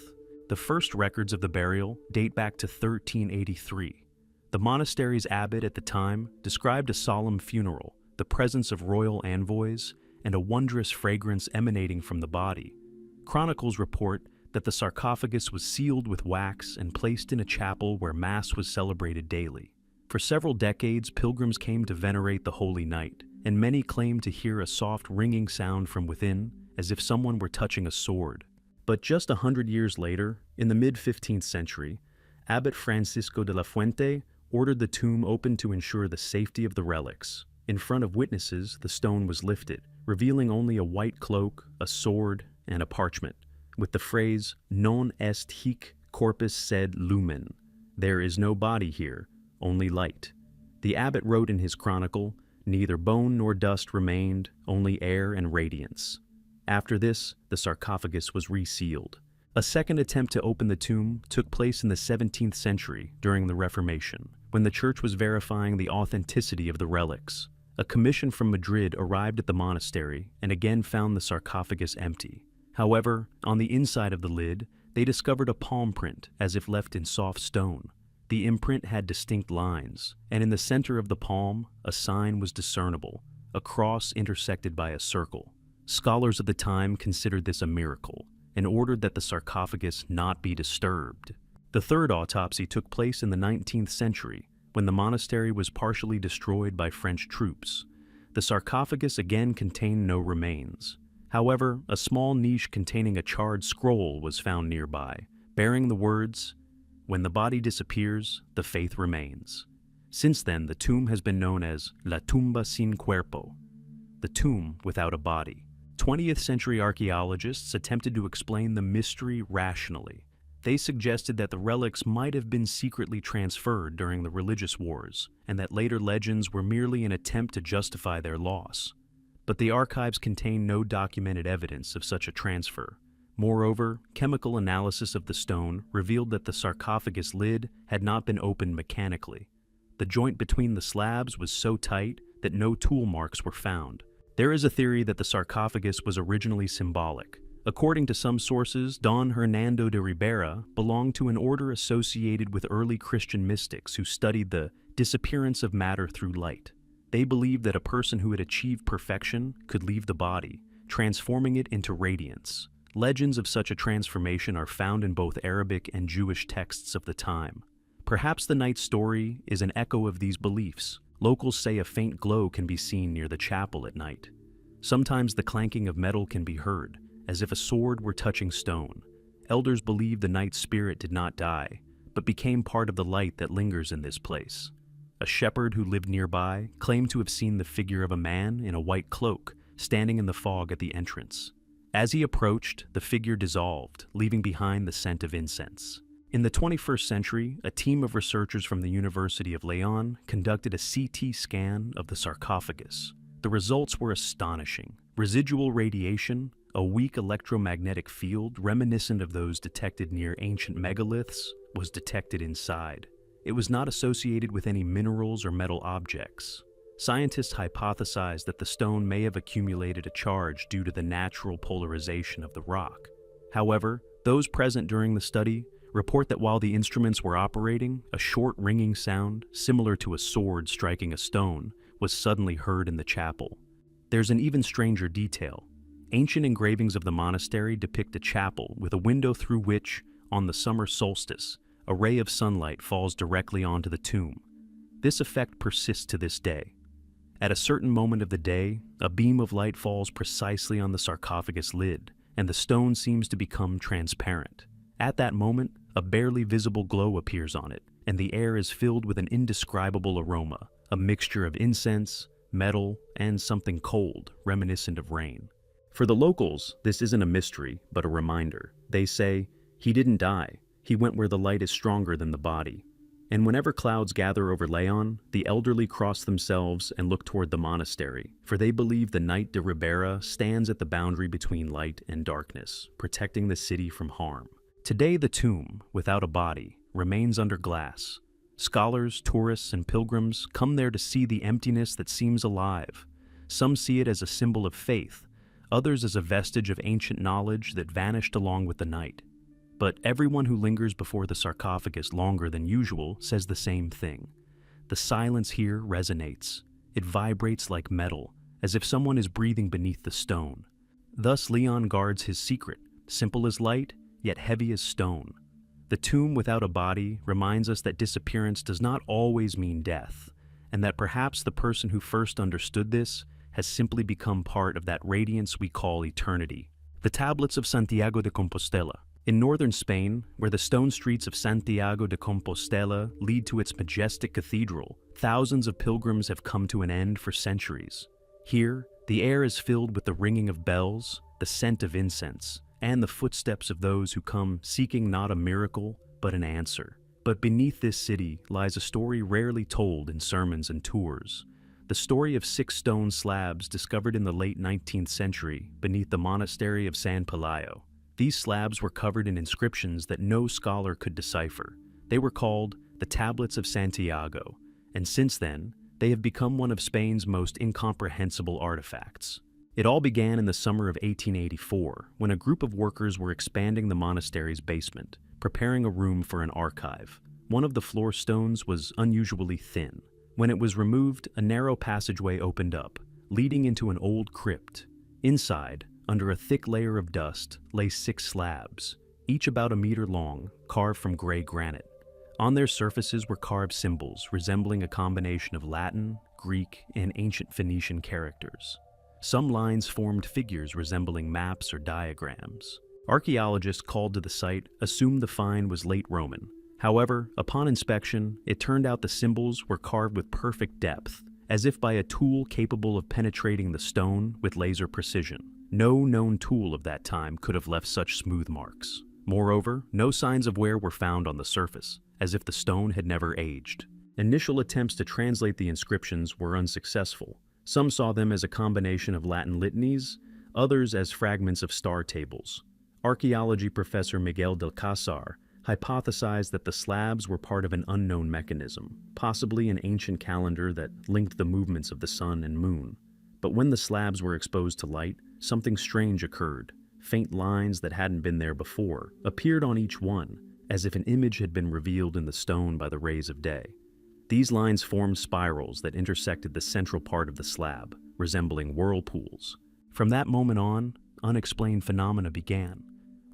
The first records of the burial date back to 1383. The monastery's abbot at the time described a solemn funeral, the presence of royal envoys, and a wondrous fragrance emanating from the body. Chronicles report that the sarcophagus was sealed with wax and placed in a chapel where Mass was celebrated daily. For several decades, pilgrims came to venerate the holy knight, and many claimed to hear a soft ringing sound from within, as if someone were touching a sword. But just 100 years later, in the mid-15th century, Abbot Francisco de la Fuente ordered the tomb opened to ensure the safety of the relics. In front of witnesses, the stone was lifted, revealing only a white cloak, a sword, and a parchment, with the phrase, "Non est hic corpus sed lumen," there is no body here, only light. The abbot wrote in his chronicle, "Neither bone nor dust remained, only air and radiance." After this, the sarcophagus was resealed. A second attempt to open the tomb took place in the 17th century during the Reformation, when the church was verifying the authenticity of the relics. A commission from Madrid arrived at the monastery and again found the sarcophagus empty. However, on the inside of the lid, they discovered a palm print, as if left in soft stone. The imprint had distinct lines, and in the center of the palm, a sign was discernible, a cross intersected by a circle. Scholars of the time considered this a miracle, and ordered that the sarcophagus not be disturbed. The third autopsy took place in the 19th century, when the monastery was partially destroyed by French troops. The sarcophagus again contained no remains. However, a small niche containing a charred scroll was found nearby, bearing the words, "When the body disappears, the faith remains." Since then, the tomb has been known as La Tumba Sin Cuerpo, the tomb without a body. 20th century archaeologists attempted to explain the mystery rationally. They suggested that the relics might have been secretly transferred during the religious wars, and that later legends were merely an attempt to justify their loss. But the archives contain no documented evidence of such a transfer. Moreover, chemical analysis of the stone revealed that the sarcophagus lid had not been opened mechanically. The joint between the slabs was so tight that no tool marks were found. There is a theory that the sarcophagus was originally symbolic. According to some sources, Don Hernando de Ribera belonged to an order associated with early Christian mystics who studied the disappearance of matter through light. They believed that a person who had achieved perfection could leave the body, transforming it into radiance. Legends of such a transformation are found in both Arabic and Jewish texts of the time. Perhaps the knight's story is an echo of these beliefs. Locals say a faint glow can be seen near the chapel at night. Sometimes the clanking of metal can be heard, as if a sword were touching stone. Elders believe the knight's spirit did not die, but became part of the light that lingers in this place. A shepherd who lived nearby claimed to have seen the figure of a man in a white cloak standing in the fog at the entrance. As he approached, the figure dissolved, leaving behind the scent of incense. In the 21st century, a team of researchers from the University of Leon conducted a CT scan of the sarcophagus. The results were astonishing. Residual radiation, a weak electromagnetic field reminiscent of those detected near ancient megaliths, was detected inside. It was not associated with any minerals or metal objects. Scientists hypothesized that the stone may have accumulated a charge due to the natural polarization of the rock. However, those present during the study report that while the instruments were operating, a short ringing sound, similar to a sword striking a stone, was suddenly heard in the chapel. There's an even stranger detail. Ancient engravings of the monastery depict a chapel with a window through which, on the summer solstice, a ray of sunlight falls directly onto the tomb. This effect persists to this day. At a certain moment of the day, a beam of light falls precisely on the sarcophagus lid, and the stone seems to become transparent. At that moment, a barely visible glow appears on it, and the air is filled with an indescribable aroma, a mixture of incense, metal, and something cold, reminiscent of rain. For the locals, this isn't a mystery, but a reminder. They say, "He didn't die. He went where the light is stronger than the body." And whenever clouds gather over Leon, the elderly cross themselves and look toward the monastery, for they believe the Knight de Ribera stands at the boundary between light and darkness, protecting the city from harm. Today, the tomb, without a body, remains under glass. Scholars, tourists, and pilgrims come there to see the emptiness that seems alive. Some see it as a symbol of faith, others as a vestige of ancient knowledge that vanished along with the night. But everyone who lingers before the sarcophagus longer than usual says the same thing. The silence here resonates. It vibrates like metal, as if someone is breathing beneath the stone. Thus Leon guards his secret, simple as light, yet heavy as stone. The tomb without a body reminds us that disappearance does not always mean death, and that perhaps the person who first understood this has simply become part of that radiance we call eternity. The tablets of Santiago de Compostela. In northern Spain, where the stone streets of Santiago de Compostela lead to its majestic cathedral, thousands of pilgrims have come to an end for centuries. Here, the air is filled with the ringing of bells, the scent of incense, and the footsteps of those who come seeking not a miracle, but an answer. But beneath this city lies a story rarely told in sermons and tours. The story of 6 stone slabs discovered in the late 19th century beneath the monastery of San Pelayo. These slabs were covered in inscriptions that no scholar could decipher. They were called the Tablets of Santiago, and since then, they have become one of Spain's most incomprehensible artifacts. It all began in the summer of 1884, when a group of workers were expanding the monastery's basement, preparing a room for an archive. One of the floor stones was unusually thin. When it was removed, a narrow passageway opened up, leading into an old crypt. Inside, under a thick layer of dust, lay 6 slabs, each about a meter long, carved from gray granite. On their surfaces were carved symbols resembling a combination of Latin, Greek, and ancient Phoenician characters. Some lines formed figures resembling maps or diagrams. Archaeologists called to the site assumed the find was late Roman. However, upon inspection, it turned out the symbols were carved with perfect depth, as if by a tool capable of penetrating the stone with laser precision. No known tool of that time could have left such smooth marks. Moreover, no signs of wear were found on the surface, as if the stone had never aged. Initial attempts to translate the inscriptions were unsuccessful. Some saw them as a combination of Latin litanies, others as fragments of star tables. Archaeology professor Miguel del Casar hypothesized that the slabs were part of an unknown mechanism, possibly an ancient calendar that linked the movements of the sun and moon. But when the slabs were exposed to light, something strange occurred. Faint lines that hadn't been there before appeared on each one, as if an image had been revealed in the stone by the rays of day. These lines formed spirals that intersected the central part of the slab, resembling whirlpools. From that moment on, unexplained phenomena began.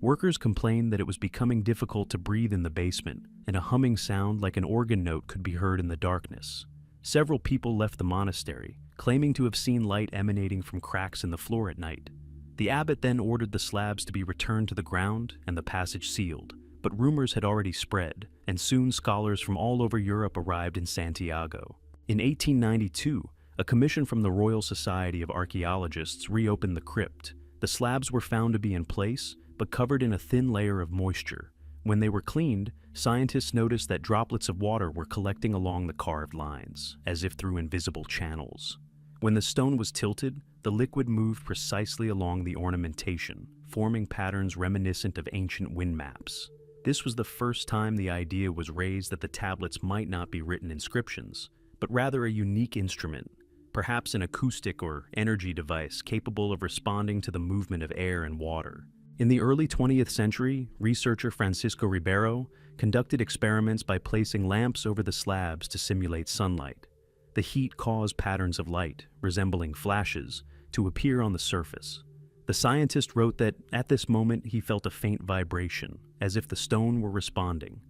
Workers complained that it was becoming difficult to breathe in the basement, and a humming sound like an organ note could be heard in the darkness. Several people left the monastery, claiming to have seen light emanating from cracks in the floor at night. The abbot then ordered the slabs to be returned to the ground and the passage sealed, but rumors had already spread, and soon scholars from all over Europe arrived in Santiago. In 1892, a commission from the Royal Society of Archaeologists reopened the crypt. The slabs were found to be in place, but covered in a thin layer of moisture. When they were cleaned, scientists noticed that droplets of water were collecting along the carved lines, as if through invisible channels. When the stone was tilted, the liquid moved precisely along the ornamentation, forming patterns reminiscent of ancient wind maps. This was the first time the idea was raised that the tablets might not be written inscriptions, but rather a unique instrument, perhaps an acoustic or energy device capable of responding to the movement of air and water. In the early 20th century, researcher Francisco Ribeiro conducted experiments by placing lamps over the slabs to simulate sunlight. The heat caused patterns of light, resembling flashes, to appear on the surface. The scientist wrote that at this moment he felt a faint vibration, as if the stone were responding.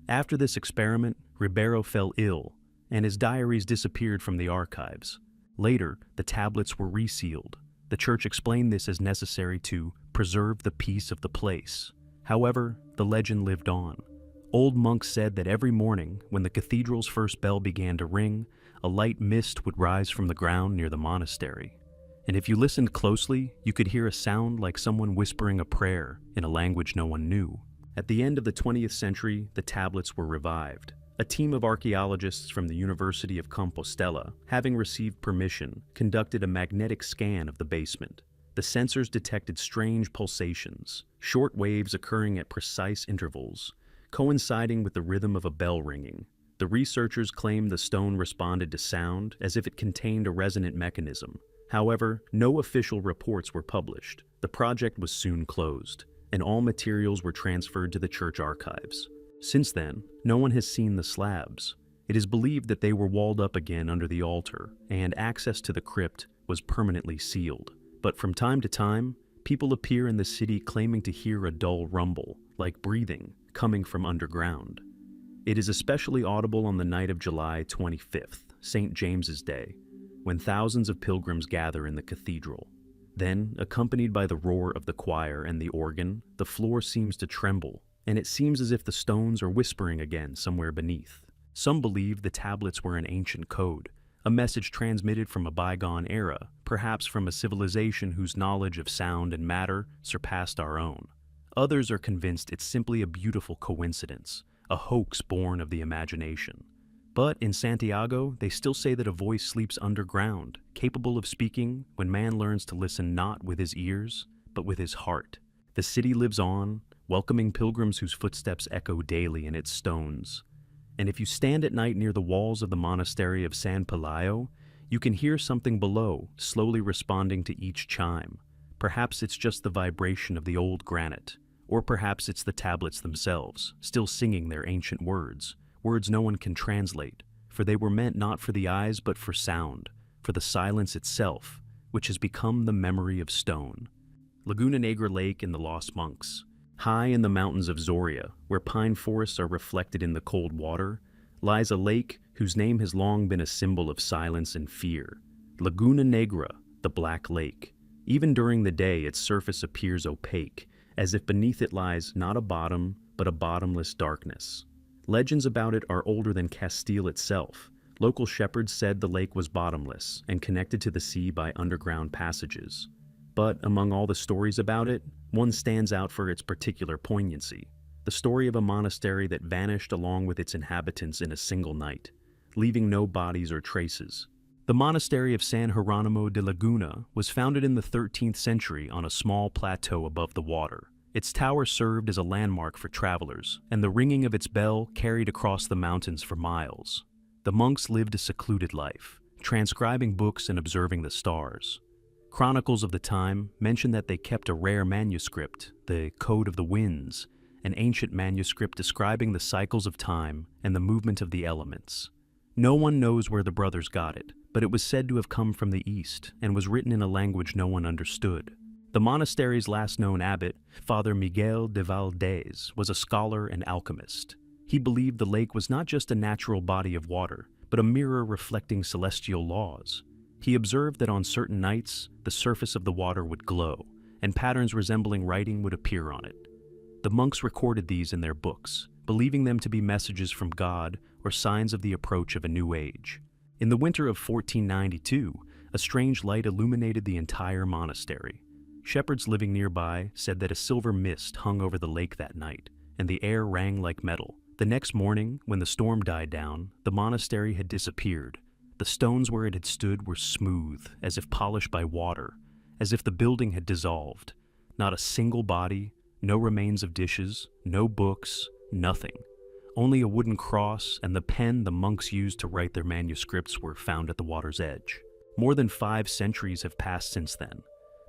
After this experiment, Ribeiro fell ill, and his diaries disappeared from the archives. Later, the tablets were resealed. The church explained this as necessary to preserve the peace of the place. However, the legend lived on. Old monks said that every morning, when the cathedral's first bell began to ring, a light mist would rise from the ground near the monastery. And if you listened closely, you could hear a sound like someone whispering a prayer in a language no one knew. At the end of the 20th century, the tablets were revived. A team of archaeologists from the University of Compostela, having received permission, conducted a magnetic scan of the basement. The sensors detected strange pulsations, short waves occurring at precise intervals, coinciding with the rhythm of a bell ringing. The researchers claimed the stone responded to sound as if it contained a resonant mechanism. However, no official reports were published. The project was soon closed, and all materials were transferred to the church archives. Since then, no one has seen the slabs. It is believed that they were walled up again under the altar, and access to the crypt was permanently sealed. But from time to time, people appear in the city claiming to hear a dull rumble, like breathing, coming from underground. It is especially audible on the night of July 25th, St. James's Day, when thousands of pilgrims gather in the cathedral. Then, accompanied by the roar of the choir and the organ, the floor seems to tremble, and it seems as if the stones are whispering again somewhere beneath. Some believe the tablets were an ancient code, a message transmitted from a bygone era, perhaps from a civilization whose knowledge of sound and matter surpassed our own. Others are convinced it's simply a beautiful coincidence, a hoax born of the imagination. But in Santiago, they still say that a voice sleeps underground, capable of speaking when man learns to listen not with his ears, but with his heart. The city lives on, welcoming pilgrims whose footsteps echo daily in its stones. And if you stand at night near the walls of the monastery of San Pelayo, you can hear something below, slowly responding to each chime. Perhaps it's just the vibration of the old granite, or perhaps it's the tablets themselves, still singing their ancient words, words no one can translate, for they were meant not for the eyes but for sound, for the silence itself, which has become the memory of stone. Laguna Negra Lake and the Lost Monks. High in the mountains of Zoria, where pine forests are reflected in the cold water, lies a lake whose name has long been a symbol of silence and fear. Laguna Negra, the Black Lake. Even during the day, its surface appears opaque, as if beneath it lies not a bottom, but a bottomless darkness. Legends about it are older than Castile itself. Local shepherds said the lake was bottomless and connected to the sea by underground passages. But among all the stories about it, one stands out for its particular poignancy. The story of a monastery that vanished along with its inhabitants in a single night, leaving no bodies or traces. The monastery of San Jeronimo de Laguna was founded in the 13th century on a small plateau above the water. Its tower served as a landmark for travelers, and the ringing of its bell carried across the mountains for miles. The monks lived a secluded life, transcribing books and observing the stars. Chronicles of the time mention that they kept a rare manuscript, the Code of the Winds, an ancient manuscript describing the cycles of time and the movement of the elements. No one knows where the brothers got it, but it was said to have come from the east and was written in a language no one understood. The monastery's last known abbot, Father Miguel de Valdez, was a scholar and alchemist. He believed the lake was not just a natural body of water, but a mirror reflecting celestial laws. He observed that on certain nights, the surface of the water would glow, and patterns resembling writing would appear on it. The monks recorded these in their books, believing them to be messages from God or signs of the approach of a new age. In the winter of 1492, a strange light illuminated the entire monastery. Shepherds living nearby said that a silver mist hung over the lake that night, and the air rang like metal. The next morning, when the storm died down, the monastery had disappeared. The stones where it had stood were smooth, as if polished by water, as if the building had dissolved. Not a single body, no remains of dishes, no books, nothing. Only a wooden cross and the pen the monks used to write their manuscripts were found at the water's edge. More than 5 centuries have passed since then,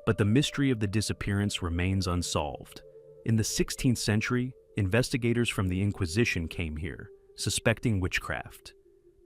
but the mystery of the disappearance remains unsolved. In the 16th century, investigators from the Inquisition came here, suspecting witchcraft.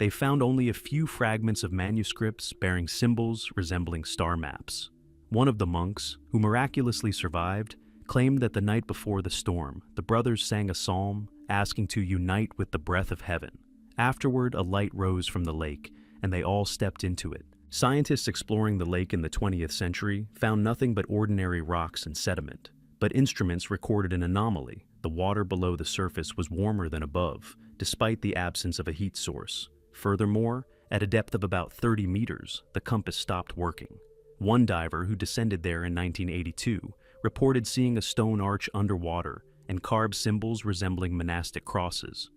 They found only a few fragments of manuscripts bearing symbols resembling star maps. One of the monks, who miraculously survived, claimed that the night before the storm, the brothers sang a psalm asking to unite with the breath of heaven. Afterward, a light rose from the lake, and they all stepped into it. Scientists exploring the lake in the 20th century found nothing but ordinary rocks and sediment, but instruments recorded an anomaly. The water below the surface was warmer than above, despite the absence of a heat source. Furthermore, at a depth of about 30 meters, the compass stopped working. One diver who descended there in 1982 reported seeing a stone arch underwater and carved symbols resembling monastic crosses.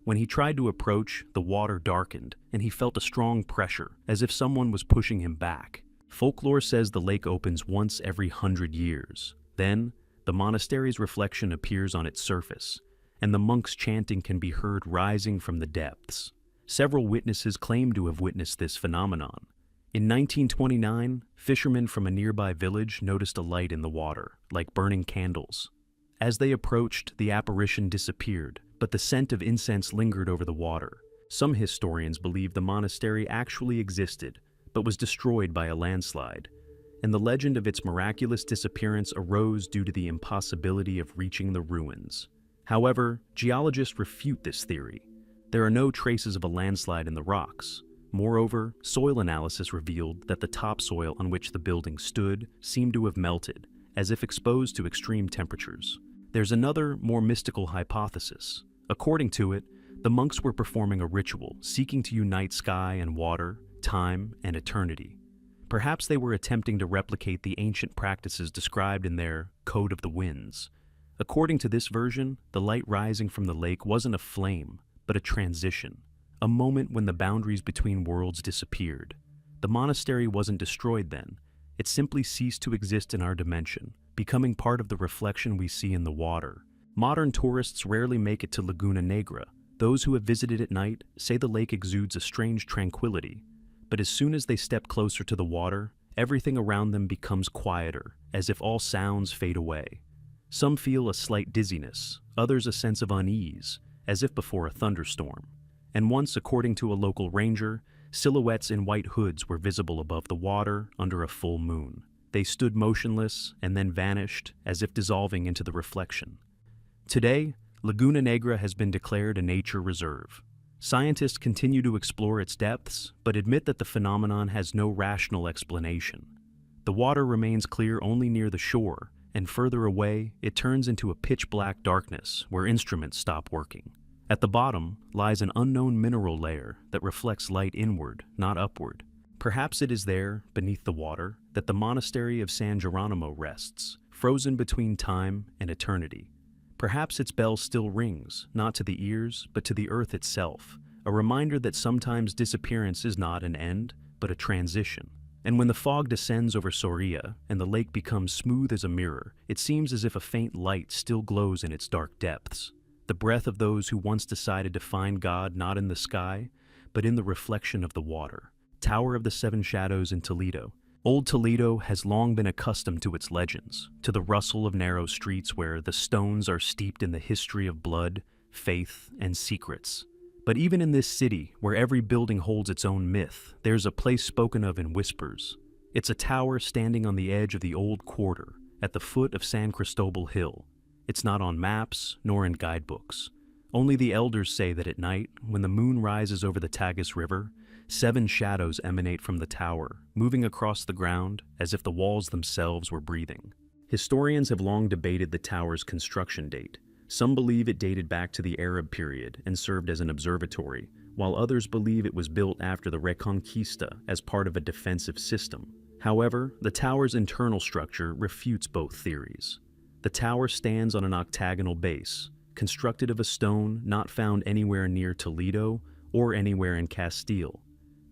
When he tried to approach, the water darkened, and he felt a strong pressure, as if someone was pushing him back. Folklore says the lake opens once every 100 years. Then, the monastery's reflection appears on its surface, and the monks' chanting can be heard rising from the depths. Several witnesses claim to have witnessed this phenomenon. In 1929, fishermen from a nearby village noticed a light in the water, like burning candles. As they approached, the apparition disappeared, but the scent of incense lingered over the water. Some historians believe the monastery actually existed, but was destroyed by a landslide, and the legend of its miraculous disappearance arose due to the impossibility of reaching the ruins. However, geologists refute this theory. There are no traces of a landslide in the rocks. Moreover, soil analysis revealed that the topsoil on which the building stood seemed to have melted, as if exposed to extreme temperatures. There's another, more mystical hypothesis. According to it, the monks were performing a ritual seeking to unite sky and water, time and eternity. Perhaps they were attempting to replicate the ancient practices described in their Code of the Winds. According to this version, the light rising from the lake wasn't a flame, but a transition, a moment when the boundaries between worlds disappeared. The monastery wasn't destroyed then. It simply ceased to exist in our dimension, becoming part of the reflection we see in the water. Modern tourists rarely make it to Laguna Negra. Those who have visited at night say the lake exudes a strange tranquility, but as soon as they step closer to the water, everything around them becomes quieter, as if all sounds fade away. Some feel a slight dizziness, others a sense of unease, as if before a thunderstorm. And once, according to a local ranger, silhouettes in white hoods were visible above the water under a full moon. They stood motionless and then vanished, as if dissolving into the reflection. Today, Laguna Negra has been declared a nature reserve. Scientists continue to explore its depths, but admit that the phenomenon has no rational explanation. The water remains clear only near the shore, and further away, it turns into a pitch-black darkness where instruments stop working. At the bottom lies an unknown mineral layer that reflects light inward, not upward. Perhaps it is there, beneath the water, that the monastery of San Geronimo rests, frozen between time and eternity. Perhaps its bell still rings, not to the ears, but to the earth itself, a reminder that sometimes disappearance is not an end, but a transition. And when the fog descends over Soria and the lake becomes smooth as a mirror, it seems as if a faint light still glows in its dark depths. The breath of those who once decided to find God not in the sky, but in the reflection of the water. Tower of the Seven Shadows in Toledo. Old Toledo has long been accustomed to its legends, to the rustle of narrow streets where the stones are steeped in the history of blood, faith, and secrets. But even in this city, where every building holds its own myth, there's a place spoken of in whispers. It's a tower standing on the edge of the old quarter, at the foot of San Cristobal Hill. It's not on maps, nor in guidebooks. Only the elders say that at night, when the moon rises over the Tagus River, 7 shadows emanate from the tower, moving across the ground as if the walls themselves were breathing. Historians have long debated the tower's construction date. Some believe it dated back to the Arab period and served as an observatory, while others believe it was built after the Reconquista as part of a defensive system. However, the tower's internal structure refutes both theories. The tower stands on an octagonal base, constructed of a stone not found anywhere near Toledo or anywhere in Castile.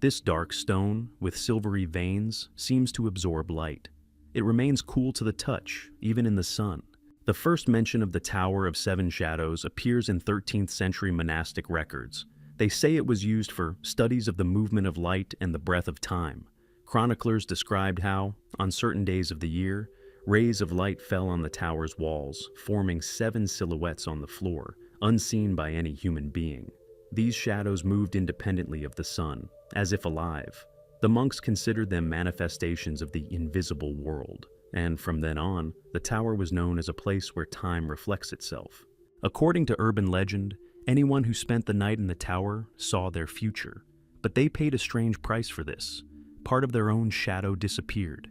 This dark stone, with silvery veins, seems to absorb light. It remains cool to the touch, even in the sun. The first mention of the Tower of Seven Shadows appears in 13th century monastic records. They say it was used for studies of the movement of light and the breath of time. Chroniclers described how, on certain days of the year, rays of light fell on the tower's walls, forming 7 silhouettes on the floor, unseen by any human being. These shadows moved independently of the sun, as if alive. The monks considered them manifestations of the invisible world, and from then on, the tower was known as a place where time reflects itself. According to urban legend, anyone who spent the night in the tower saw their future, but they paid a strange price for this. Part of their own shadow disappeared.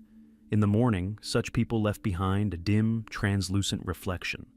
In the morning, such people left behind a dim, translucent reflection.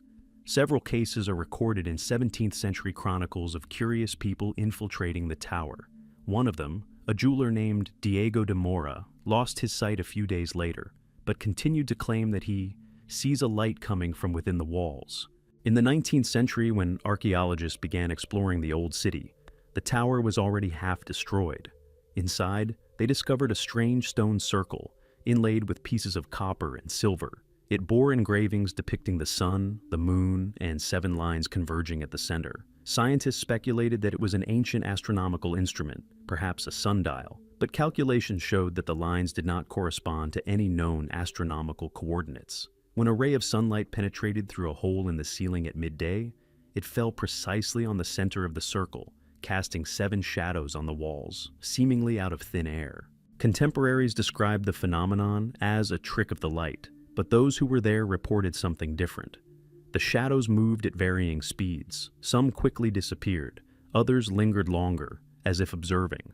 Several cases are recorded in 17th century chronicles of curious people infiltrating the tower. One of them, a jeweler named Diego de Mora, lost his sight a few days later, but continued to claim that he sees a light coming from within the walls. In the 19th century, when archaeologists began exploring the old city, the tower was already half destroyed. Inside, they discovered a strange stone circle, inlaid with pieces of copper and silver. It bore engravings depicting the sun, the moon, and 7 lines converging at the center. Scientists speculated that it was an ancient astronomical instrument, perhaps a sundial, but calculations showed that the lines did not correspond to any known astronomical coordinates. When a ray of sunlight penetrated through a hole in the ceiling at midday, it fell precisely on the center of the circle, casting 7 shadows on the walls, seemingly out of thin air. Contemporaries described the phenomenon as a trick of the light, but those who were there reported something different. The shadows moved at varying speeds. Some quickly disappeared, others lingered longer, as if observing.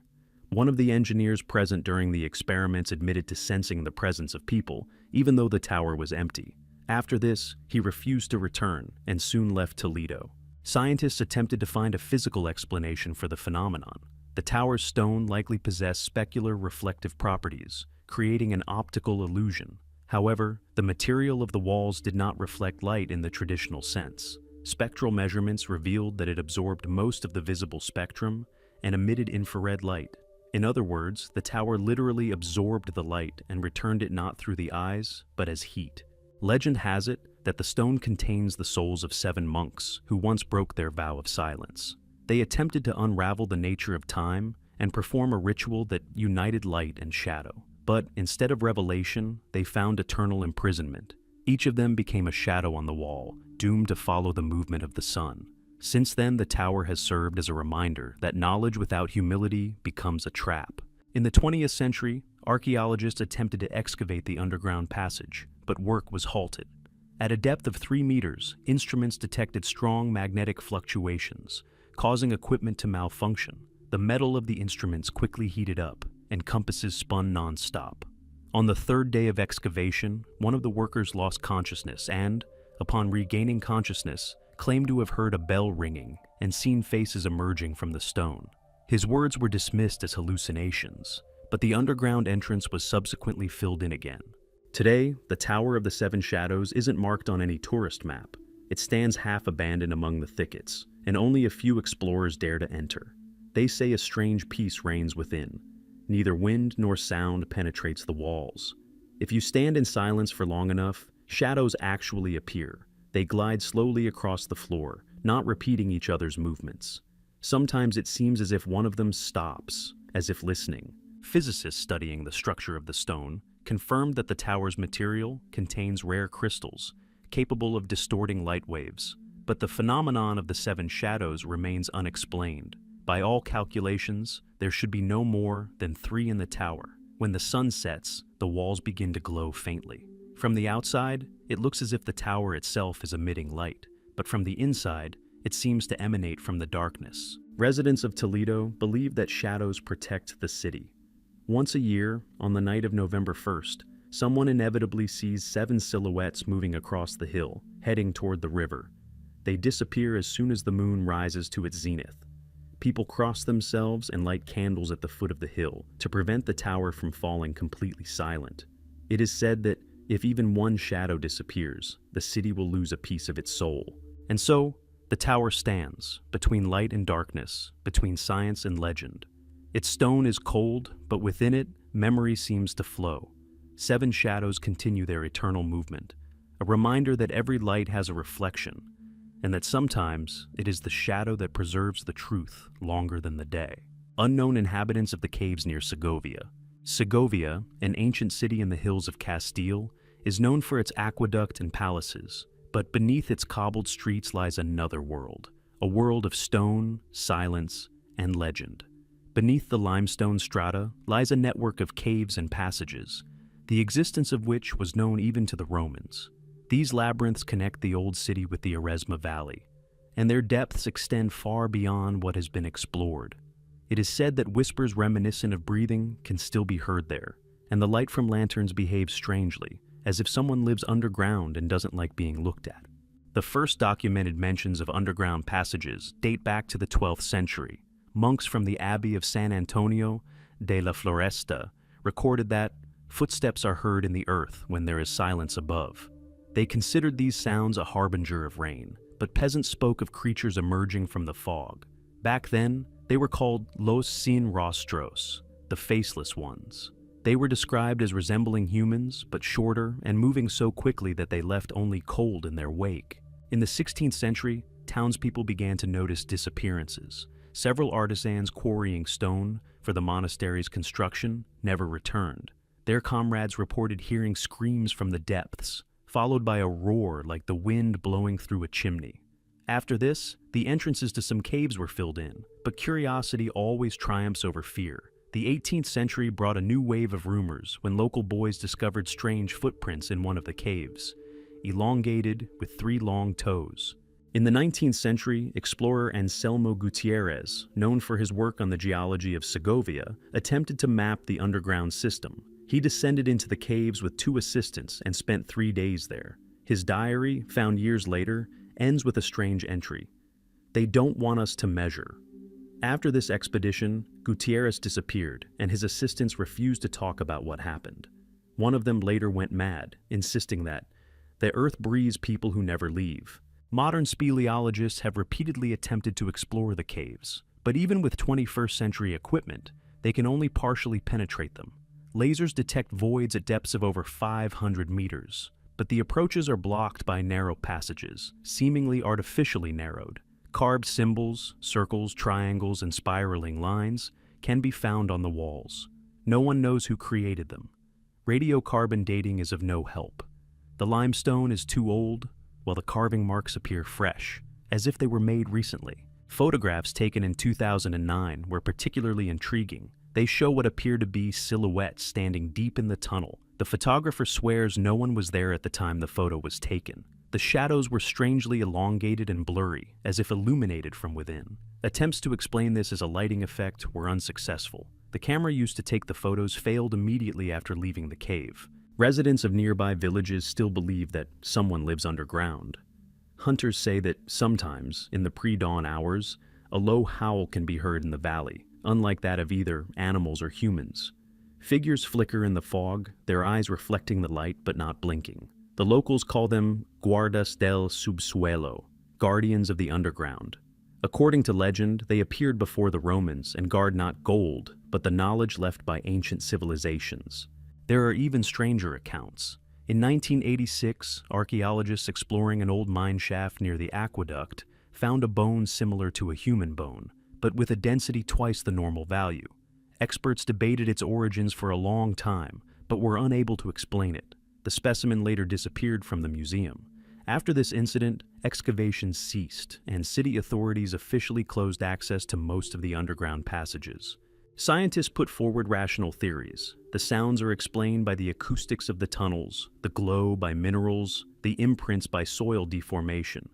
One of the engineers present during the experiments admitted to sensing the presence of people, even though the tower was empty. After this, he refused to return and soon left Toledo. Scientists attempted to find a physical explanation for the phenomenon. The tower's stone likely possessed specular reflective properties, creating an optical illusion. However, the material of the walls did not reflect light in the traditional sense. Spectral measurements revealed that it absorbed most of the visible spectrum and emitted infrared light. In other words, the tower literally absorbed the light and returned it not through the eyes, but as heat. Legend has it that the stone contains the souls of 7 monks who once broke their vow of silence. They attempted to unravel the nature of time and perform a ritual that united light and shadow. But instead of revelation, they found eternal imprisonment. Each of them became a shadow on the wall, doomed to follow the movement of the sun. Since then, the tower has served as a reminder that knowledge without humility becomes a trap. In the 20th century, archaeologists attempted to excavate the underground passage, but work was halted. At a depth of 3 meters, instruments detected strong magnetic fluctuations, causing equipment to malfunction. The metal of the instruments quickly heated up, and compasses spun non-stop. On the 3rd day of excavation, one of the workers lost consciousness and, upon regaining consciousness, claimed to have heard a bell ringing and seen faces emerging from the stone. His words were dismissed as hallucinations, but the underground entrance was subsequently filled in again. Today, the Tower of the 7 Shadows isn't marked on any tourist map. It stands half abandoned among the thickets, and only a few explorers dare to enter. They say a strange peace reigns within. Neither wind nor sound penetrates the walls. If you stand in silence for long enough, shadows actually appear. They glide slowly across the floor, not repeating each other's movements. Sometimes it seems as if one of them stops, as if listening. Physicists studying the structure of the stone confirmed that the tower's material contains rare crystals, capable of distorting light waves. But the phenomenon of the 7 shadows remains unexplained. By all calculations, there should be no more than 3 in the tower. When the sun sets, the walls begin to glow faintly. From the outside, it looks as if the tower itself is emitting light, but from the inside, it seems to emanate from the darkness. Residents of Toledo believe that shadows protect the city. Once a year, on the night of November 1st, someone inevitably sees 7 silhouettes moving across the hill, heading toward the river. They disappear as soon as the moon rises to its zenith. People cross themselves and light candles at the foot of the hill to prevent the tower from falling completely silent. It is said that if even one shadow disappears, the city will lose a piece of its soul. And so, the tower stands, between light and darkness, between science and legend. Its stone is cold, but within it, memory seems to flow. 7 shadows continue their eternal movement, a reminder that every light has a reflection, and that sometimes it is the shadow that preserves the truth longer than the day. Unknown inhabitants of the caves near Segovia Segovia, an ancient city in the hills of Castile, is known for its aqueduct and palaces, but beneath its cobbled streets lies another world, a world of stone, silence, and legend. Beneath the limestone strata lies a network of caves and passages, the existence of which was known even to the Romans. These labyrinths connect the old city with the Eresma Valley, and their depths extend far beyond what has been explored. It is said that whispers reminiscent of breathing can still be heard there, and the light from lanterns behaves strangely, as if someone lives underground and doesn't like being looked at. The first documented mentions of underground passages date back to the 12th century. Monks from the Abbey of San Antonio de la Floresta recorded that footsteps are heard in the earth when there is silence above. They considered these sounds a harbinger of rain, but peasants spoke of creatures emerging from the fog. Back then, they were called los sin rostros, the faceless ones. They were described as resembling humans, but shorter and moving so quickly that they left only cold in their wake. In the 16th century, townspeople began to notice disappearances. Several artisans quarrying stone for the monastery's construction never returned. Their comrades reported hearing screams from the depths, followed by a roar like the wind blowing through a chimney. After this, the entrances to some caves were filled in, but curiosity always triumphs over fear. The 18th century brought a new wave of rumors when local boys discovered strange footprints in one of the caves, elongated with 3 long toes. In the 19th century, explorer Anselmo Gutierrez, known for his work on the geology of Segovia, attempted to map the underground system. He descended into the caves with 2 assistants and spent 3 days there. His diary, found years later, ends with a strange entry. "They don't want us to measure." After this expedition, Gutierrez disappeared, and his assistants refused to talk about what happened. One of them later went mad, insisting that the earth breeds people who never leave. Modern speleologists have repeatedly attempted to explore the caves, but even with 21st century equipment, they can only partially penetrate them. Lasers detect voids at depths of over 500 meters, but the approaches are blocked by narrow passages, seemingly artificially narrowed. Carved symbols, circles, triangles, and spiraling lines can be found on the walls. No one knows who created them. Radiocarbon dating is of no help. The limestone is too old, while the carving marks appear fresh, as if they were made recently. Photographs taken in 2009 were particularly intriguing. They show what appear to be silhouettes standing deep in the tunnel. The photographer swears no one was there at the time the photo was taken. The shadows were strangely elongated and blurry, as if illuminated from within. Attempts to explain this as a lighting effect were unsuccessful. The camera used to take the photos failed immediately after leaving the cave. Residents of nearby villages still believe that someone lives underground. Hunters say that sometimes, in the pre-dawn hours, a low howl can be heard in the valley, unlike that of either animals or humans. Figures flicker in the fog, their eyes reflecting the light but not blinking. The locals call them guardas del subsuelo, guardians of the underground. According to legend, they appeared before the Romans and guard not gold, but the knowledge left by ancient civilizations. There are even stranger accounts. In 1986, archaeologists exploring an old mine shaft near the aqueduct found a bone similar to a human bone, but with a density twice the normal value. Experts debated its origins for a long time, but were unable to explain it. The specimen later disappeared from the museum. After this incident, excavations ceased, and city authorities officially closed access to most of the underground passages. Scientists put forward rational theories. The sounds are explained by the acoustics of the tunnels, the glow by minerals, the imprints by soil deformation.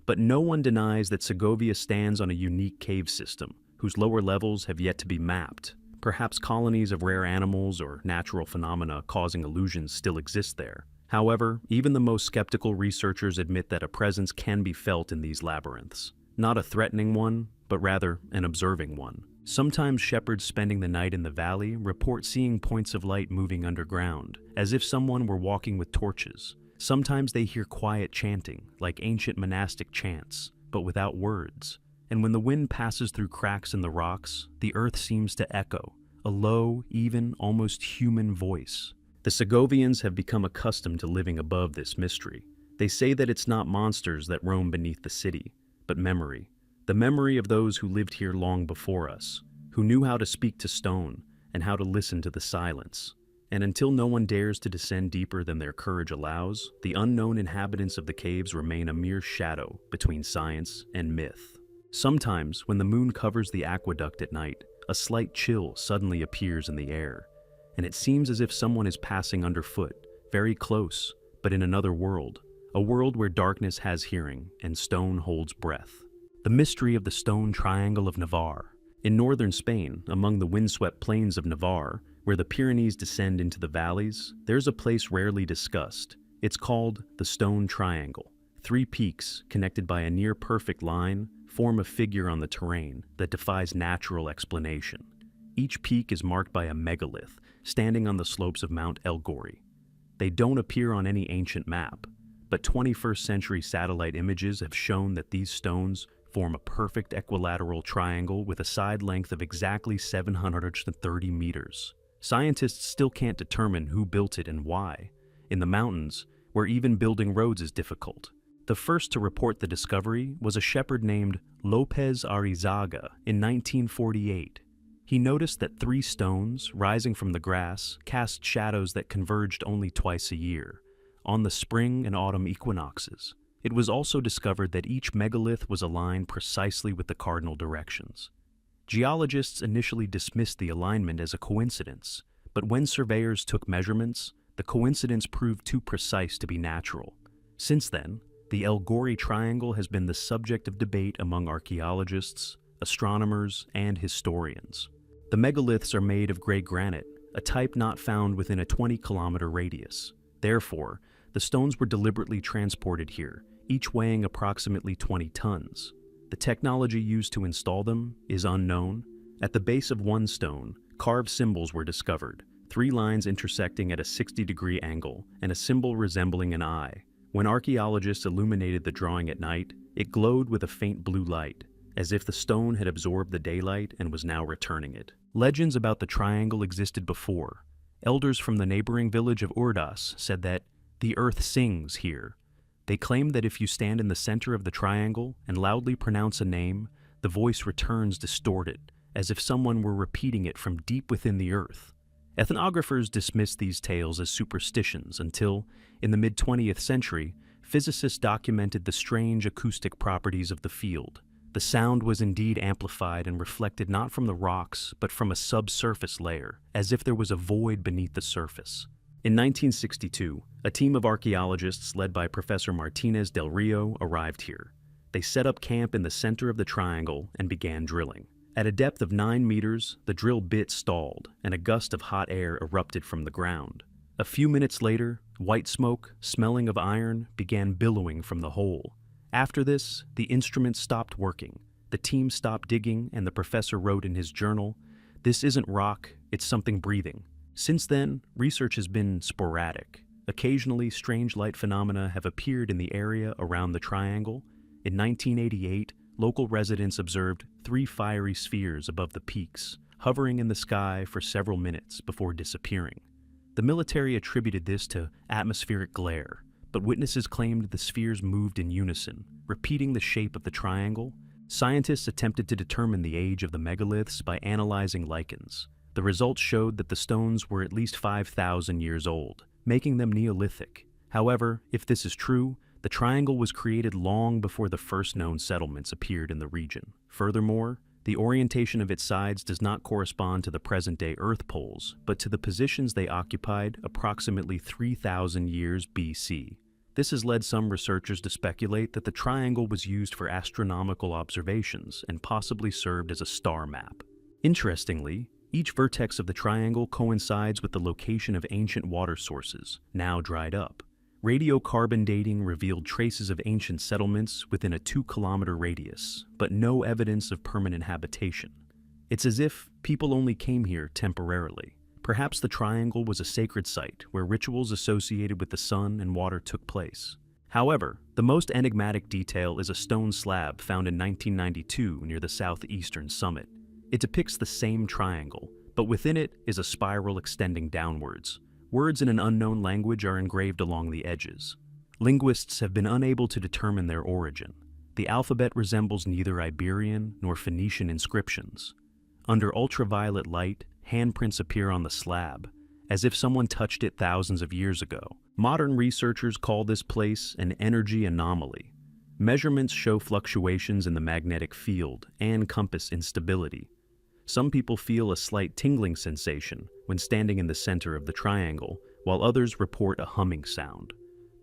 But no one denies that Segovia stands on a unique cave system, whose lower levels have yet to be mapped. Perhaps colonies of rare animals or natural phenomena causing illusions still exist there. However, even the most skeptical researchers admit that a presence can be felt in these labyrinths. Not a threatening one, but rather an observing one. Sometimes shepherds spending the night in the valley report seeing points of light moving underground, as if someone were walking with torches. Sometimes they hear quiet chanting, like ancient monastic chants, but without words. And when the wind passes through cracks in the rocks, the earth seems to echo, a low, even, almost human voice. The Segovians have become accustomed to living above this mystery. They say that it's not monsters that roam beneath the city, but memory. The memory of those who lived here long before us, who knew how to speak to stone and how to listen to the silence. And until no one dares to descend deeper than their courage allows, the unknown inhabitants of the caves remain a mere shadow between science and myth. Sometimes, when the moon covers the aqueduct at night, a slight chill suddenly appears in the air, and it seems as if someone is passing underfoot, very close, but in another world, a world where darkness has hearing and stone holds breath. The mystery of the Stone Triangle of Navarre. In northern Spain, among the windswept plains of Navarre, where the Pyrenees descend into the valleys, there's a place rarely discussed. It's called the Stone Triangle. 3 peaks, connected by a near-perfect line, form a figure on the terrain that defies natural explanation. Each peak is marked by a megalith, standing on the slopes of Mount El Gori. They don't appear on any ancient map, but 21st century satellite images have shown that these stones form a perfect equilateral triangle with a side length of exactly 730 meters. Scientists still can't determine who built it and why. In the mountains, where even building roads is difficult. The first to report the discovery was a shepherd named Lopez Arizaga in 1948. He noticed that 3 stones, rising from the grass, cast shadows that converged only twice a year, on the spring and autumn equinoxes. It was also discovered that each megalith was aligned precisely with the cardinal directions. Geologists initially dismissed the alignment as a coincidence, but when surveyors took measurements, the coincidence proved too precise to be natural. Since then, the El Gori Triangle has been the subject of debate among archaeologists, astronomers, and historians. The megaliths are made of gray granite, a type not found within a 20-kilometer radius. Therefore, the stones were deliberately transported here, each weighing approximately 20 tons. The technology used to install them is unknown. At the base of one stone, carved symbols were discovered, 3 lines intersecting at a 60-degree angle, and a symbol resembling an eye. When archaeologists illuminated the drawing at night, it glowed with a faint blue light, as if the stone had absorbed the daylight and was now returning it. Legends about the triangle existed before. Elders from the neighboring village of Urdas said that the earth sings here. They claimed that if you stand in the center of the triangle and loudly pronounce a name, the voice returns distorted, as if someone were repeating it from deep within the earth. Ethnographers dismissed these tales as superstitions until, in the mid-20th century, physicists documented the strange acoustic properties of the field. The sound was indeed amplified and reflected not from the rocks, but from a subsurface layer, as if there was a void beneath the surface. In 1962, a team of archaeologists led by Professor Martinez del Rio arrived here. They set up camp in the center of the triangle and began drilling. At a depth of 9 meters, the drill bit stalled, and a gust of hot air erupted from the ground. A few minutes later, white smoke, smelling of iron, began billowing from the hole. After this, the instrument stopped working. The team stopped digging, and the professor wrote in his journal, "This isn't rock, it's something breathing." Since then, research has been sporadic. Occasionally, strange light phenomena have appeared in the area around the triangle. In 1988, local residents observed 3 fiery spheres above the peaks, hovering in the sky for several minutes before disappearing. The military attributed this to atmospheric glare, but witnesses claimed the spheres moved in unison, repeating the shape of the triangle. Scientists attempted to determine the age of the megaliths by analyzing lichens. The results showed that the stones were at least 5,000 years old, making them Neolithic. However, if this is true, the triangle was created long before the first known settlements appeared in the region. Furthermore, the orientation of its sides does not correspond to the present-day Earth poles, but to the positions they occupied approximately 3,000 years BC. This has led some researchers to speculate that the triangle was used for astronomical observations and possibly served as a star map. Interestingly, each vertex of the triangle coincides with the location of ancient water sources, now dried up. Radiocarbon dating revealed traces of ancient settlements within a 2-kilometer radius, but no evidence of permanent habitation. It's as if people only came here temporarily. Perhaps the triangle was a sacred site where rituals associated with the sun and water took place. However, the most enigmatic detail is a stone slab found in 1992 near the southeastern summit. It depicts the same triangle, but within it is a spiral extending downwards. Words in an unknown language are engraved along the edges. Linguists have been unable to determine their origin. The alphabet resembles neither Iberian nor Phoenician inscriptions. Under ultraviolet light, handprints appear on the slab, as if someone touched it thousands of years ago. Modern researchers call this place an energy anomaly. Measurements show fluctuations in the magnetic field and compass instability. Some people feel a slight tingling sensation when standing in the center of the triangle, while others report a humming sound.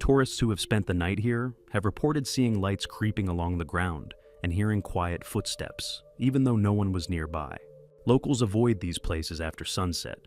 Tourists who have spent the night here have reported seeing lights creeping along the ground and hearing quiet footsteps, even though no one was nearby. Locals avoid these places after sunset.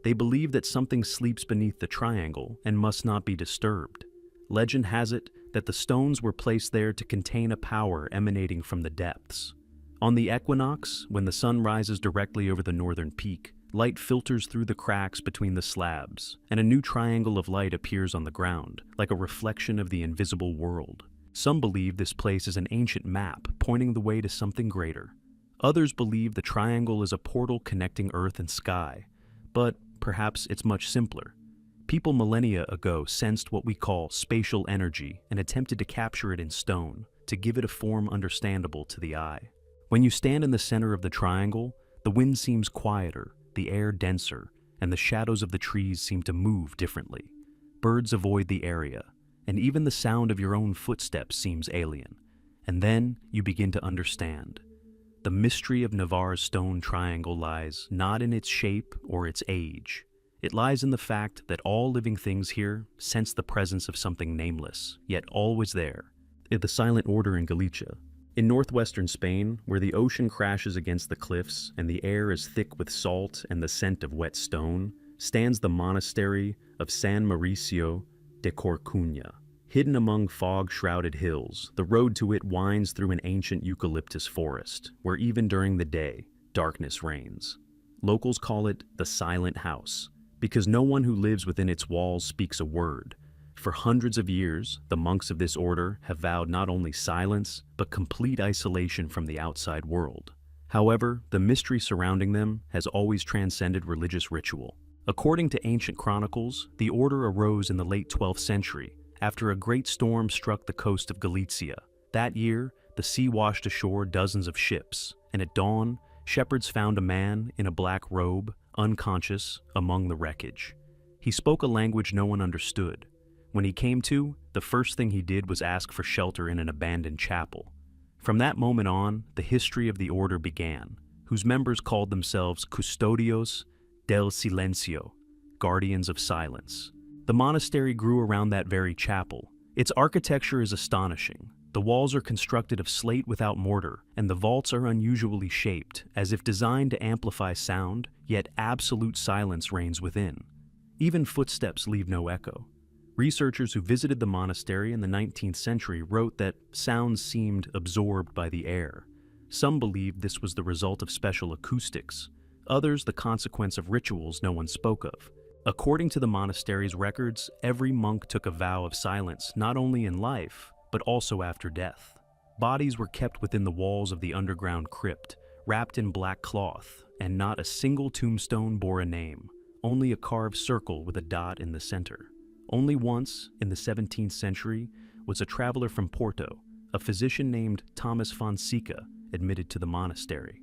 They believe that something sleeps beneath the triangle and must not be disturbed. Legend has it that the stones were placed there to contain a power emanating from the depths. On the equinox, when the sun rises directly over the northern peak, light filters through the cracks between the slabs, and a new triangle of light appears on the ground, like a reflection of the invisible world. Some believe this place is an ancient map pointing the way to something greater. Others believe the triangle is a portal connecting earth and sky, but perhaps it's much simpler. People millennia ago sensed what we call spatial energy and attempted to capture it in stone, to give it a form understandable to the eye. When you stand in the center of the triangle, the wind seems quieter, the air denser, and the shadows of the trees seem to move differently. Birds avoid the area, and even the sound of your own footsteps seems alien. And then you begin to understand. The mystery of Navarre's stone triangle lies not in its shape or its age. It lies in the fact that all living things here sense the presence of something nameless, yet always there. The silent order in Galicia. In northwestern Spain, where the ocean crashes against the cliffs and the air is thick with salt and the scent of wet stone, stands the monastery of San Mauricio de Corcunya. Hidden among fog-shrouded hills, the road to it winds through an ancient eucalyptus forest, where even during the day, darkness reigns. Locals call it the Silent House, because no one who lives within its walls speaks a word. For hundreds of years, the monks of this order have vowed not only silence, but complete isolation from the outside world. However, the mystery surrounding them has always transcended religious ritual. According to ancient chronicles, the order arose in the late 12th century, after a great storm struck the coast of Galicia. That year, the sea washed ashore dozens of ships, and at dawn, shepherds found a man in a black robe, unconscious, among the wreckage. He spoke a language no one understood. When he came to, the first thing he did was ask for shelter in an abandoned chapel. From that moment on, the history of the order began, whose members called themselves Custodios del Silencio, guardians of silence. The monastery grew around that very chapel. Its architecture is astonishing. The walls are constructed of slate without mortar, and the vaults are unusually shaped, as if designed to amplify sound, yet absolute silence reigns within. Even footsteps leave no echo. Researchers who visited the monastery in the 19th century wrote that sounds seemed absorbed by the air. Some believed this was the result of special acoustics, others the consequence of rituals no one spoke of. According to the monastery's records, every monk took a vow of silence not only in life, but also after death. Bodies were kept within the walls of the underground crypt, wrapped in black cloth, and not a single tombstone bore a name, only a carved circle with a dot in the center. Only once, in the 17th century, was a traveler from Porto, a physician named Thomas Fonseca, admitted to the monastery.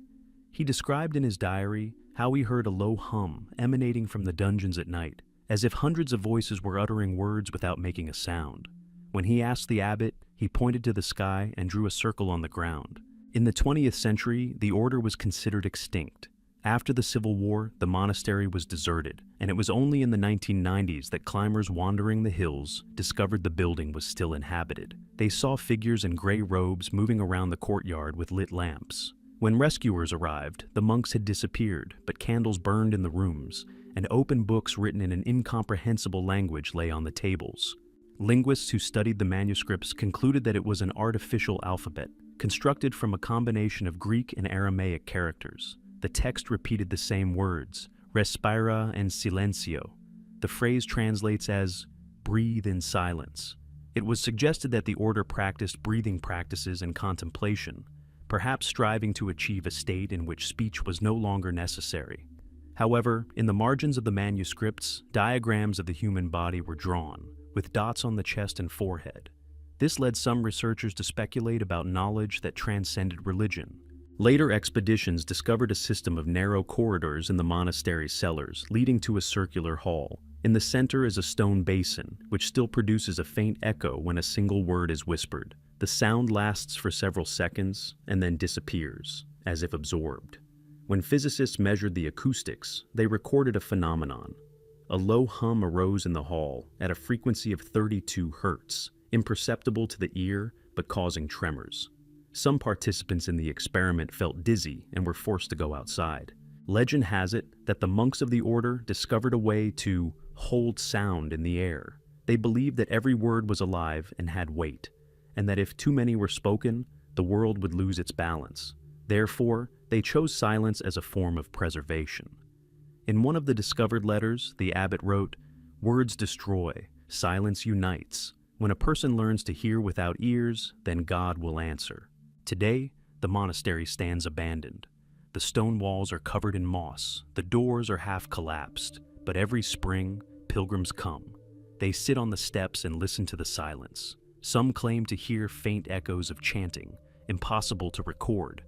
He described in his diary how he heard a low hum emanating from the dungeons at night, as if hundreds of voices were uttering words without making a sound. When he asked the abbot, he pointed to the sky and drew a circle on the ground. In the 20th century, the order was considered extinct. After the Civil War, the monastery was deserted, and it was only in the 1990s that climbers wandering the hills discovered the building was still inhabited. They saw figures in gray robes moving around the courtyard with lit lamps. When rescuers arrived, the monks had disappeared, but candles burned in the rooms, and open books written in an incomprehensible language lay on the tables. Linguists who studied the manuscripts concluded that it was an artificial alphabet, constructed from a combination of Greek and Aramaic characters. The text repeated the same words, respira en silencio. The phrase translates as, breathe in silence. It was suggested that the order practiced breathing practices and contemplation, perhaps striving to achieve a state in which speech was no longer necessary. However, in the margins of the manuscripts, diagrams of the human body were drawn, with dots on the chest and forehead. This led some researchers to speculate about knowledge that transcended religion. Later expeditions discovered a system of narrow corridors in the monastery's cellars, leading to a circular hall. In the center is a stone basin, which still produces a faint echo when a single word is whispered. The sound lasts for several seconds and then disappears, as if absorbed. When physicists measured the acoustics, they recorded a phenomenon. A low hum arose in the hall at a frequency of 32 hertz, imperceptible to the ear but causing tremors. Some participants in the experiment felt dizzy and were forced to go outside. Legend has it that the monks of the order discovered a way to hold sound in the air. They believed that every word was alive and had weight, and that if too many were spoken, the world would lose its balance. Therefore, they chose silence as a form of preservation. In one of the discovered letters, the abbot wrote, "Words destroy, silence unites. When a person learns to hear without ears, then God will answer." Today, the monastery stands abandoned. The stone walls are covered in moss, the doors are half collapsed, but every spring, pilgrims come. They sit on the steps and listen to the silence. Some claim to hear faint echoes of chanting, impossible to record.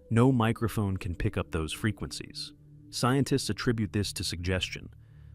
No microphone can pick up those frequencies. Scientists attribute this to suggestion,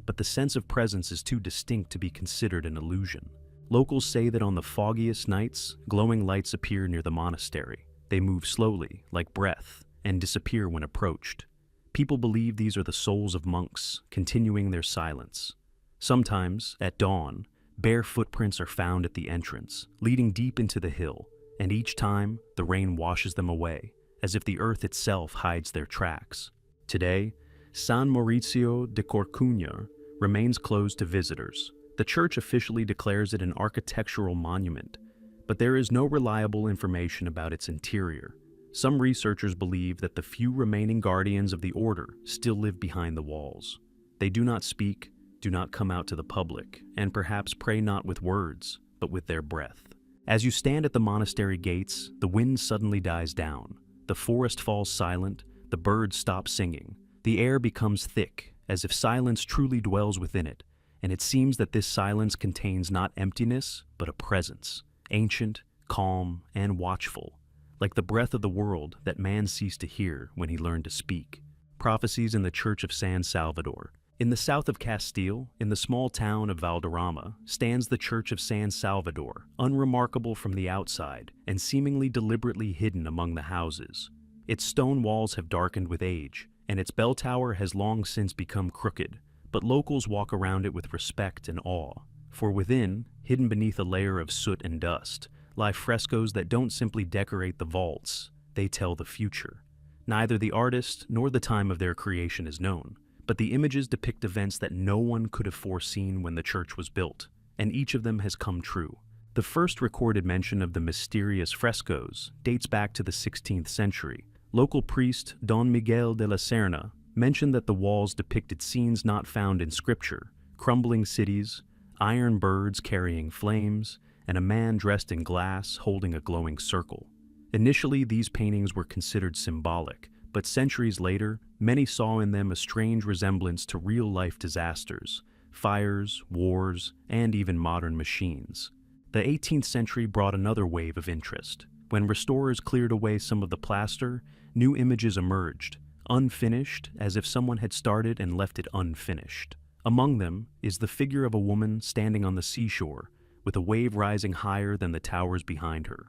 but the sense of presence is too distinct to be considered an illusion. Locals say that on the foggiest nights, glowing lights appear near the monastery. They move slowly, like breath, and disappear when approached. People believe these are the souls of monks, continuing their silence. Sometimes, at dawn, bare footprints are found at the entrance, leading deep into the hill, and each time, the rain washes them away, as if the earth itself hides their tracks. Today, San Maurizio de Corcugna remains closed to visitors. The church officially declares it an architectural monument, but there is no reliable information about its interior. Some researchers believe that the few remaining guardians of the order still live behind the walls. They do not speak, do not come out to the public, and perhaps pray not with words, but with their breath. As you stand at the monastery gates, the wind suddenly dies down. The forest falls silent, the birds stop singing. The air becomes thick, as if silence truly dwells within it, and it seems that this silence contains not emptiness, but a presence, ancient, calm, and watchful, like the breath of the world that man ceased to hear when he learned to speak. Prophecies in the Church of San Salvador. In the south of Castile, in the small town of Valderrama, stands the Church of San Salvador, unremarkable from the outside and seemingly deliberately hidden among the houses. Its stone walls have darkened with age, and its bell tower has long since become crooked, but locals walk around it with respect and awe. For within, hidden beneath a layer of soot and dust, lie frescoes that don't simply decorate the vaults, they tell the future. Neither the artist nor the time of their creation is known, but the images depict events that no one could have foreseen when the church was built, and each of them has come true. The first recorded mention of the mysterious frescoes dates back to the 16th century. Local priest Don Miguel de la Serna mentioned that the walls depicted scenes not found in scripture: crumbling cities, iron birds carrying flames, and a man dressed in glass holding a glowing circle. Initially, these paintings were considered symbolic, but centuries later, many saw in them a strange resemblance to real-life disasters, fires, wars, and even modern machines. The 18th century brought another wave of interest. When restorers cleared away some of the plaster, new images emerged, unfinished, as if someone had started and left it unfinished. Among them is the figure of a woman standing on the seashore, with a wave rising higher than the towers behind her.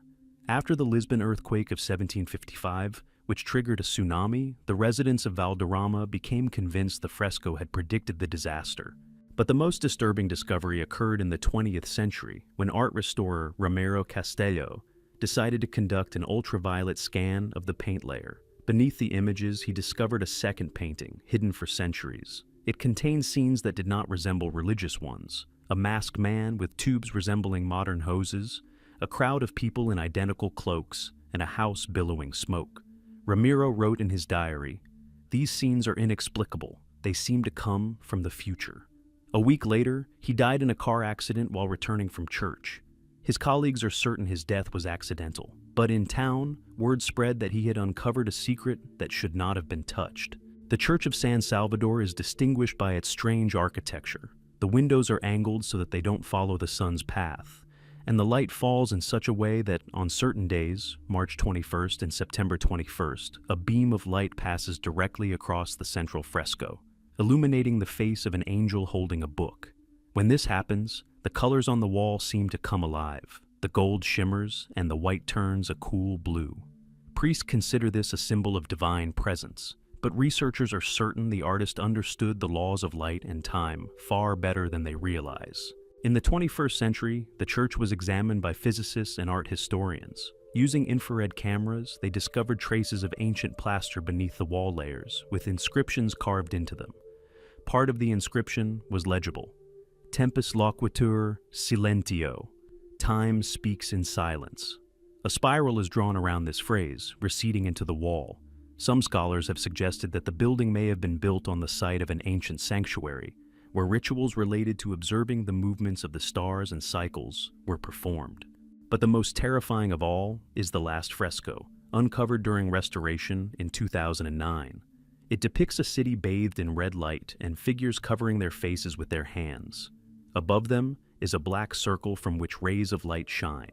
After the Lisbon earthquake of 1755, which triggered a tsunami, the residents of Valderrama became convinced the fresco had predicted the disaster. But the most disturbing discovery occurred in the 20th century, when art restorer Ramiro Castello decided to conduct an ultraviolet scan of the paint layer. Beneath the images, he discovered a second painting, hidden for centuries. It contained scenes that did not resemble religious ones: a masked man with tubes resembling modern hoses, a crowd of people in identical cloaks, and a house billowing smoke. Ramiro wrote in his diary, "These scenes are inexplicable. They seem to come from the future." A week later, he died in a car accident while returning from church. His colleagues are certain his death was accidental, but in town, word spread that he had uncovered a secret that should not have been touched. The Church of San Salvador is distinguished by its strange architecture. The windows are angled so that they don't follow the sun's path, and the light falls in such a way that on certain days, March 21st and September 21st, a beam of light passes directly across the central fresco, illuminating the face of an angel holding a book. When this happens, the colors on the wall seem to come alive. The gold shimmers and the white turns a cool blue. Priests consider this a symbol of divine presence, but researchers are certain the artist understood the laws of light and time far better than they realize. In the 21st century, the church was examined by physicists and art historians. Using infrared cameras, they discovered traces of ancient plaster beneath the wall layers, with inscriptions carved into them. Part of the inscription was legible: Tempus loquitur silentio. Time speaks in silence. A spiral is drawn around this phrase, receding into the wall. Some scholars have suggested that the building may have been built on the site of an ancient sanctuary, where rituals related to observing the movements of the stars and cycles were performed. But the most terrifying of all is the last fresco, uncovered during restoration in 2009. It depicts a city bathed in red light and figures covering their faces with their hands. Above them is a black circle from which rays of light shine.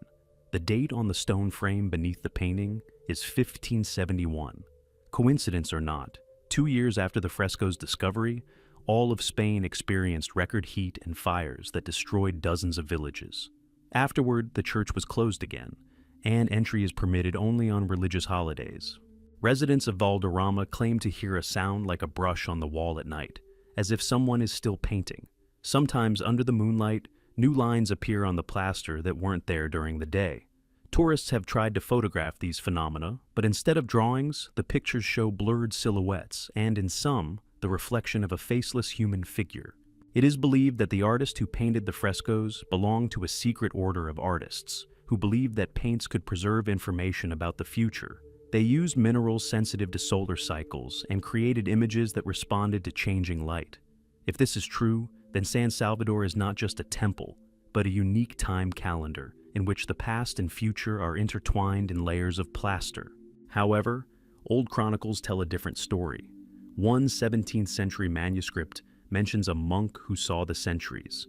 The date on the stone frame beneath the painting is 1571. Coincidence or not, 2 years after the fresco's discovery, all of Spain experienced record heat and fires that destroyed dozens of villages. Afterward, the church was closed again, and entry is permitted only on religious holidays. Residents of Valderrama claim to hear a sound like a brush on the wall at night, as if someone is still painting. Sometimes, under the moonlight, new lines appear on the plaster that weren't there during the day. Tourists have tried to photograph these phenomena, but instead of drawings, the pictures show blurred silhouettes and, in some, the reflection of a faceless human figure. It is believed that the artist who painted the frescoes belonged to a secret order of artists who believed that paints could preserve information about the future. They used minerals sensitive to solar cycles and created images that responded to changing light. If this is true, then San Salvador is not just a temple, but a unique time calendar in which the past and future are intertwined in layers of plaster. However, old chronicles tell a different story. One 17th century manuscript mentions a monk who saw the centuries.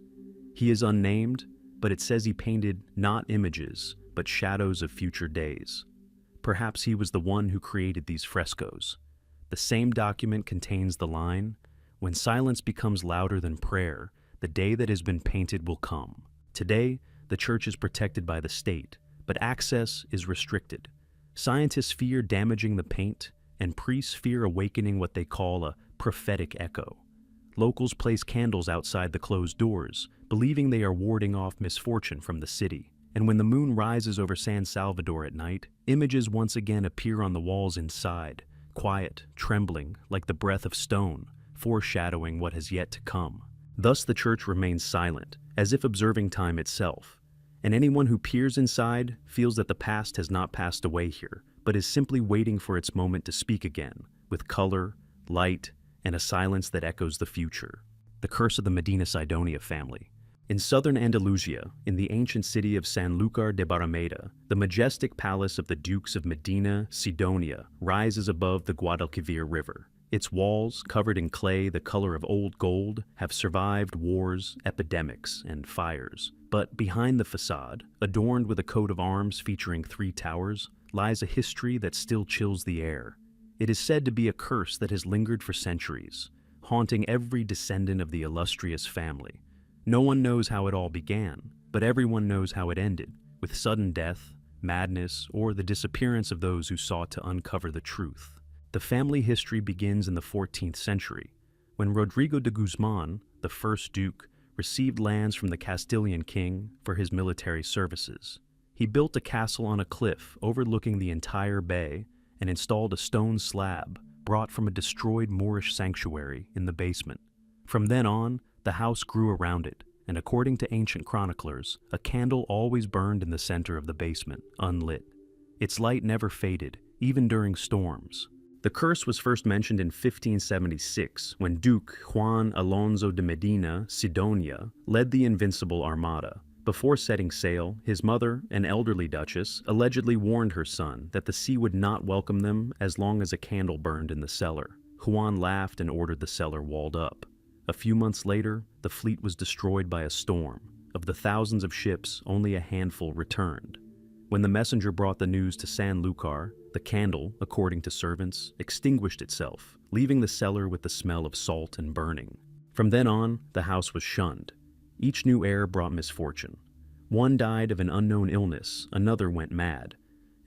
He is unnamed, but it says he painted not images, but shadows of future days. Perhaps he was the one who created these frescoes. The same document contains the line, "When silence becomes louder than prayer, the day that has been painted will come." Today, the church is protected by the state, but access is restricted. Scientists fear damaging the paint, and priests fear awakening what they call a prophetic echo. Locals place candles outside the closed doors, believing they are warding off misfortune from the city. And when the moon rises over San Salvador at night, images once again appear on the walls inside, quiet, trembling, like the breath of stone, foreshadowing what has yet to come. Thus the church remains silent, as if observing time itself. And anyone who peers inside feels that the past has not passed away here, but is simply waiting for its moment to speak again, with color, light, and a silence that echoes the future. The curse of the Medina Sidonia family. In southern Andalusia, in the ancient city of Sanlúcar de Barrameda, the majestic palace of the Dukes of Medina Sidonia rises above the Guadalquivir River. Its walls, covered in clay the color of old gold, have survived wars, epidemics, and fires. But behind the facade, adorned with a coat of arms featuring 3 towers, lies a history that still chills the air. It is said to be a curse that has lingered for centuries, haunting every descendant of the illustrious family. No one knows how it all began, but everyone knows how it ended, with sudden death, madness, or the disappearance of those who sought to uncover the truth. The family history begins in the 14th century, when Rodrigo de Guzman, the first duke, received lands from the Castilian king for his military services. He built a castle on a cliff overlooking the entire bay and installed a stone slab brought from a destroyed Moorish sanctuary in the basement. From then on, the house grew around it, and according to ancient chroniclers, a candle always burned in the center of the basement, unlit. Its light never faded, even during storms. The curse was first mentioned in 1576, when Duke Juan Alonso de Medina Sidonia led the Invincible Armada. Before setting sail, his mother, an elderly duchess, allegedly warned her son that the sea would not welcome them as long as a candle burned in the cellar. Juan laughed and ordered the cellar walled up. A few months later, the fleet was destroyed by a storm. Of the thousands of ships, only a handful returned. When the messenger brought the news to San Lucar, the candle, according to servants, extinguished itself, leaving the cellar with the smell of salt and burning. From then on, the house was shunned. Each new heir brought misfortune. One died of an unknown illness, another went mad,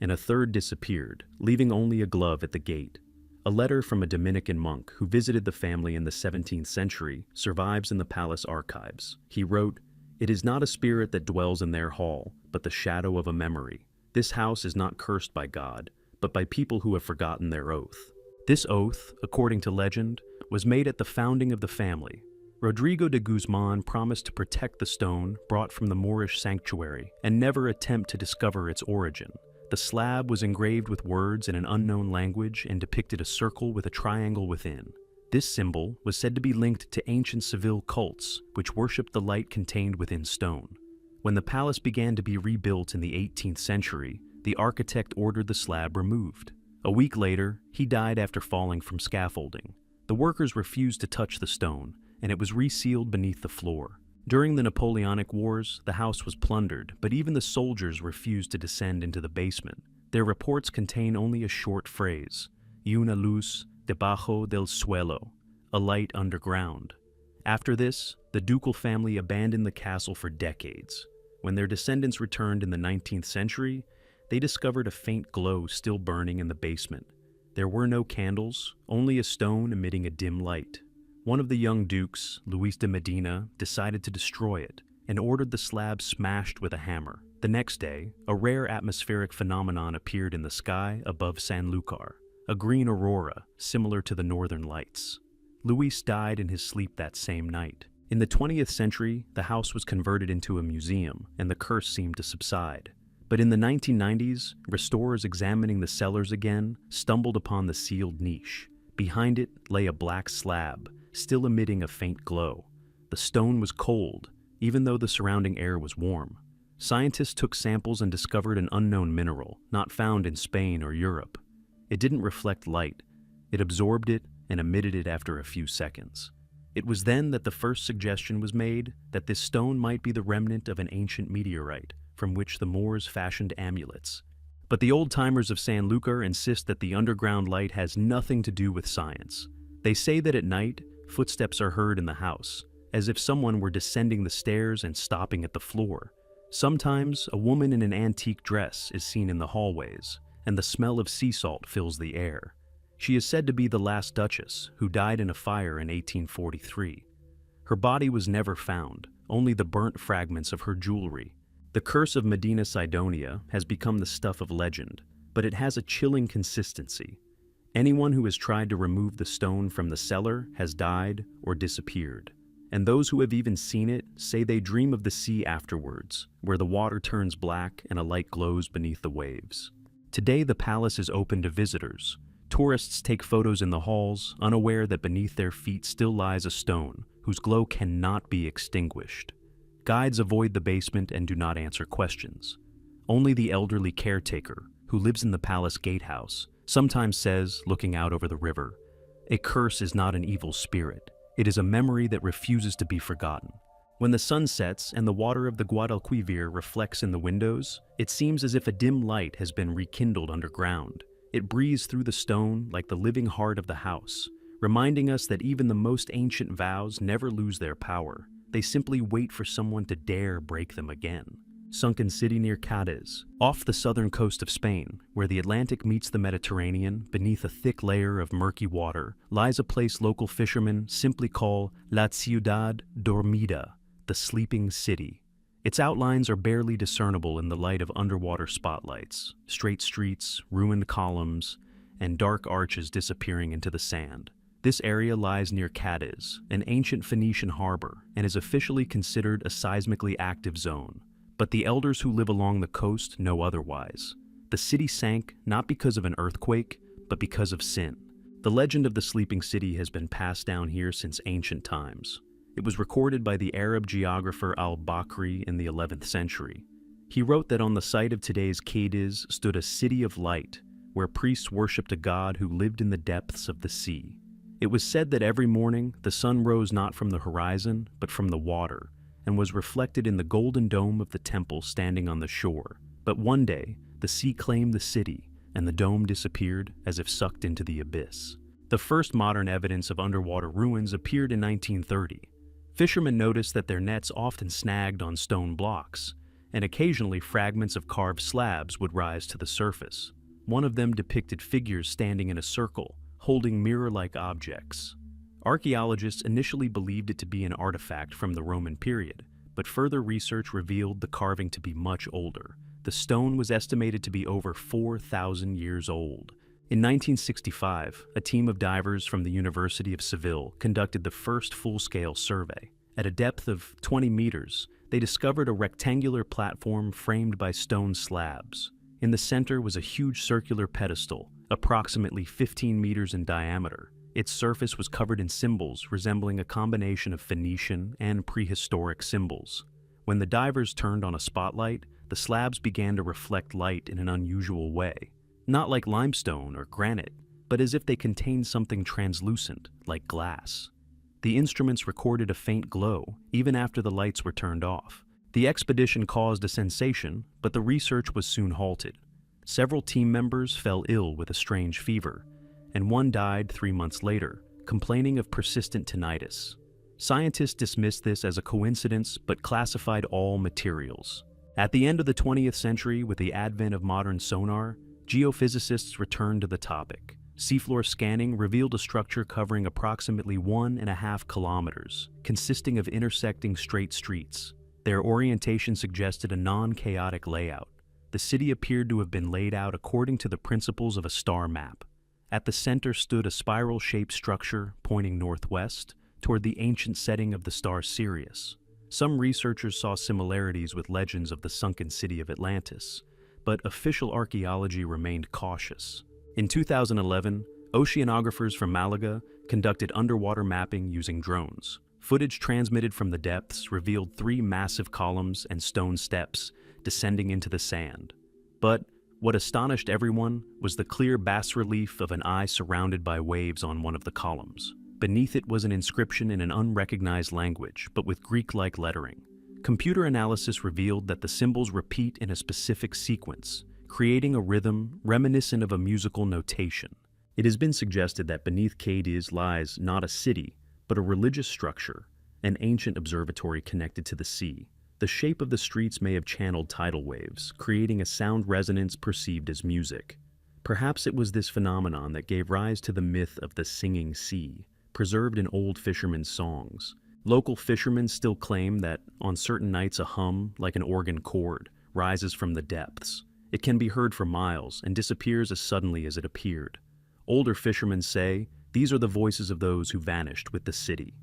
and a third disappeared, leaving only a glove at the gate. A letter from a Dominican monk who visited the family in the 17th century survives in the palace archives. He wrote, "It is not a spirit that dwells in their hall, but the shadow of a memory. This house is not cursed by God, but by people who have forgotten their oath." This oath, according to legend, was made at the founding of the family. Rodrigo de Guzman promised to protect the stone brought from the Moorish sanctuary and never attempt to discover its origin. The slab was engraved with words in an unknown language and depicted a circle with a triangle within. This symbol was said to be linked to ancient Seville cults, which worshipped the light contained within stone. When the palace began to be rebuilt in the 18th century, the architect ordered the slab removed. A week later, he died after falling from scaffolding. The workers refused to touch the stone, and it was resealed beneath the floor. During the Napoleonic Wars, the house was plundered, but even the soldiers refused to descend into the basement. Their reports contain only a short phrase, "Una luz debajo del suelo," a light underground. After this, the ducal family abandoned the castle for decades. When their descendants returned in the 19th century, they discovered a faint glow still burning in the basement. There were no candles, only a stone emitting a dim light. One of the young dukes, Luis de Medina, decided to destroy it and ordered the slab smashed with a hammer. The next day, a rare atmospheric phenomenon appeared in the sky above San Lucar, a green aurora similar to the northern lights. Luis died in his sleep that same night. In the 20th century, the house was converted into a museum, and the curse seemed to subside. But in the 1990s, restorers examining the cellars again stumbled upon the sealed niche. Behind it lay a black slab, still emitting a faint glow. The stone was cold, even though the surrounding air was warm. Scientists took samples and discovered an unknown mineral, not found in Spain or Europe. It didn't reflect light. It absorbed it and emitted it after a few seconds. It was then that the first suggestion was made that this stone might be the remnant of an ancient meteorite from which the Moors fashioned amulets. But the old-timers of San Lucar insist that the underground light has nothing to do with science. They say that at night, footsteps are heard in the house, as if someone were descending the stairs and stopping at the floor. Sometimes, a woman in an antique dress is seen in the hallways, and the smell of sea salt fills the air. She is said to be the last duchess, who died in a fire in 1843. Her body was never found, only the burnt fragments of her jewelry. The curse of Medina Sidonia has become the stuff of legend, but it has a chilling consistency. Anyone who has tried to remove the stone from the cellar has died or disappeared. And those who have even seen it say they dream of the sea afterwards, where the water turns black and a light glows beneath the waves. Today, the palace is open to visitors. Tourists take photos in the halls, unaware that beneath their feet still lies a stone whose glow cannot be extinguished. Guides avoid the basement and do not answer questions. Only the elderly caretaker, who lives in the palace gatehouse, sometimes says, looking out over the river, "A curse is not an evil spirit. It is a memory that refuses to be forgotten." When the sun sets and the water of the Guadalquivir reflects in the windows, it seems as if a dim light has been rekindled underground. It breathes through the stone like the living heart of the house, reminding us that even the most ancient vows never lose their power. They simply wait for someone to dare break them again. Sunken city near Cadiz, off the southern coast of Spain, where the Atlantic meets the Mediterranean beneath a thick layer of murky water, lies a place local fishermen simply call La Ciudad Dormida, the sleeping city. Its outlines are barely discernible in the light of underwater spotlights, straight streets, ruined columns, and dark arches disappearing into the sand. This area lies near Cadiz, an ancient Phoenician harbor, and is officially considered a seismically active zone. But the elders who live along the coast know otherwise. The city sank not because of an earthquake, but because of sin. The legend of the sleeping city has been passed down here since ancient times. It was recorded by the Arab geographer al-Bakri in the 11th century. He wrote that on the site of today's Cadiz stood a city of light, where priests worshipped a god who lived in the depths of the sea. It was said that every morning the sun rose not from the horizon, but from the water, and was reflected in the golden dome of the temple standing on the shore. But one day, the sea claimed the city, and the dome disappeared as if sucked into the abyss. The first modern evidence of underwater ruins appeared in 1930. Fishermen noticed that their nets often snagged on stone blocks, and occasionally fragments of carved slabs would rise to the surface. One of them depicted figures standing in a circle, holding mirror-like objects. Archaeologists initially believed it to be an artifact from the Roman period, but further research revealed the carving to be much older. The stone was estimated to be over 4,000 years old. In 1965, a team of divers from the University of Seville conducted the first full-scale survey. At a depth of 20 meters, they discovered a rectangular platform framed by stone slabs. In the center was a huge circular pedestal, approximately 15 meters in diameter. Its surface was covered in symbols resembling a combination of Phoenician and prehistoric symbols. When the divers turned on a spotlight, the slabs began to reflect light in an unusual way. Not like limestone or granite, but as if they contained something translucent, like glass. The instruments recorded a faint glow, even after the lights were turned off. The expedition caused a sensation, but the research was soon halted. Several team members fell ill with a strange fever, and one died 3 months later, complaining of persistent tinnitus. Scientists dismissed this as a coincidence, but classified all materials. At the end of the 20th century, with the advent of modern sonar, geophysicists returned to the topic. Seafloor scanning revealed a structure covering approximately 1.5 kilometers, consisting of intersecting straight streets. Their orientation suggested a non-chaotic layout. The city appeared to have been laid out according to the principles of a star map. At the center stood a spiral-shaped structure pointing northwest toward the ancient setting of the star Sirius. Some researchers saw similarities with legends of the sunken city of Atlantis, but official archaeology remained cautious. In 2011, oceanographers from Malaga conducted underwater mapping using drones. Footage transmitted from the depths revealed 3 massive columns and stone steps descending into the sand. But what astonished everyone was the clear bas-relief of an eye surrounded by waves on one of the columns. Beneath it was an inscription in an unrecognized language, but with Greek-like lettering. Computer analysis revealed that the symbols repeat in a specific sequence, creating a rhythm reminiscent of a musical notation. It has been suggested that beneath Cadiz lies not a city, but a religious structure, an ancient observatory connected to the sea. The shape of the streets may have channeled tidal waves, creating a sound resonance perceived as music. Perhaps it was this phenomenon that gave rise to the myth of the singing sea, preserved in old fishermen's songs. Local fishermen still claim that on certain nights a hum, like an organ chord, rises from the depths. It can be heard for miles and disappears as suddenly as it appeared. Older fishermen say these are the voices of those who vanished with the city.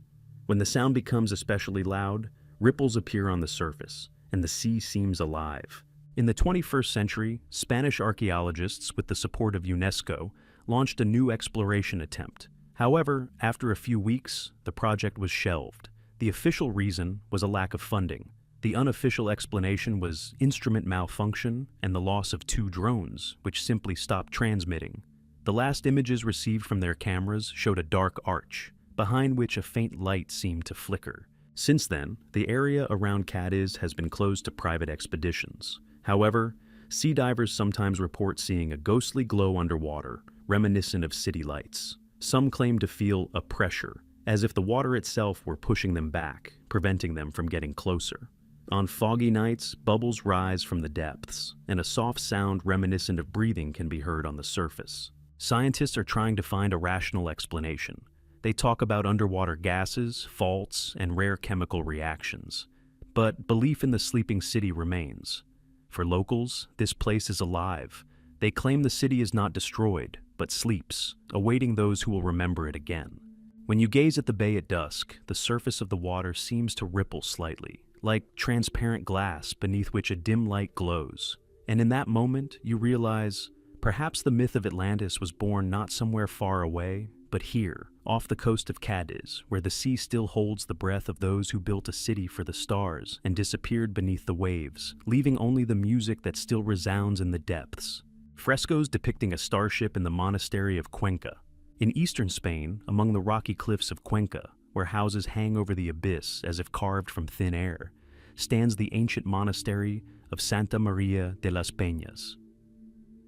When the sound becomes especially loud, ripples appear on the surface, and the sea seems alive. In the 21st century, Spanish archaeologists, with the support of UNESCO, launched a new exploration attempt. However, after a few weeks, the project was shelved. The official reason was a lack of funding. The unofficial explanation was instrument malfunction and the loss of 2 drones, which simply stopped transmitting. The last images received from their cameras showed a dark arch, behind which a faint light seemed to flicker. Since then, the area around Cadiz has been closed to private expeditions. However, sea divers sometimes report seeing a ghostly glow underwater, reminiscent of city lights. Some claim to feel a pressure, as if the water itself were pushing them back, preventing them from getting closer. On foggy nights, bubbles rise from the depths, and a soft sound reminiscent of breathing can be heard on the surface. Scientists are trying to find a rational explanation. They talk about underwater gases, faults, and rare chemical reactions. But belief in the sleeping city remains. For locals, this place is alive. They claim the city is not destroyed, but sleeps, awaiting those who will remember it again. When you gaze at the bay at dusk, the surface of the water seems to ripple slightly, like transparent glass beneath which a dim light glows. And in that moment, you realize, perhaps the myth of Atlantis was born not somewhere far away, but here, off the coast of Cadiz, where the sea still holds the breath of those who built a city for the stars and disappeared beneath the waves, leaving only the music that still resounds in the depths. Frescoes depicting a starship in the monastery of Cuenca. In eastern Spain, among the rocky cliffs of Cuenca, where houses hang over the abyss as if carved from thin air, stands the ancient monastery of Santa Maria de las Peñas.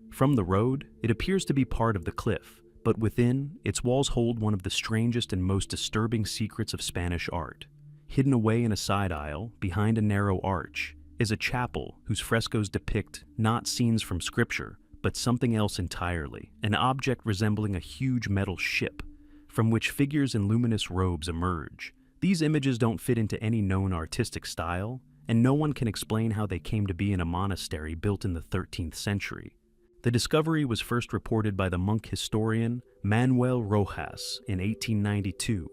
From the road, it appears to be part of the cliff, but within, its walls hold one of the strangest and most disturbing secrets of Spanish art. Hidden away in a side aisle, behind a narrow arch, is a chapel whose frescoes depict not scenes from scripture, but something else entirely, an object resembling a huge metal ship, from which figures in luminous robes emerge. These images don't fit into any known artistic style, and no one can explain how they came to be in a monastery built in the 13th century. The discovery was first reported by the monk historian Manuel Rojas in 1892.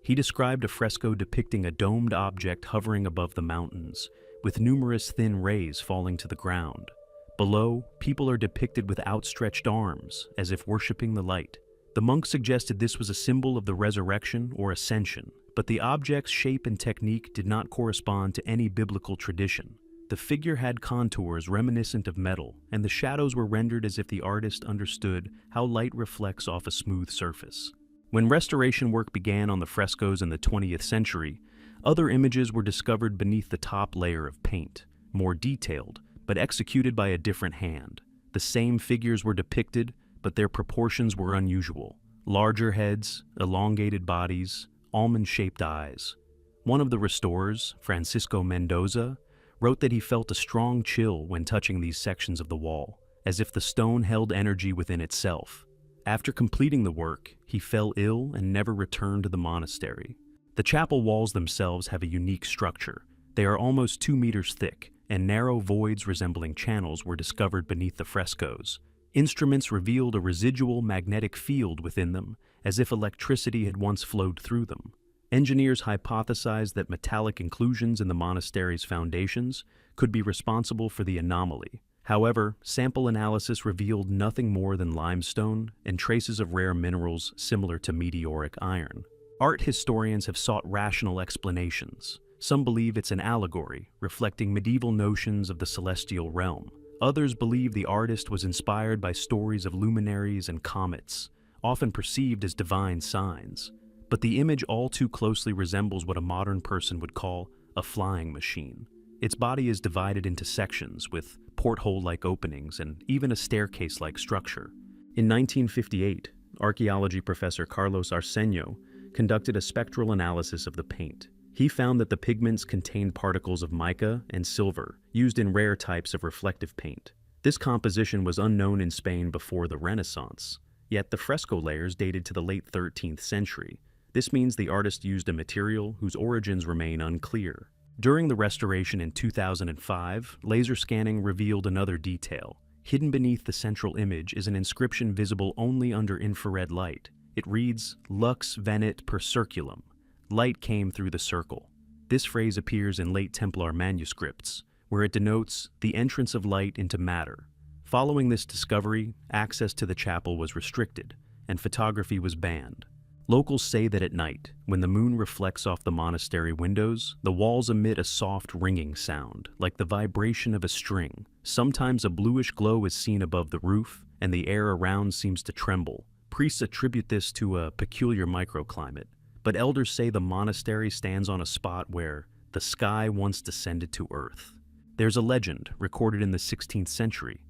He described a fresco depicting a domed object hovering above the mountains, with numerous thin rays falling to the ground. Below, people are depicted with outstretched arms, as if worshipping the light. The monk suggested this was a symbol of the resurrection or ascension, but the object's shape and technique did not correspond to any biblical tradition. The figure had contours reminiscent of metal, and the shadows were rendered as if the artist understood how light reflects off a smooth surface. When restoration work began on the frescoes in the 20th century, other images were discovered beneath the top layer of paint, more detailed, but executed by a different hand. The same figures were depicted, but their proportions were unusual. Larger heads, elongated bodies, almond-shaped eyes. One of the restorers, Francisco Mendoza, wrote that he felt a strong chill when touching these sections of the wall, as if the stone held energy within itself. After completing the work, he fell ill and never returned to the monastery. The chapel walls themselves have a unique structure. They are almost 2 meters thick, and narrow voids resembling channels were discovered beneath the frescoes. Instruments revealed a residual magnetic field within them, as if electricity had once flowed through them. Engineers hypothesized that metallic inclusions in the monastery's foundations could be responsible for the anomaly. However, sample analysis revealed nothing more than limestone and traces of rare minerals similar to meteoric iron. Art historians have sought rational explanations. Some believe it's an allegory, reflecting medieval notions of the celestial realm. Others believe the artist was inspired by stories of luminaries and comets, often perceived as divine signs. But the image all too closely resembles what a modern person would call a flying machine. Its body is divided into sections with porthole-like openings and even a staircase-like structure. In 1958, archaeology professor Carlos Arceño conducted a spectral analysis of the paint. He found that the pigments contained particles of mica and silver, used in rare types of reflective paint. This composition was unknown in Spain before the Renaissance, yet the fresco layers dated to the late 13th century. This means the artist used a material whose origins remain unclear. During the restoration in 2005, laser scanning revealed another detail. Hidden beneath the central image is an inscription visible only under infrared light. It reads, "Lux venit per circulum." Light came through the circle. This phrase appears in late Templar manuscripts, where it denotes the entrance of light into matter. Following this discovery, access to the chapel was restricted, and photography was banned. Locals say that at night, when the moon reflects off the monastery windows, the walls emit a soft ringing sound, like the vibration of a string. Sometimes a bluish glow is seen above the roof, and the air around seems to tremble. Priests attribute this to a peculiar microclimate, but elders say the monastery stands on a spot where the sky once descended to earth. There's a legend, recorded in the 16th century.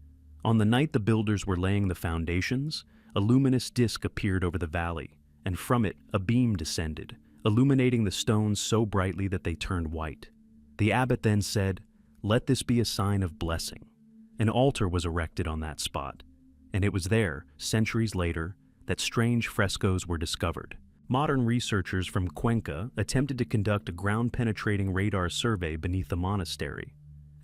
On the night the builders were laying the foundations, a luminous disk appeared over the valley, and from it a beam descended, illuminating the stones so brightly that they turned white. The abbot then said, "Let this be a sign of blessing." An altar was erected on that spot, and it was there, centuries later, that strange frescoes were discovered. Modern researchers from Cuenca attempted to conduct a ground-penetrating radar survey beneath the monastery.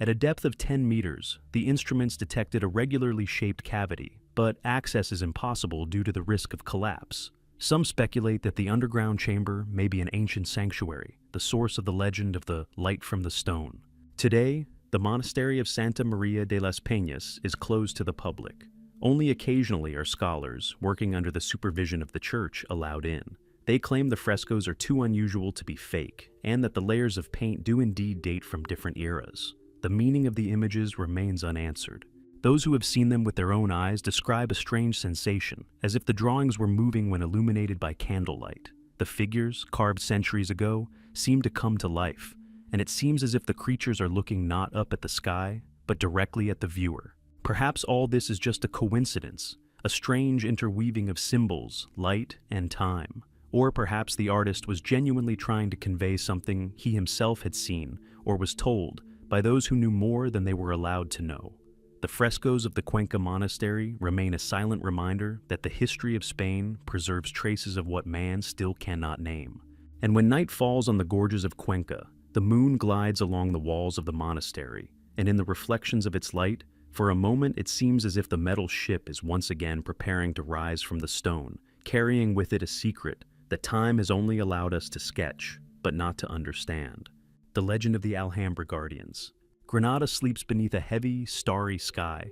At a depth of 10 meters, the instruments detected a regularly shaped cavity, but access is impossible due to the risk of collapse. Some speculate that the underground chamber may be an ancient sanctuary, the source of the legend of the light from the stone. Today, the monastery of Santa Maria de las Peñas is closed to the public. Only occasionally are scholars, working under the supervision of the church, allowed in. They claim the frescoes are too unusual to be fake, and that the layers of paint do indeed date from different eras. The meaning of the images remains unanswered. Those who have seen them with their own eyes describe a strange sensation, as if the drawings were moving when illuminated by candlelight. The The figures, carved centuries ago, seem to come to life, and it seems as if the creatures are looking not up at the sky, but directly at the viewer. Perhaps all this is just a coincidence, a strange interweaving of symbols, light, and time. Or perhaps the artist was genuinely trying to convey something he himself had seen or was told by those who knew more than they were allowed to know. The frescoes of the Cuenca Monastery remain a silent reminder that the history of Spain preserves traces of what man still cannot name. And when night falls on the gorges of Cuenca, the moon glides along the walls of the monastery, and in the reflections of its light, for a moment it seems as if the metal ship is once again preparing to rise from the stone, carrying with it a secret that time has only allowed us to sketch, but not to understand. The legend of the Alhambra Guardians. Granada sleeps beneath a heavy, starry sky,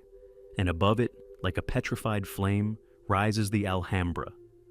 and above it, like a petrified flame, rises the Alhambra,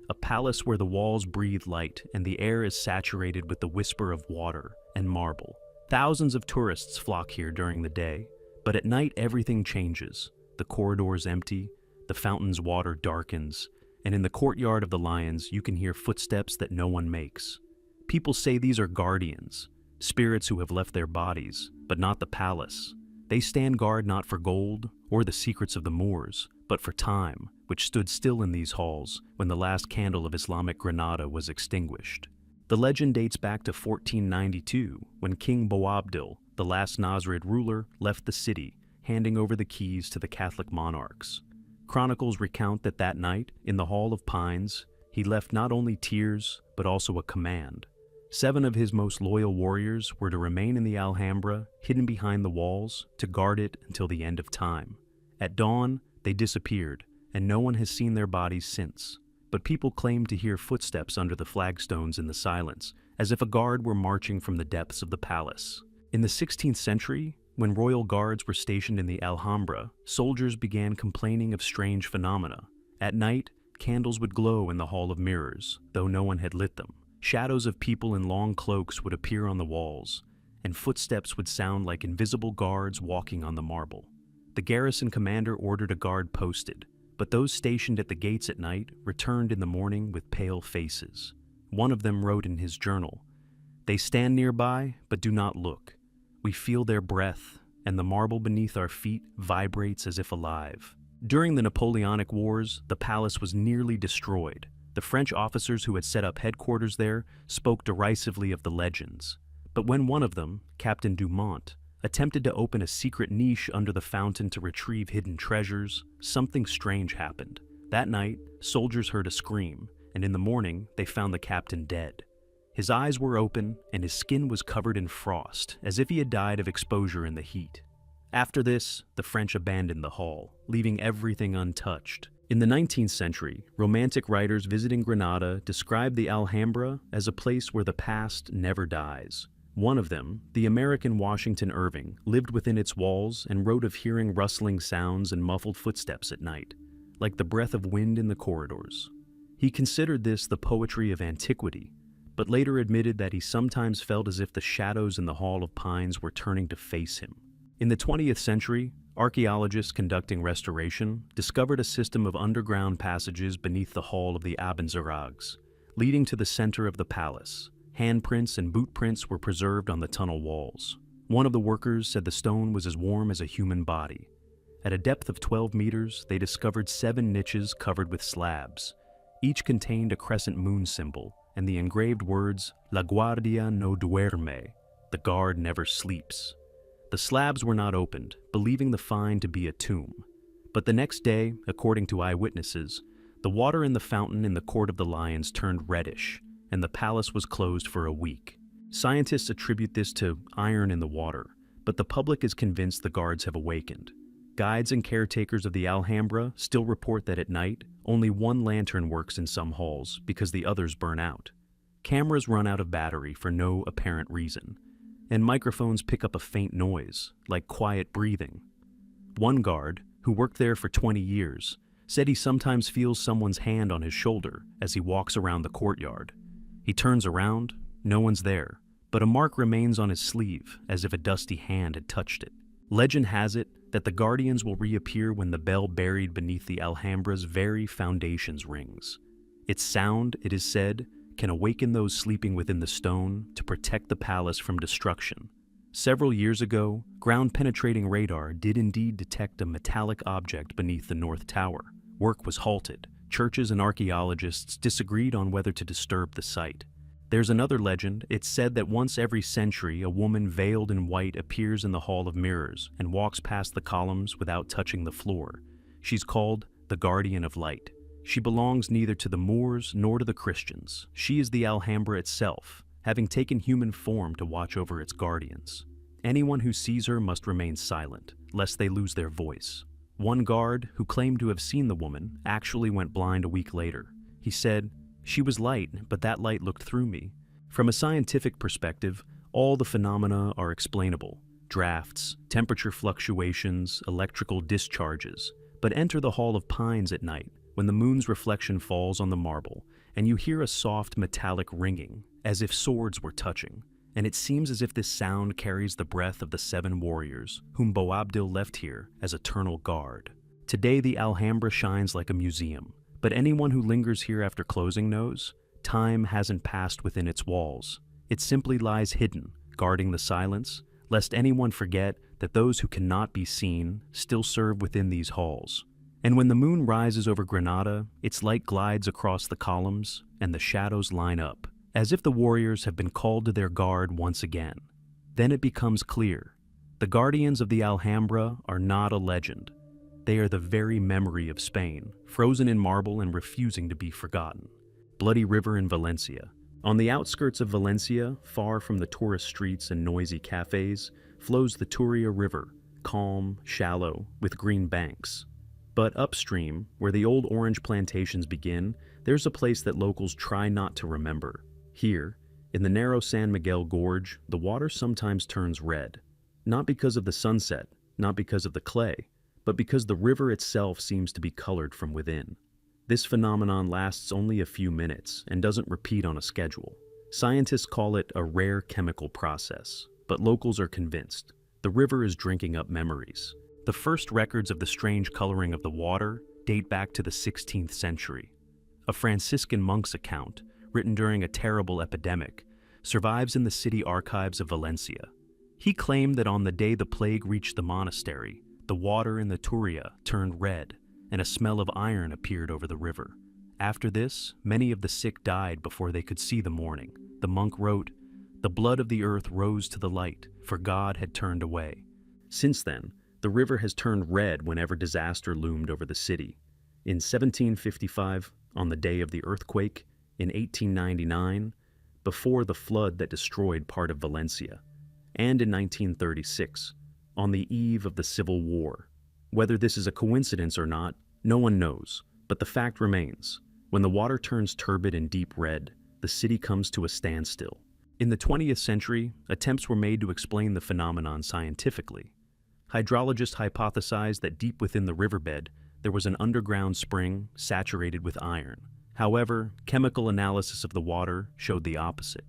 a palace where the walls breathe light and the air is saturated with the whisper of water and marble. Thousands of tourists flock here during the day, but at night everything changes. The corridors empty, the fountain's water darkens, and in the courtyard of the Lions you can hear footsteps that no one makes. People say these are guardians, spirits who have left their bodies, but not the palace. They stand guard not for gold or the secrets of the Moors, but for time, which stood still in these halls when the last candle of Islamic Granada was extinguished. The legend dates back to 1492, when King Boabdil, the last Nasrid ruler, left the city, handing over the keys to the Catholic monarchs. Chronicles recount that that night, in the Hall of Pines, he left not only tears, but also a command. 7 of his most loyal warriors were to remain in the Alhambra, hidden behind the walls, to guard it until the end of time. At dawn, they disappeared, and no one has seen their bodies since. But people claim to hear footsteps under the flagstones in the silence, as if a guard were marching from the depths of the palace. In the 16th century, when royal guards were stationed in the Alhambra, soldiers began complaining of strange phenomena. At night, candles would glow in the Hall of Mirrors, though no one had lit them. Shadows of people in long cloaks would appear on the walls, and footsteps would sound like invisible guards walking on the marble. The garrison commander ordered a guard posted, but those stationed at the gates at night returned in the morning with pale faces. One of them wrote in his journal, "They stand nearby, but do not look. We feel their breath, and the marble beneath our feet vibrates as if alive." During the Napoleonic Wars, the palace was nearly destroyed. The French officers who had set up headquarters there spoke derisively of the legends. But when one of them, Captain Dumont, attempted to open a secret niche under the fountain to retrieve hidden treasures, something strange happened. That night, soldiers heard a scream, and in the morning, they found the captain dead. His eyes were open, and his skin was covered in frost, as if he had died of exposure in the heat. After this, the French abandoned the hall, leaving everything untouched. In the 19th century, Romantic writers visiting Granada described the Alhambra as a place where the past never dies. One of them, the American Washington Irving, lived within its walls and wrote of hearing rustling sounds and muffled footsteps at night, like the breath of wind in the corridors. He considered this the poetry of antiquity, but later admitted that he sometimes felt as if the shadows in the Hall of Pines were turning to face him. In the 20th century, archaeologists conducting restoration discovered a system of underground passages beneath the hall of the Abencerrages, leading to the center of the palace. Handprints and bootprints were preserved on the tunnel walls. One of the workers said the stone was as warm as a human body. At a depth of 12 meters, they discovered 7 niches covered with slabs. Each contained a crescent moon symbol and the engraved words, "La guardia no duerme," the guard never sleeps. The slabs were not opened, believing the find to be a tomb. But the next day, according to eyewitnesses, the water in the fountain in the Court of the Lions turned reddish, and the palace was closed for a week. Scientists attribute this to iron in the water, but the public is convinced the guards have awakened. Guides and caretakers of the Alhambra still report that at night, only one lantern works in some halls because the others burn out. Cameras run out of battery for no apparent reason, and microphones pick up a faint noise, like quiet breathing. One guard, who worked there for 20 years, said he sometimes feels someone's hand on his shoulder as he walks around the courtyard. He turns around, no one's there, but a mark remains on his sleeve as if a dusty hand had touched it. Legend has it that the guardians will reappear when the bell buried beneath the Alhambra's very foundations rings. Its sound, it is said, can awaken those sleeping within the stone to protect the palace from destruction. Several years ago, ground-penetrating radar did indeed detect a metallic object beneath the North Tower. Work was halted. Churches and archaeologists disagreed on whether to disturb the site. There's another legend. It's said that once every century, a woman veiled in white appears in the Hall of Mirrors and walks past the columns without touching the floor. She's called the Guardian of Light. She belongs neither to the Moors nor to the Christians. She is the Alhambra itself, having taken human form to watch over its guardians. Anyone who sees her must remain silent, lest they lose their voice. One guard, who claimed to have seen the woman, actually went blind a week later. He said, "She was light, but that light looked through me." From a scientific perspective, all the phenomena are explainable. Drafts, temperature fluctuations, electrical discharges. But enter the Hall of Pines at night, when the moon's reflection falls on the marble, and you hear a soft metallic ringing, as if swords were touching. And it seems as if this sound carries the breath of the 7 warriors, whom Boabdil left here as eternal guard. Today the Alhambra shines like a museum, but anyone who lingers here after closing knows, time hasn't passed within its walls. It simply lies hidden, guarding the silence, lest anyone forget that those who cannot be seen still serve within these halls. And when the moon rises over Granada, its light glides across the columns, and the shadows line up, as if the warriors have been called to their guard once again. Then it becomes clear. The guardians of the Alhambra are not a legend. They are the very memory of Spain, frozen in marble and refusing to be forgotten. Bloody River in Valencia. On the outskirts of Valencia, far from the tourist streets and noisy cafes, flows the Turia River, calm, shallow, with green banks. But upstream, where the old orange plantations begin, there's a place that locals try not to remember. Here, in the narrow San Miguel Gorge, the water sometimes turns red. Not because of the sunset, not because of the clay, but because the river itself seems to be colored from within. This phenomenon lasts only a few minutes and doesn't repeat on a schedule. Scientists call it a rare chemical process, but locals are convinced. The river is drinking up memories. The first records of the strange coloring of the water date back to the 16th century. A Franciscan monk's account, written during a terrible epidemic, survives in the city archives of Valencia. He claimed that on the day the plague reached the monastery, the water in the Turia turned red, and a smell of iron appeared over the river. After this, many of the sick died before they could see the morning. The monk wrote, "The blood of the earth rose to the light, for God had turned away." Since then, the river has turned red whenever disaster loomed over the city. In 1755, on the day of the earthquake, in 1899, before the flood that destroyed part of Valencia, and in 1936, on the eve of the Civil War. Whether this is a coincidence or not, no one knows, but the fact remains. When the water turns turbid and deep red, the city comes to a standstill. In the 20th century, attempts were made to explain the phenomenon scientifically. Hydrologists hypothesized that deep within the riverbed, there was an underground spring saturated with iron. However, chemical analysis of the water showed the opposite.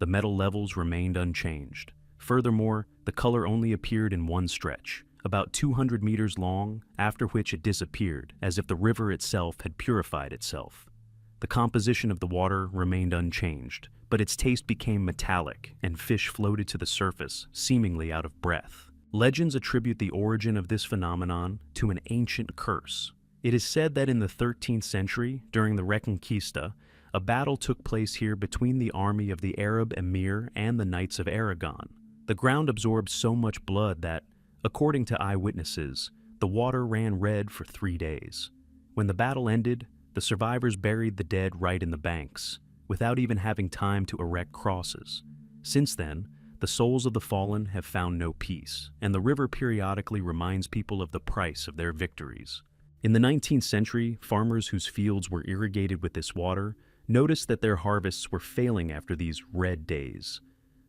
The metal levels remained unchanged. Furthermore, the color only appeared in one stretch, about 200 meters long, after which it disappeared, as if the river itself had purified itself. The composition of the water remained unchanged, but its taste became metallic, and fish floated to the surface, seemingly out of breath. Legends attribute the origin of this phenomenon to an ancient curse. It is said that in the 13th century, during the Reconquista, a battle took place here between the army of the Arab emir and the Knights of Aragon. The ground absorbed so much blood that, according to eyewitnesses, the water ran red for 3 days. When the battle ended, the survivors buried the dead right in the banks, without even having time to erect crosses. Since then, the souls of the fallen have found no peace, and the river periodically reminds people of the price of their victories. In the 19th century, farmers whose fields were irrigated with this water noticed that their harvests were failing after these red days.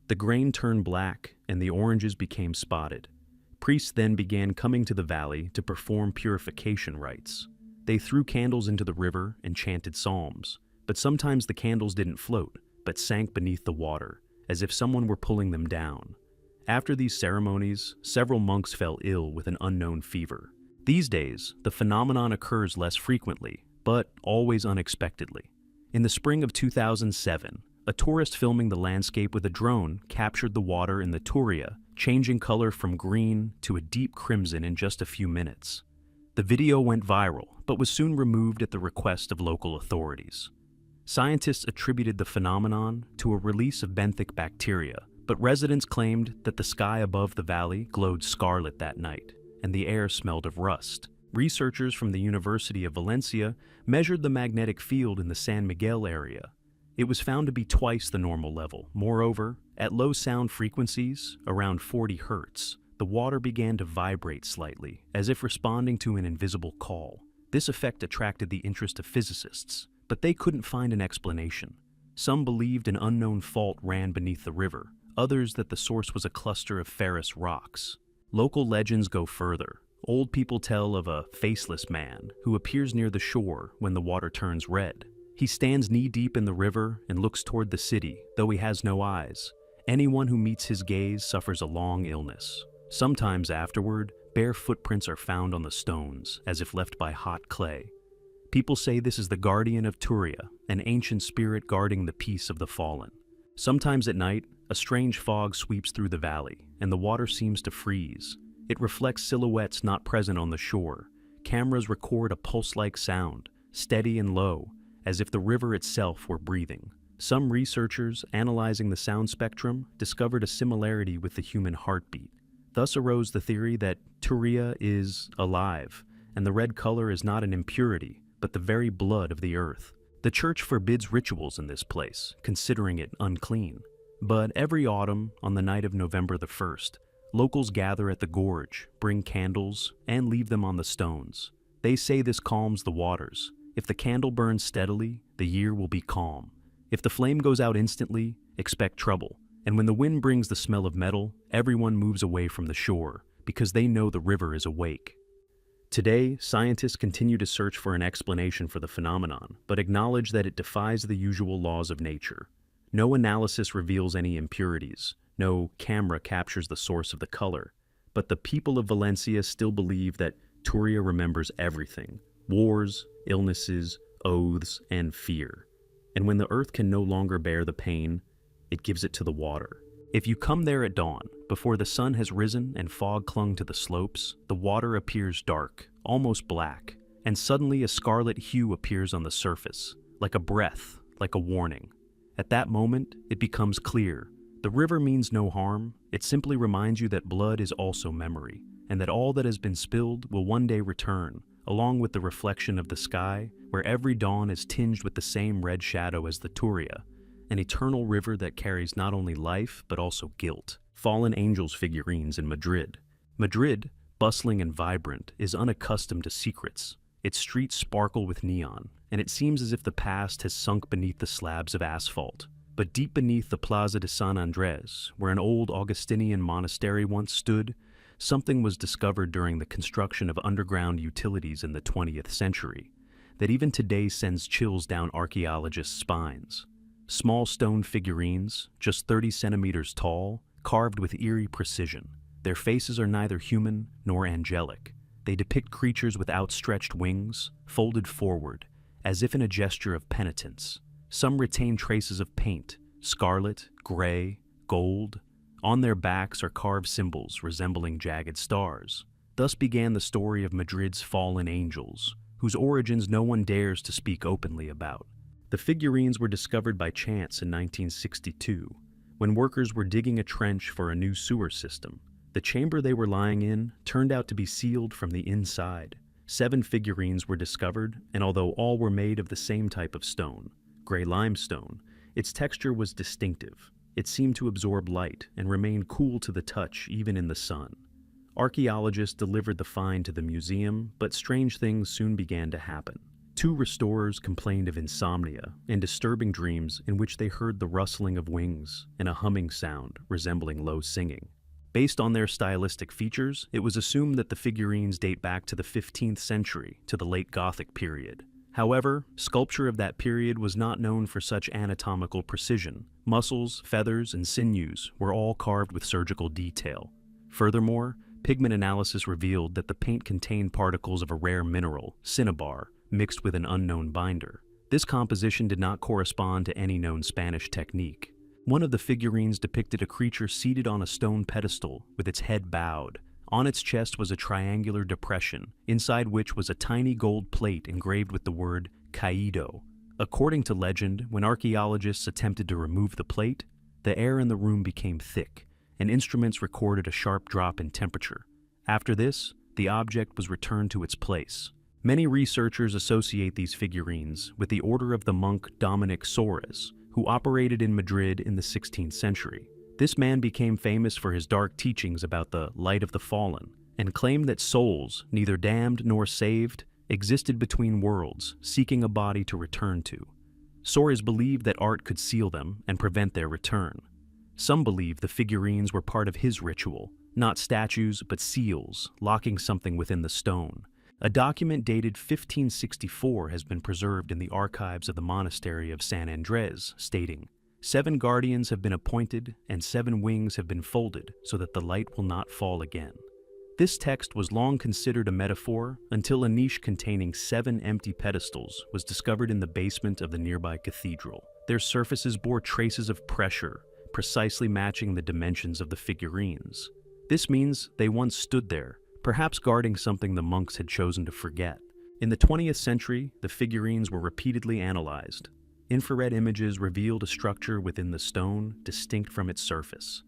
The grain turned black, and the oranges became spotted. Priests then began coming to the valley to perform purification rites. They threw candles into the river and chanted psalms, but sometimes the candles didn't float, but sank beneath the water, as if someone were pulling them down. After these ceremonies, several monks fell ill with an unknown fever. These days, the phenomenon occurs less frequently, but always unexpectedly. In the spring of 2007, a tourist filming the landscape with a drone captured the water in the Turia, changing color from green to a deep crimson in just a few minutes. The video went viral, but was soon removed at the request of local authorities. Scientists attributed the phenomenon to a release of benthic bacteria, but residents claimed that the sky above the valley glowed scarlet that night, and the air smelled of rust. Researchers from the University of Valencia measured the magnetic field in the San Miguel area. It was found to be twice the normal level. Moreover, at low sound frequencies, around 40 hertz, the water began to vibrate slightly, as if responding to an invisible call. This effect attracted the interest of physicists, but they couldn't find an explanation. Some believed an unknown fault ran beneath the river, others that the source was a cluster of ferrous rocks. Local legends go further. Old people tell of a faceless man who appears near the shore when the water turns red. He stands knee-deep in the river and looks toward the city, though he has no eyes. Anyone who meets his gaze suffers a long illness. Sometimes afterward, bare footprints are found on the stones, as if left by hot clay. People say this is the guardian of Turia, an ancient spirit guarding the peace of the fallen. Sometimes at night, a strange fog sweeps through the valley, and the water seems to freeze. It reflects silhouettes not present on the shore. Cameras record a pulse-like sound, steady and low, as if the river itself were breathing. Some researchers, analyzing the sound spectrum, discovered a similarity with the human heartbeat. Thus arose the theory that Turia is alive, and the red color is not an impurity, but the very blood of the earth. The church forbids rituals in this place, considering it unclean. But every autumn, on the night of November the 1st, locals gather at the gorge, bring candles, and leave them on the stones. They say this calms the waters. If the candle burns steadily, the year will be calm. If the flame goes out instantly, expect trouble. And when the wind brings the smell of metal, everyone moves away from the shore, because they know the river is awake. Today, scientists continue to search for an explanation for the phenomenon, but acknowledge that it defies the usual laws of nature. No analysis reveals any impurities. No camera captures the source of the color. But the people of Valencia still believe that Turia remembers everything: wars, illnesses, oaths, and fear. And when the earth can no longer bear the pain, it gives it to the water. If you come there at dawn, before the sun has risen and fog clung to the slopes, the water appears dark, almost black, and suddenly a scarlet hue appears on the surface, like a breath, like a warning. At that moment, it becomes clear. The river means no harm. It simply reminds you that blood is also memory, and that all that has been spilled will one day return, along with the reflection of the sky, where every dawn is tinged with the same red shadow as the Turia, an eternal river that carries not only life, but also guilt. Fallen angels figurines in Madrid. Madrid, bustling and vibrant, is unaccustomed to secrets. Its streets sparkle with neon, and it seems as if the past has sunk beneath the slabs of asphalt. But deep beneath the Plaza de San Andres, where an old Augustinian monastery once stood, something was discovered during the construction of underground utilities in the 20th century that even today sends chills down archaeologists' spines. Small stone figurines, just 30 centimeters tall, carved with eerie precision. Their faces are neither human nor angelic. They depict creatures with outstretched wings, folded forward, as if in a gesture of penitence. Some retain traces of paint, scarlet, gray, gold. On their backs are carved symbols resembling jagged stars. Thus began the story of Madrid's fallen angels, whose origins no one dares to speak openly about. The figurines were discovered by chance in 1962, when workers were digging a trench for a new sewer system. The chamber they were lying in turned out to be sealed from the inside. 7 figurines were discovered, and although all were made of the same type of stone, gray limestone, its texture was distinctive. It seemed to absorb light and remain cool to the touch even in the sun. Archaeologists delivered the find to the museum, but strange things soon began to happen. 2 restorers complained of insomnia and disturbing dreams in which they heard the rustling of wings and a humming sound resembling low singing. Based on their stylistic features, it was assumed that the figurines date back to the 15th century, to the late Gothic period. However, sculpture of that period was not known for such anatomical precision. Muscles, feathers, and sinews were all carved with surgical detail. Furthermore, pigment analysis revealed that the paint contained particles of a rare mineral, cinnabar, mixed with an unknown binder. This composition did not correspond to any known Spanish technique. One of the figurines depicted a creature seated on a stone pedestal with its head bowed. On its chest was a triangular depression, inside which was a tiny gold plate engraved with the word caído. According to legend, when archaeologists attempted to remove the plate, the air in the room became thick, and instruments recorded a sharp drop in temperature. After this, the object was returned to its place. Many researchers associate these figurines with the order of the monk Dominic Soares, who operated in Madrid in the 16th century. This man became famous for his dark teachings about the light of the fallen, and claimed that souls, neither damned nor saved, existed between worlds, seeking a body to return to. Soares believed that art could seal them and prevent their return. Some believe the figurines were part of his ritual, not statues but seals, locking something within the stone. A document dated 1564 has been preserved in the archives of the monastery of San Andres, stating, "7 guardians have been appointed and 7 wings have been folded so that the light will not fall again." This text was long considered a metaphor until a niche containing 7 empty pedestals was discovered in the basement of the nearby cathedral. Their surfaces bore traces of pressure, precisely matching the dimensions of the figurines. This means they once stood there, perhaps guarding something the monks had chosen to forget. In the 20th century, the figurines were repeatedly analyzed. Infrared images revealed a structure within the stone distinct from its surface.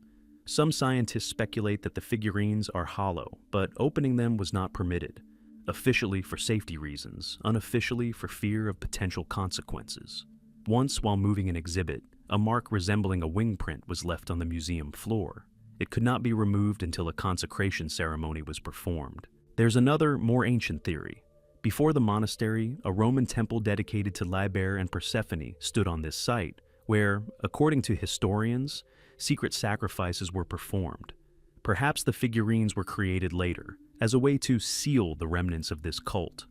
Some scientists speculate that the figurines are hollow, but opening them was not permitted, officially for safety reasons, unofficially for fear of potential consequences. Once, while moving an exhibit, a mark resembling a wing print was left on the museum floor. It could not be removed until a consecration ceremony was performed. There's another, more ancient theory. Before the monastery, a Roman temple dedicated to Liber and Persephone stood on this site, where, according to historians, secret sacrifices were performed. Perhaps the figurines were created later, as a way to seal the remnants of this cult.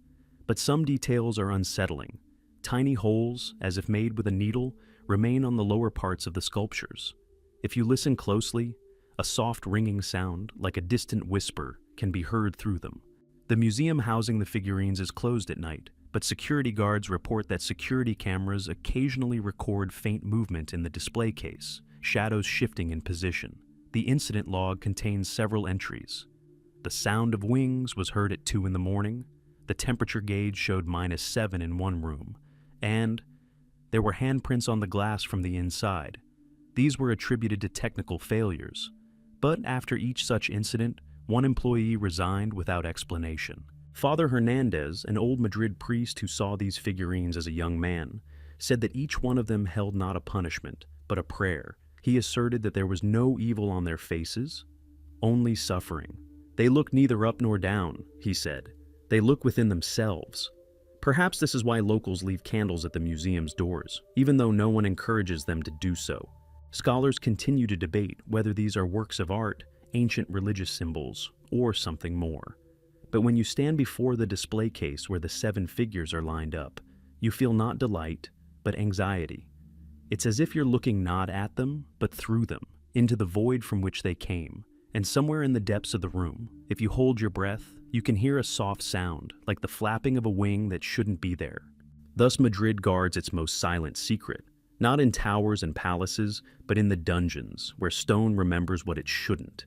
But some details are unsettling. Tiny holes, as if made with a needle, remain on the lower parts of the sculptures. If you listen closely, a soft ringing sound, like a distant whisper, can be heard through them. The museum housing the figurines is closed at night, but security guards report that security cameras occasionally record faint movement in the display case, shadows shifting in position. The incident log contains several entries. The sound of wings was heard at 2 in the morning, the temperature gauge showed -7 in one room, and there were handprints on the glass from the inside. These were attributed to technical failures. But after each such incident, one employee resigned without explanation. Father Hernandez, an old Madrid priest who saw these figurines as a young man, said that each one of them held not a punishment, but a prayer. He asserted that there was no evil on their faces, only suffering. They look neither up nor down, he said. They look within themselves. Perhaps this is why locals leave candles at the museum's doors, even though no one encourages them to do so. Scholars continue to debate whether these are works of art, ancient religious symbols, or something more. But when you stand before the display case where the 7 figures are lined up, you feel not delight, but anxiety. It's as if you're looking not at them, but through them, into the void from which they came. And somewhere in the depths of the room, if you hold your breath, you can hear a soft sound, like the flapping of a wing that shouldn't be there. Thus Madrid guards its most silent secret, not in towers and palaces, but in the dungeons, where stone remembers what it shouldn't.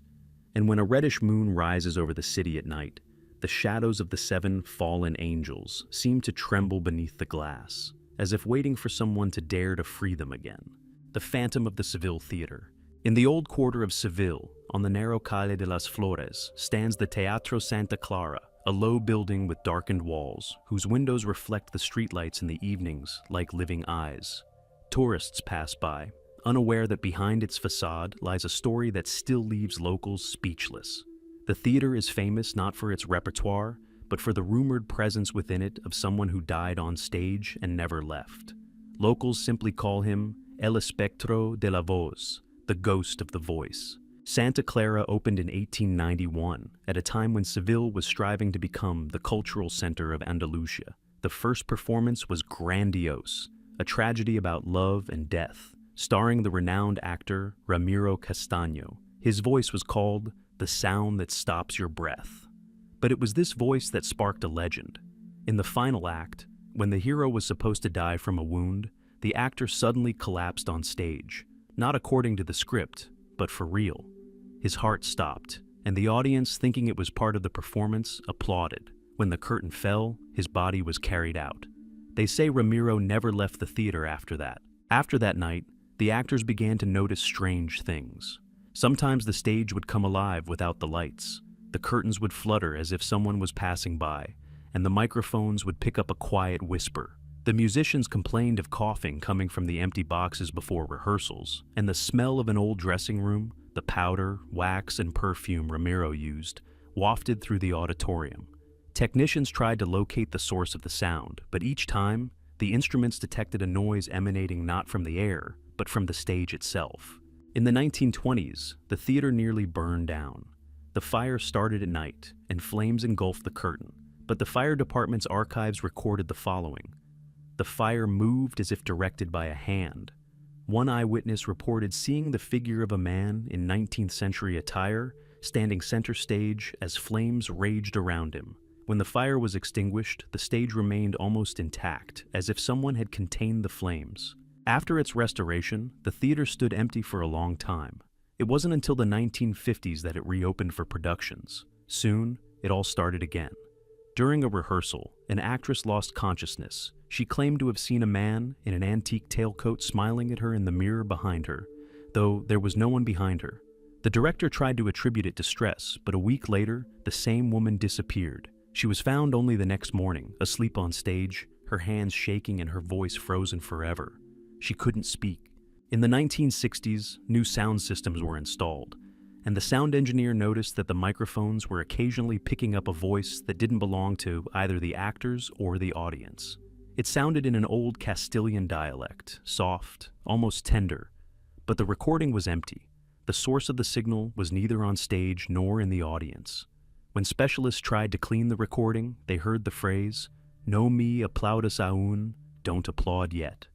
And when a reddish moon rises over the city at night, the shadows of the 7 fallen angels seem to tremble beneath the glass, as if waiting for someone to dare to free them again. The Phantom of the Seville Theater. In the old quarter of Seville, on the narrow Calle de las Flores, stands the Teatro Santa Clara, a low building with darkened walls, whose windows reflect the streetlights in the evenings like living eyes. Tourists pass by, unaware that behind its facade lies a story that still leaves locals speechless. The theater is famous not for its repertoire, but for the rumored presence within it of someone who died on stage and never left. Locals simply call him El Espectro de la Voz, the ghost of the voice. Santa Clara opened in 1891, at a time when Seville was striving to become the cultural center of Andalusia. The first performance was grandiose, a tragedy about love and death, starring the renowned actor Ramiro Castaño. His voice was called the sound that stops your breath. But it was this voice that sparked a legend. In the final act, When the hero was supposed to die from a wound, the actor suddenly collapsed on stage, not according to the script, but for real. His heart stopped, and the audience, thinking it was part of the performance, applauded. When the curtain fell, his body was carried out. They say Ramiro never left the theater after that. After that night, the actors began to notice strange things. Sometimes the stage would come alive without the lights. The curtains would flutter as if someone was passing by, and the microphones would pick up a quiet whisper. The musicians complained of coughing coming from the empty boxes before rehearsals, and the smell of an old dressing room, the powder, wax, and perfume Ramiro used, wafted through the auditorium. Technicians tried to locate the source of the sound, but each time, the instruments detected a noise emanating not from the air, but from the stage itself. In the 1920s, the theater nearly burned down. The fire started at night, and flames engulfed the curtain, but the fire department's archives recorded the following. The fire moved as if directed by a hand. One eyewitness reported seeing the figure of a man in 19th century attire standing center stage as flames raged around him. When the fire was extinguished, the stage remained almost intact, as if someone had contained the flames. After its restoration, the theater stood empty for a long time. It wasn't until the 1950s that it reopened for productions. Soon, it all started again. During a rehearsal, an actress lost consciousness. She claimed to have seen a man in an antique tailcoat smiling at her in the mirror behind her, though there was no one behind her. The director tried to attribute it to stress, but a week later, the same woman disappeared. She was found only the next morning, asleep on stage, her hands shaking and her voice frozen forever. She couldn't speak. In the 1960s, new sound systems were installed, and the sound engineer noticed that the microphones were occasionally picking up a voice that didn't belong to either the actors or the audience. It sounded in an old Castilian dialect, soft, almost tender, but the recording was empty. The source of the signal was neither on stage nor in the audience. When specialists tried to clean the recording, they heard the phrase, "No me aplaudas aún, don't applaud yet."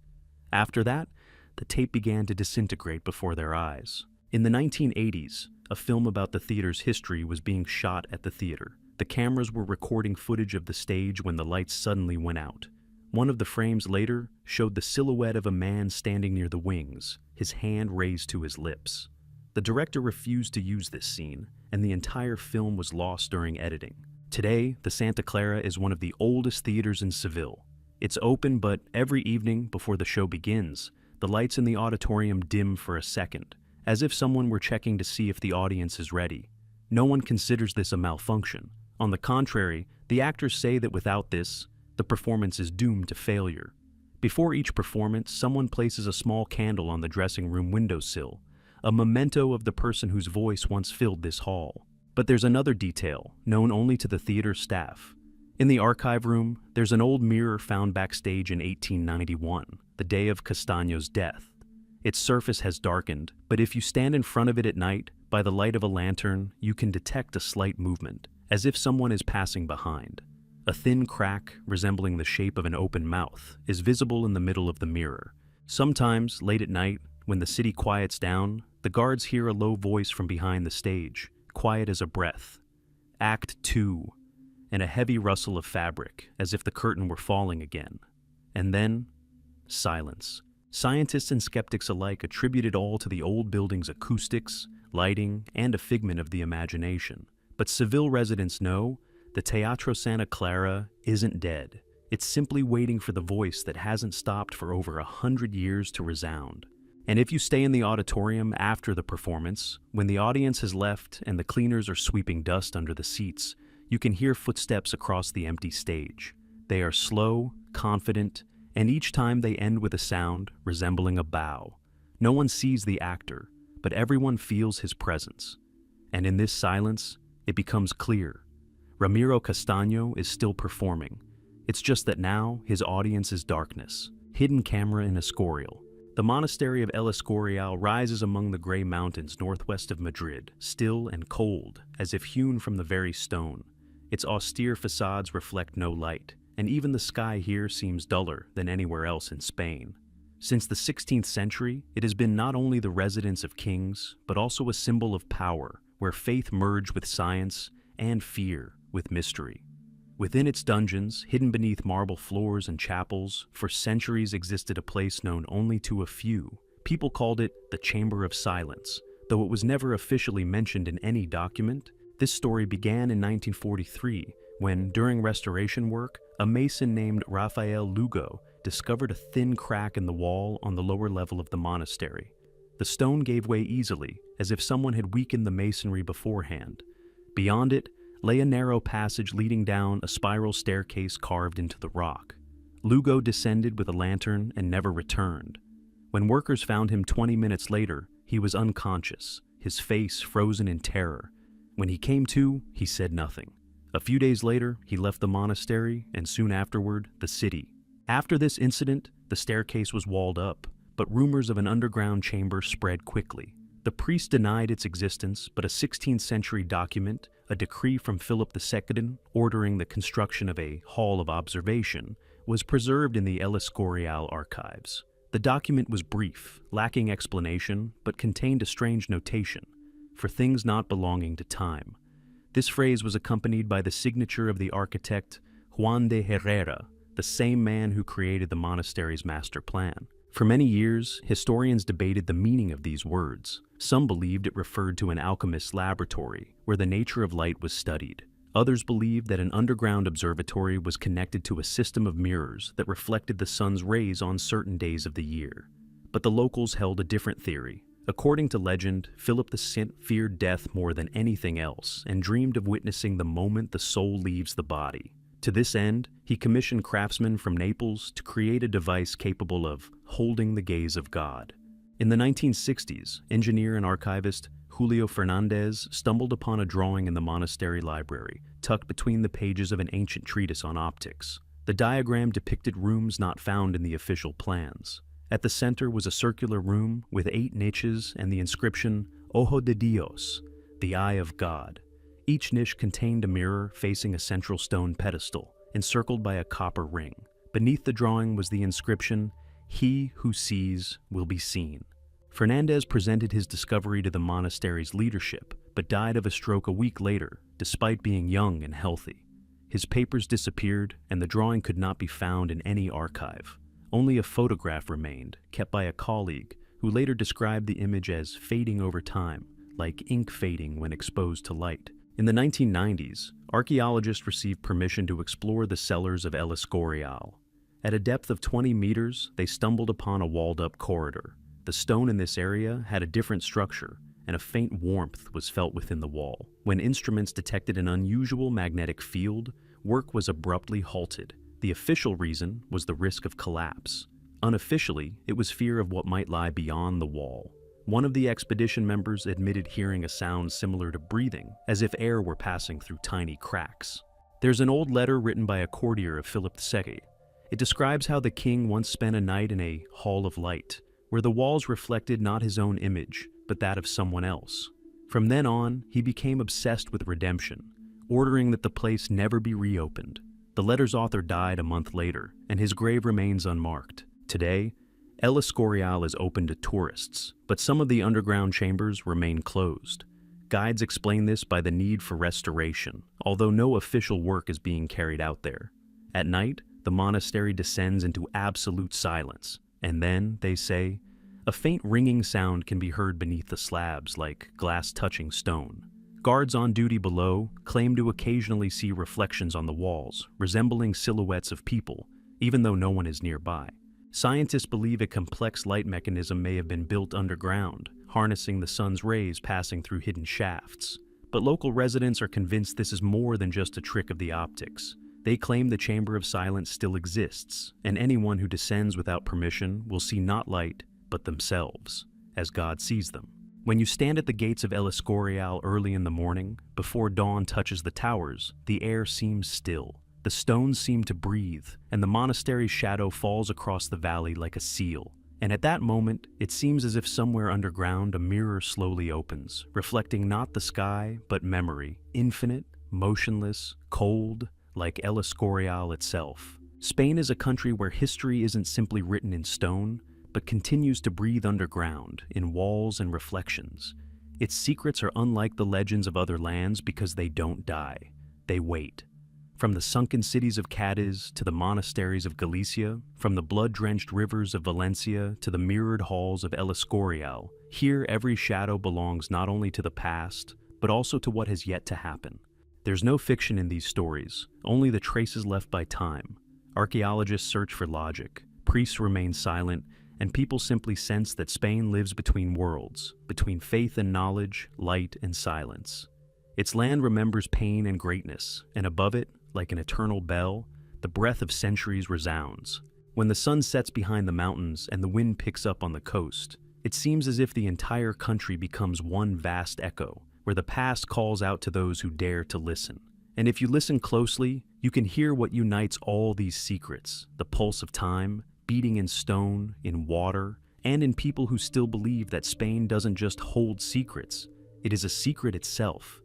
After that, the tape began to disintegrate before their eyes. In the 1980s, a film about the theater's history was being shot at the theater. The cameras were recording footage of the stage when the lights suddenly went out. One of the frames later showed the silhouette of a man standing near the wings, his hand raised to his lips. The director refused to use this scene, and the entire film was lost during editing. Today, the Santa Clara is one of the oldest theaters in Seville. It's open, but every evening before the show begins, the lights in the auditorium dim for a second, as if someone were checking to see if the audience is ready. No one considers this a malfunction. On the contrary, the actors say that without this, the performance is doomed to failure. Before each performance, someone places a small candle on the dressing room windowsill, a memento of the person whose voice once filled this hall. But there's another detail, known only to the theater staff. In the archive room, there's an old mirror found backstage in 1891, the day of Castaño's death. Its surface has darkened, but if you stand in front of it at night, by the light of a lantern, you can detect a slight movement, as if someone is passing behind. A thin crack, resembling the shape of an open mouth, is visible in the middle of the mirror. Sometimes, late at night, when the city quiets down, the guards hear a low voice from behind the stage, quiet as a breath. Act 2, and a heavy rustle of fabric, as if the curtain were falling again. And then, silence. Scientists and skeptics alike attribute it all to the old building's acoustics, lighting, and a figment of the imagination. But Seville residents know the Teatro Santa Clara isn't dead. It's simply waiting for the voice that hasn't stopped for over 100 years to resound. And if you stay in the auditorium after the performance, when the audience has left and the cleaners are sweeping dust under the seats, you can hear footsteps across the empty stage. They are slow, confident, and each time they end with a sound resembling a bow. No one sees the actor, but everyone feels his presence. And in this silence, it becomes clear. Ramiro Castaño is still performing. It's just that now his audience is darkness. Hidden camera in Escorial. The monastery of El Escorial rises among the gray mountains northwest of Madrid, still and cold, as if hewn from the very stone. Its austere facades reflect no light, and even the sky here seems duller than anywhere else in Spain. Since the 16th century, it has been not only the residence of kings, but also a symbol of power, where faith merged with science and fear with mystery. Within its dungeons, hidden beneath marble floors and chapels, for centuries existed a place known only to a few. People called it the Chamber of Silence. Though it was never officially mentioned in any document, this story began in 1943 when, during restoration work, a mason named Raphael Lugo discovered a thin crack in the wall on the lower level of the monastery. The stone gave way easily, as if someone had weakened the masonry beforehand. Beyond it lay a narrow passage leading down a spiral staircase carved into the rock. Lugo descended with a lantern and never returned. When workers found him 20 minutes later, he was unconscious, his face frozen in terror. When he came to, he said nothing. A few days later, he left the monastery and soon afterward, the city. After this incident, the staircase was walled up, but rumors of an underground chamber spread quickly. The priest denied its existence, but a 16th century document, a decree from Philip II ordering the construction of a hall of observation, was preserved in the El Escorial archives. The document was brief, lacking explanation, but contained a strange notation: for things not belonging to time. This phrase was accompanied by the signature of the architect Juan de Herrera, the same man who created the monastery's master plan. For many years, historians debated the meaning of these words. Some believed it referred to an alchemist's laboratory, where the nature of light was studied. Others believed that an underground observatory was connected to a system of mirrors that reflected the sun's rays on certain days of the year. But the locals held a different theory. According to legend, Philip II feared death more than anything else and dreamed of witnessing the moment the soul leaves the body. To this end, he commissioned craftsmen from Naples to create a device capable of holding the gaze of God. In the 1960s, engineer and archivist Julio Fernandez stumbled upon a drawing in the monastery library, tucked between the pages of an ancient treatise on optics. The diagram depicted rooms not found in the official plans. At the center was a circular room with 8 niches and the inscription, Ojo de Dios, the Eye of God. Each niche contained a mirror facing a central stone pedestal, encircled by a copper ring. Beneath the drawing was the inscription, He who sees will be seen. Fernandez presented his discovery to the monastery's leadership, but died of a stroke a week later, despite being young and healthy. His papers disappeared, and the drawing could not be found in any archive. Only a photograph remained, kept by a colleague, who later described the image as fading over time, like ink fading when exposed to light. In the 1990s, archaeologists received permission to explore the cellars of El Escorial. At a depth of 20 meters, they stumbled upon a walled-up corridor. The stone in this area had a different structure, and a faint warmth was felt within the wall. When instruments detected an unusual magnetic field, work was abruptly halted. The official reason was the risk of collapse. Unofficially, it was fear of what might lie beyond the wall. One of the expedition members admitted hearing a sound similar to breathing, as if air were passing through tiny cracks. There's an old letter written by a courtier of Philip II. It describes how the king once spent a night in a hall of light, where the walls reflected not his own image, but that of someone else. From then on, he became obsessed with redemption, ordering that the place never be reopened. The letter's author died a month later, and his grave remains unmarked. Today, El Escorial is open to tourists, but some of the underground chambers remain closed. Guides explain this by the need for restoration, although no official work is being carried out there. At night, the monastery descends into absolute silence, and then, they say, a faint ringing sound can be heard beneath the slabs like glass touching stone. Guards on duty below claim to occasionally see reflections on the walls, resembling silhouettes of people, even though no one is nearby. Scientists believe a complex light mechanism may have been built underground, harnessing the sun's rays passing through hidden shafts. But local residents are convinced this is more than just a trick of the optics. They claim the Chamber of Silence still exists, and anyone who descends without permission will see not light, but themselves, as God sees them. When you stand at the gates of El Escorial early in the morning, before dawn touches the towers, the air seems still. The stones seem to breathe, and the monastery's shadow falls across the valley like a seal. And at that moment, it seems as if somewhere underground a mirror slowly opens, reflecting not the sky, but memory, infinite, motionless, cold, like El Escorial itself. Spain is a country where history isn't simply written in stone, but continues to breathe underground, in walls and reflections. Its secrets are unlike the legends of other lands because they don't die. They wait. From the sunken cities of Cadiz to the monasteries of Galicia, from the blood-drenched rivers of Valencia to the mirrored halls of El Escorial, here every shadow belongs not only to the past, but also to what has yet to happen. There's no fiction in these stories, only the traces left by time. Archaeologists search for logic, priests remain silent, and people simply sense that Spain lives between worlds, between faith and knowledge, light and silence. Its land remembers pain and greatness, and above it, like an eternal bell, the breath of centuries resounds. When the sun sets behind the mountains and the wind picks up on the coast, it seems as if the entire country becomes one vast echo, where the past calls out to those who dare to listen. And if you listen closely, you can hear what unites all these secrets, the pulse of time, beating in stone, in water, and in people who still believe that Spain doesn't just hold secrets, it is a secret itself.